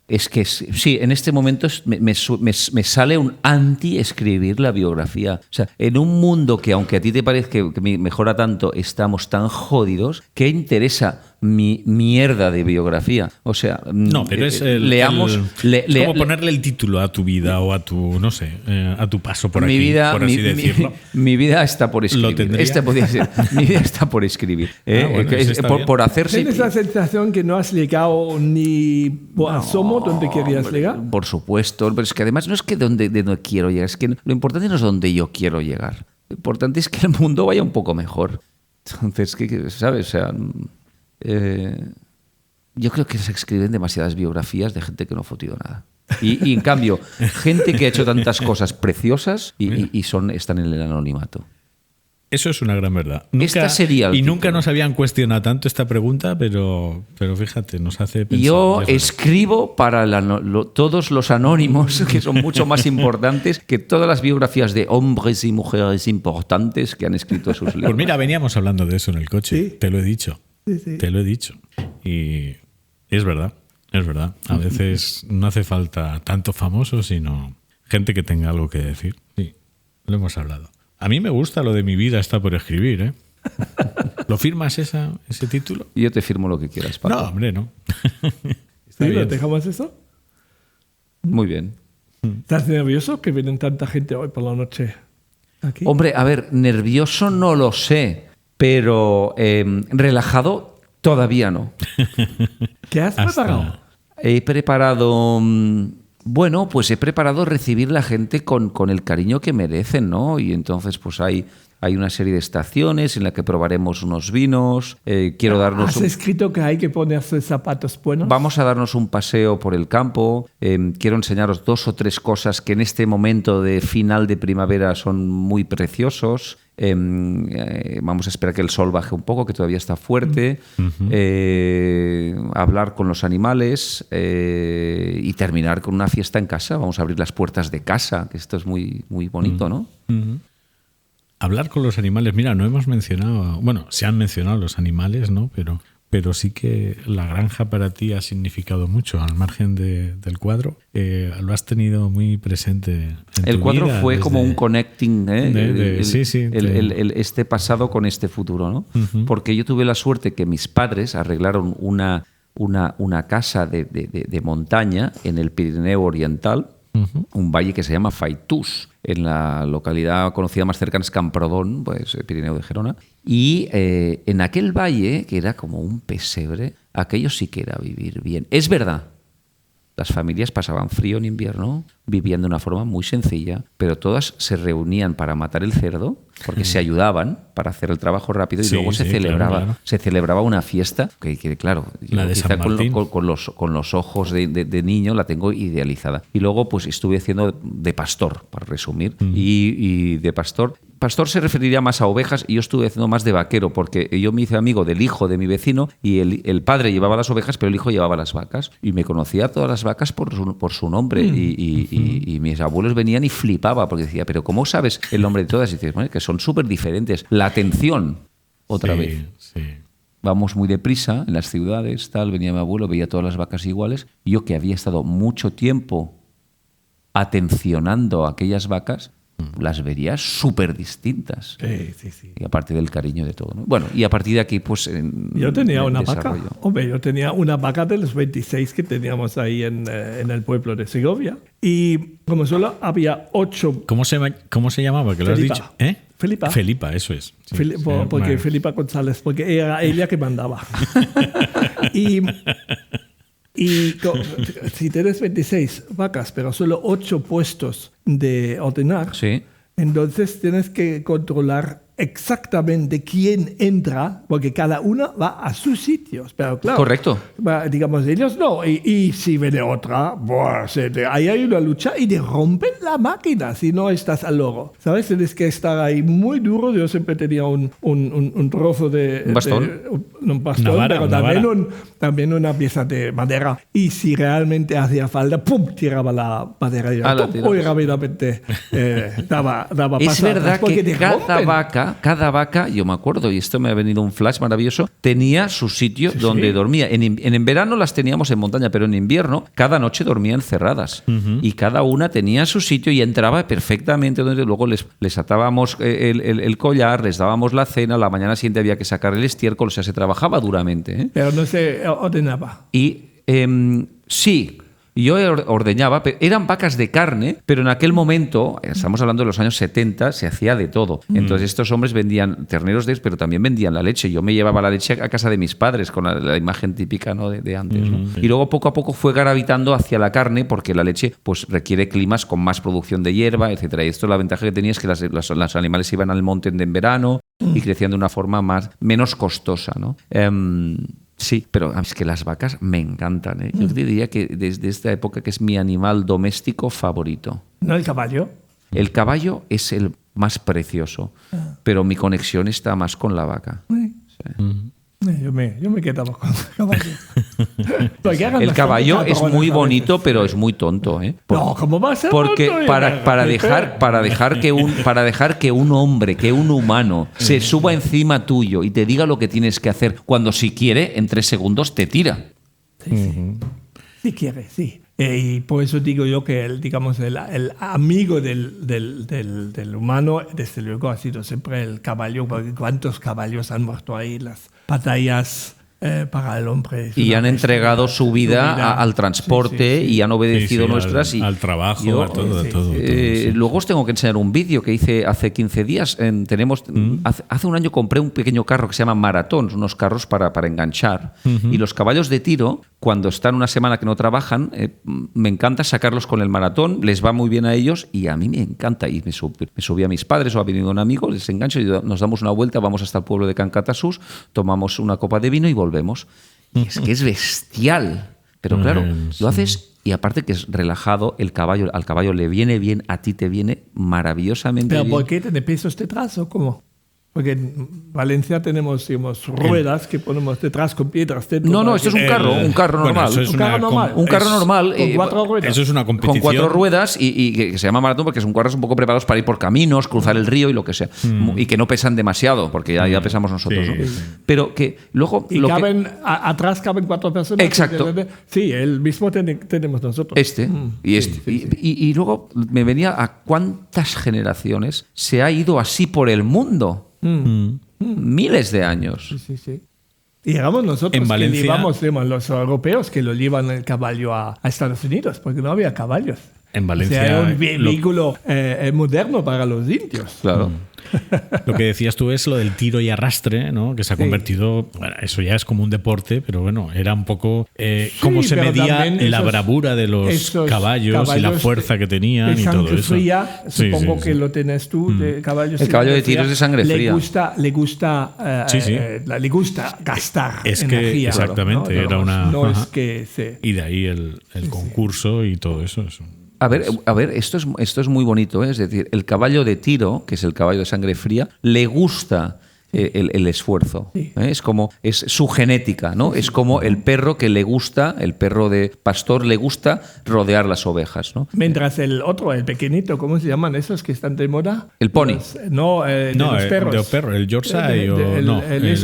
Es que sí, en este momento me sale un anti-escribir la biografía. O sea, en un mundo que, aunque a ti te parezca que mejora tanto, estamos tan jodidos, ¿qué interesa mi mierda de biografía? O sea, no, pero es leamos... es como ponerle el título a tu vida o a tu, no sé, a tu paso por aquí, por así decirlo. Mi vida está por escribir. Lo tendría. Esta podría ser. Mi vida está por escribir. Bueno, por hacerse... ¿Tienes la sensación que no has llegado ni por asomo donde querías llegar? Por supuesto, pero es que además no es que de donde quiero llegar, es que lo importante no es donde yo quiero llegar. Lo importante es que el mundo vaya un poco mejor. Entonces, ¿sabes? O sea, yo creo que se escriben demasiadas biografías de gente que no ha fotido nada. Y en cambio, gente que ha hecho tantas cosas preciosas y están en el anonimato. Eso es una gran verdad. Esta sería Nunca nos habían cuestionado tanto esta pregunta, pero fíjate, nos hace pensar. Yo escribo para todos los anónimos, que son mucho más importantes que todas las biografías de hombres y mujeres importantes que han escrito sus libros. Pues mira, veníamos hablando de eso en el coche. ¿Sí? Te lo he dicho. Sí. Te lo he dicho. Y es verdad, es verdad. A veces no hace falta tanto famoso, sino gente que tenga algo que decir. Sí, lo hemos hablado. A mí me gusta lo de mi vida está por escribir, ¿eh? ¿Lo firmas ese título? Yo te firmo lo que quieras, Paco. No, hombre, no. ¿Sí? ¿Lo dejamos eso? Muy bien. ¿Estás nervioso que vienen tanta gente hoy por la noche aquí? Hombre, a ver, nervioso no lo sé, pero relajado todavía no. ¿Qué has preparado? He preparado... Bueno, pues he preparado recibir la gente con el cariño que merecen, ¿no? Y entonces pues hay una serie de estaciones en las que probaremos unos vinos. Quiero darnos... ¿Has escrito que hay que ponerse zapatos buenos? Vamos a darnos un paseo por el campo. Quiero enseñaros 2 o 3 cosas que en este momento de final de primavera son muy preciosos. Vamos a esperar que el sol baje un poco, que todavía está fuerte. Hablar con los animales y terminar con una fiesta en casa. Vamos a abrir las puertas de casa, que esto es muy, muy bonito, ¿no? Hablar con los animales. Mira, no hemos mencionado... Bueno, se han mencionado los animales, ¿no? Pero pero sí que la granja para ti ha significado mucho, al margen del cuadro. Lo has tenido muy presente en el tu cuadro vida, fue como un connecting, este pasado con este futuro, ¿no? Uh-huh. Porque yo tuve la suerte que mis padres arreglaron una casa de montaña en el Pirineo Oriental, un valle que se llama Faitús, en la localidad conocida más cercana es Camprodón, pues el Pirineo de Gerona. Y en aquel valle, que era como un pesebre, aquello sí que era vivir bien. Es verdad, las familias pasaban frío en invierno, vivían de una forma muy sencilla, pero todas se reunían para matar el cerdo, porque se ayudaban para hacer el trabajo rápido, y luego se celebraba una fiesta que claro, la de San Martín. Con los ojos de niño la tengo idealizada. Y luego pues estuve haciendo de pastor, para resumir, y de pastor se referiría más a ovejas, y yo estuve haciendo más de vaquero, porque yo me hice amigo del hijo de mi vecino, y el padre llevaba las ovejas, pero el hijo llevaba las vacas, y me conocía todas las vacas por su nombre, y mis abuelos venían y flipaba, porque decía, pero ¿cómo sabes el nombre de todas? Y dices, bueno, que son súper diferentes. La atención, otra vez. Sí. Vamos muy deprisa en las ciudades, tal, venía mi abuelo, veía todas las vacas iguales, y yo que había estado mucho tiempo atencionando a aquellas vacas, las vería súper distintas. Sí. Y aparte del cariño de todo, ¿no? Bueno, y a partir de aquí, pues... yo tenía una vaca. Hombre, yo tenía una vaca de los 26 que teníamos ahí en el pueblo de Segovia. Y como solo había 8... ¿Cómo se llamaba? ¿Que lo has dicho? Felipa, eso es. Sí, porque Felipa González, porque era ella que mandaba. Y si tienes 26 vacas, pero solo 8 puestos de ordenar, sí, entonces tienes que controlar exactamente quién entra, porque cada una va a sus sitios. Pero claro, correcto. Digamos, ellos no. Y si viene otra, ahí hay una lucha y te rompen la máquina si no estás al loro. ¿Sabes? Tienes que estar ahí muy duro. Yo siempre tenía un trozo de... ¿Un bastón? Un bastón, pero también una pieza de madera. Y si realmente hacía falta, ¡pum!, tiraba la madera y muy rápidamente daba paso. Es verdad que cada vaca, yo me acuerdo, y esto me ha venido un flash maravilloso, tenía su sitio donde dormía. En verano las teníamos en montaña, pero en invierno cada noche dormían cerradas. Y cada una tenía su sitio y entraba perfectamente, donde luego les atábamos el collar, les dábamos la cena, la mañana siguiente había que sacar el estiércol, o sea, se trabajaba duramente, ¿eh? Pero no se ordenaba. Y sí, yo ordeñaba, eran vacas de carne, pero en aquel momento, estamos hablando de los años 70, se hacía de todo. Entonces estos hombres vendían terneros pero también vendían la leche. Yo me llevaba la leche a casa de mis padres, con la imagen típica, ¿no?, de antes, ¿no? Y luego poco a poco fue gravitando hacia la carne, porque la leche pues requiere climas con más producción de hierba, etcétera. Y esto, la ventaja que tenía es que los animales iban al monte en verano y crecían de una forma menos costosa, ¿no? Sí, pero es que las vacas me encantan, ¿eh? Yo te diría que desde esta época que es mi animal doméstico favorito. ¿No el caballo? El caballo es el más precioso, pero mi conexión está más con la vaca. Sí. Yo me quedaba con el caballo. El caballo es muy bonito, pero es muy tonto, ¿eh? No, ¿cómo va a ser porque tonto? para dejar que un hombre, que un humano se suba encima tuyo y te diga lo que tienes que hacer, cuando si quiere, en 3 segundos te tira. Sí. Si quiere, sí. Y por eso digo yo que el amigo del humano, desde luego, ha sido siempre el caballo, porque cuántos caballos han muerto ahí, las batallas para el hombre. Y han entregado su vida al transporte, y han obedecido nuestras. Al trabajo, a todo. Luego os tengo que enseñar un vídeo que hice hace 15 días. Hace un año compré un pequeño carro que se llama Maratón, unos carros para enganchar. Y los caballos de tiro, cuando están una semana que no trabajan, me encanta sacarlos con el Maratón, les va muy bien a ellos y a mí me encanta. Y me subí a mis padres, o ha venido un amigo, les engancho y nos damos una vuelta, vamos hasta el pueblo de Cancatasús, tomamos una copa de vino y volvemos. Y es que es bestial. Pero claro, lo haces, y aparte que es relajado, al caballo le viene bien, a ti te viene maravillosamente bien. ¿Pero por qué tiene pesos detrás o cómo? Porque en Valencia tenemos, digamos, ruedas que ponemos detrás con piedras dentro. No, esto es un carro normal. Eso es Un carro normal. Un carro normal. Con 4 ruedas. Eso es una competición. Con 4 ruedas y que se llama maratón porque son carros un poco preparados para ir por caminos, cruzar el río y lo que sea. Y que no pesan demasiado, porque ya pesamos nosotros. Sí. ¿no? Pero que luego... Y atrás caben 4 personas. Exacto. Sí, el mismo tenemos nosotros. Y luego me venía a cuántas generaciones se ha ido así por el mundo. Miles de años. Sí. Y llegamos nosotros en Valencia, que llevamos, los europeos que lo llevan el caballo a Estados Unidos, porque no había caballos. En Valencia. O sea, era un vehículo moderno para los indios. Claro. Lo que decías tú es lo del tiro y arrastre, ¿no? Que se ha convertido, bueno, eso ya es como un deporte, pero bueno, era un poco cómo se medía la bravura de los caballos y la fuerza que tenían y todo eso. Fría, supongo que lo tenés tú, de caballos. El caballo de tiro es de sangre fría. Le gusta gastar energía. Exactamente, ¿no? era una. No es que y de ahí el concurso y todo eso. A ver, esto es muy bonito, ¿eh? Es decir, el caballo de tiro, que es el caballo de sangre fría, le gusta el esfuerzo. Sí. Es su genética, ¿no? Es como el perro que le gusta, el perro de pastor le gusta rodear las ovejas, ¿no? Mientras el pequeñito, ¿cómo se llaman esos que están de moda? El pony. Los perros. De los perros, el Yorkshire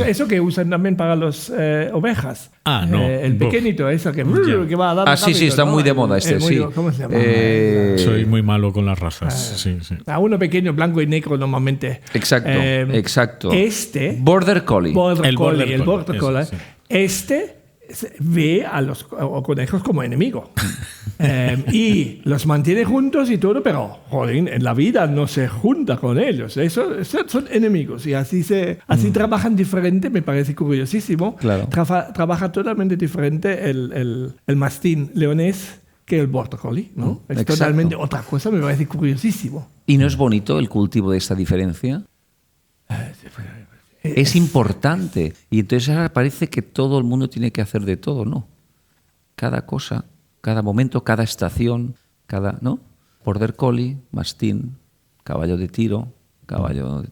eso que usan también para las ovejas. El pequeñito, eso que va a dar. Sí, está muy de moda sí. ¿Cómo se llama? Soy muy malo con las razas. Sí. A uno pequeño, blanco y negro normalmente. Exacto. Border Collie. El Border Collie. Ve a los conejos como enemigo. Y los mantiene juntos y todo, pero joder, en la vida no se junta con ellos. Esos son enemigos y así trabajan diferente. Me parece curiosísimo. Claro. Trabaja totalmente diferente el mastín leonés que el Border Collie, ¿no? Es Exacto. totalmente otra cosa. Me parece curiosísimo. ¿Y no es bonito el cultivo de esta diferencia? Es importante. Y entonces ahora parece que todo el mundo tiene que hacer de todo, ¿no? Cada cosa, cada momento, cada estación, ¿no? Border Collie, mastín, caballo de tiro, caballo...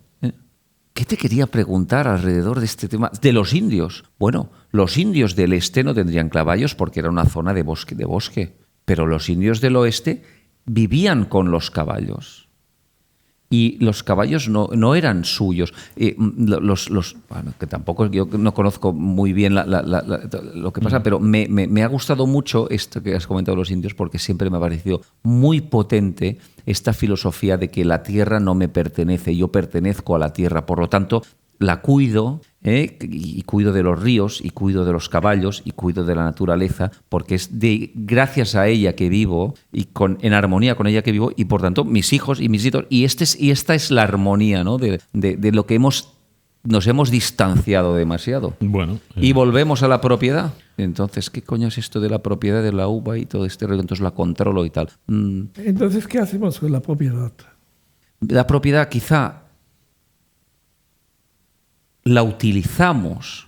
¿Qué te quería preguntar alrededor de este tema? De los indios. Bueno, los indios del este no tendrían caballos porque era una zona de bosque. Pero los indios del oeste vivían con los caballos. Y los caballos no eran suyos. Bueno, que tampoco yo no conozco muy bien lo que pasa, pero me ha gustado mucho esto que has comentado de los indios porque siempre me ha parecido muy potente esta filosofía de que la tierra no me pertenece, yo pertenezco a la tierra, por lo tanto la cuido, y cuido de los ríos, y cuido de los caballos, y cuido de la naturaleza, porque es gracias a ella que vivo, y en armonía con ella que vivo, y por tanto mis hijos y mis hijos, y esta es la armonía, ¿no? de lo que nos hemos distanciado demasiado. Bueno, y volvemos a la propiedad. Entonces, ¿qué coño es esto de la propiedad de la uva y todo este rollo? Entonces la controlo y tal. Entonces, ¿qué hacemos con la propiedad? La propiedad quizá la utilizamos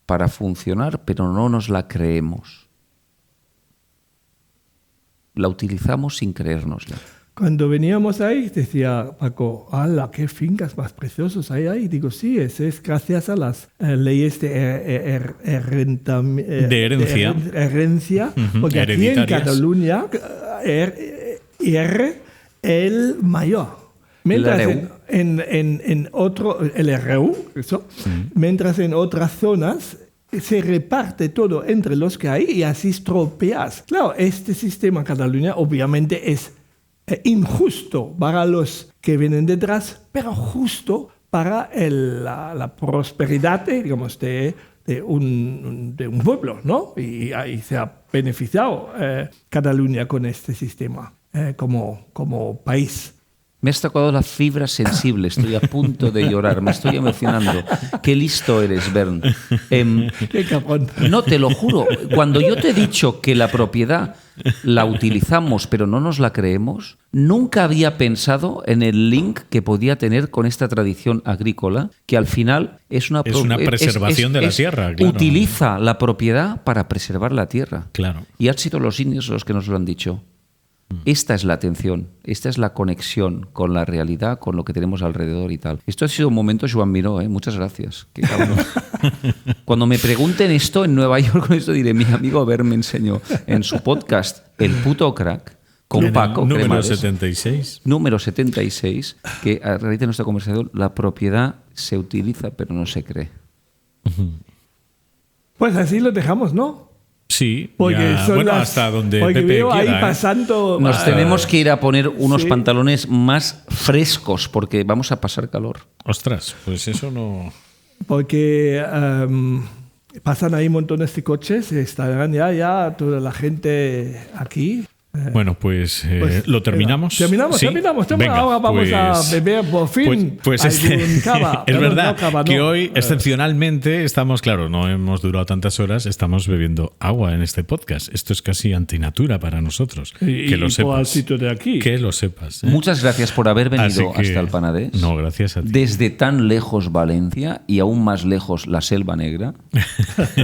para funcionar, pero no nos la creemos. La utilizamos sin creérnosla. Cuando veníamos ahí, decía Paco, ¡hala, qué fincas más preciosas hay ahí! Digo, sí, es gracias a las leyes de herencia, porque aquí en Cataluña, el mayor. Mientras mientras en otras zonas se reparte todo entre los que hay y así estropeas. Claro, este sistema en Cataluña obviamente es injusto para los que vienen detrás, pero justo para la prosperidad, digamos, de un pueblo, ¿no? Y ahí se ha beneficiado Cataluña con este sistema como país. Me has tocado la fibra sensible, estoy a punto de llorar, me estoy emocionando. Qué listo eres, Bern. Qué cabrón. No, te lo juro, cuando yo te he dicho que la propiedad la utilizamos pero no nos la creemos, nunca había pensado en el link que podía tener con esta tradición agrícola, que al final es una preservación de la tierra. Claro. Utiliza la propiedad para preservar la tierra. Claro. Y han sido los indios los que nos lo han dicho. Esta es la atención, esta es la conexión con la realidad, con lo que tenemos alrededor y tal. Esto ha sido un momento Joan Miró, muchas gracias. Qué cabrón. Cuando me pregunten esto en Nueva York, con esto diré, mi amigo Ver me enseñó en su podcast El Puto Crack, con Paco número Cremades, 76. Número 76, que a raíz de nuestra conversación, la propiedad se utiliza pero no se cree. Pues así lo dejamos, ¿no? Sí, porque ya, hasta donde porque Pepe veo quiera. ahí pasando. Nos tenemos que ir a poner unos sí. pantalones más frescos porque vamos a pasar calor. Ostras, pues eso no... Porque pasan ahí montones de coches, estarán ya toda la gente aquí. Bueno, pues lo terminamos. Terminamos. Venga, ahora vamos pues, a beber por fin. Pues es verdad que hoy, excepcionalmente, estamos, claro, no hemos durado tantas horas, estamos bebiendo agua en este podcast. Esto es casi antinatura para nosotros. Que lo sepas. De aquí. Que lo sepas. Muchas gracias por haber venido hasta el Penedès. No, gracias a ti. Desde tan lejos Valencia y aún más lejos la Selva Negra.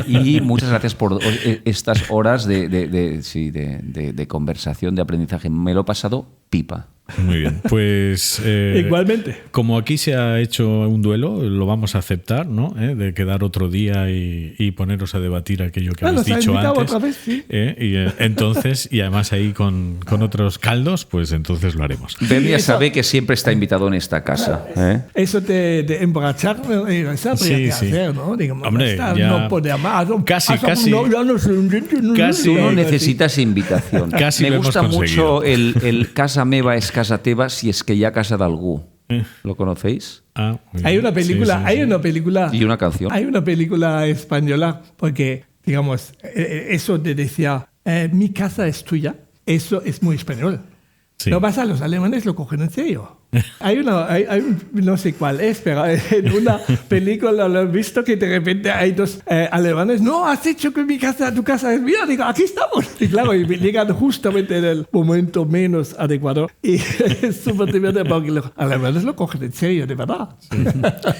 Y muchas gracias por estas horas de conversación, de aprendizaje. Me lo he pasado pipa. Muy bien, pues igualmente. Como aquí se ha hecho un duelo, lo vamos a aceptar, ¿no? De quedar otro día y poneros a debatir aquello que habéis dicho antes. Otra vez, sí. Entonces, y además ahí con otros caldos, pues entonces lo haremos. Bernia sabe que siempre está invitado en esta casa. Eso de emborrachar, eso habría que hacer, ¿no? Digamos, hombre, ya no podía más. casi. Tú no necesitas invitación. Casi me gusta mucho conseguido. el Casa Meva es Casa Teva si es que ya casa de algú. ¿Lo conocéis? Hay una película, sí. una película y una canción. Hay una película española porque, digamos, eso de decía mi casa es tuya, eso es muy español. Sí. Lo pasa, los alemanes lo cogen en serio. Hay no sé cuál es, pero en una película lo he visto que de repente hay dos alemanes. No, has dicho que tu casa es mía. Digo, aquí estamos. Y claro, y llegan justamente en el momento menos adecuado. Y es súper divertido porque los alemanes lo cogen en serio, de verdad. Sí.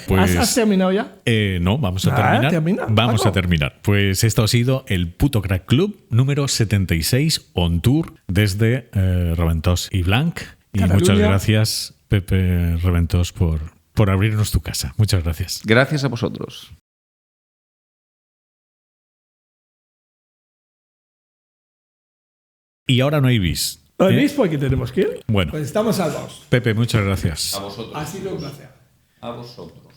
Pues, ¿Has terminado ya? No, vamos a terminar. ¿Termina? Vamos a terminar. Pues esto ha sido el Puto Crack Club número 76 on tour desde Raventós y Blanc. Y Cataluña. Muchas gracias, Pepe Raventós, por abrirnos tu casa. Muchas gracias. Gracias a vosotros. Y ahora no hay bis. ¿No hay bis porque tenemos que ir? Bueno. Pues estamos salvados. Pepe, muchas gracias. A vosotros. Ha sido un placer. A vosotros.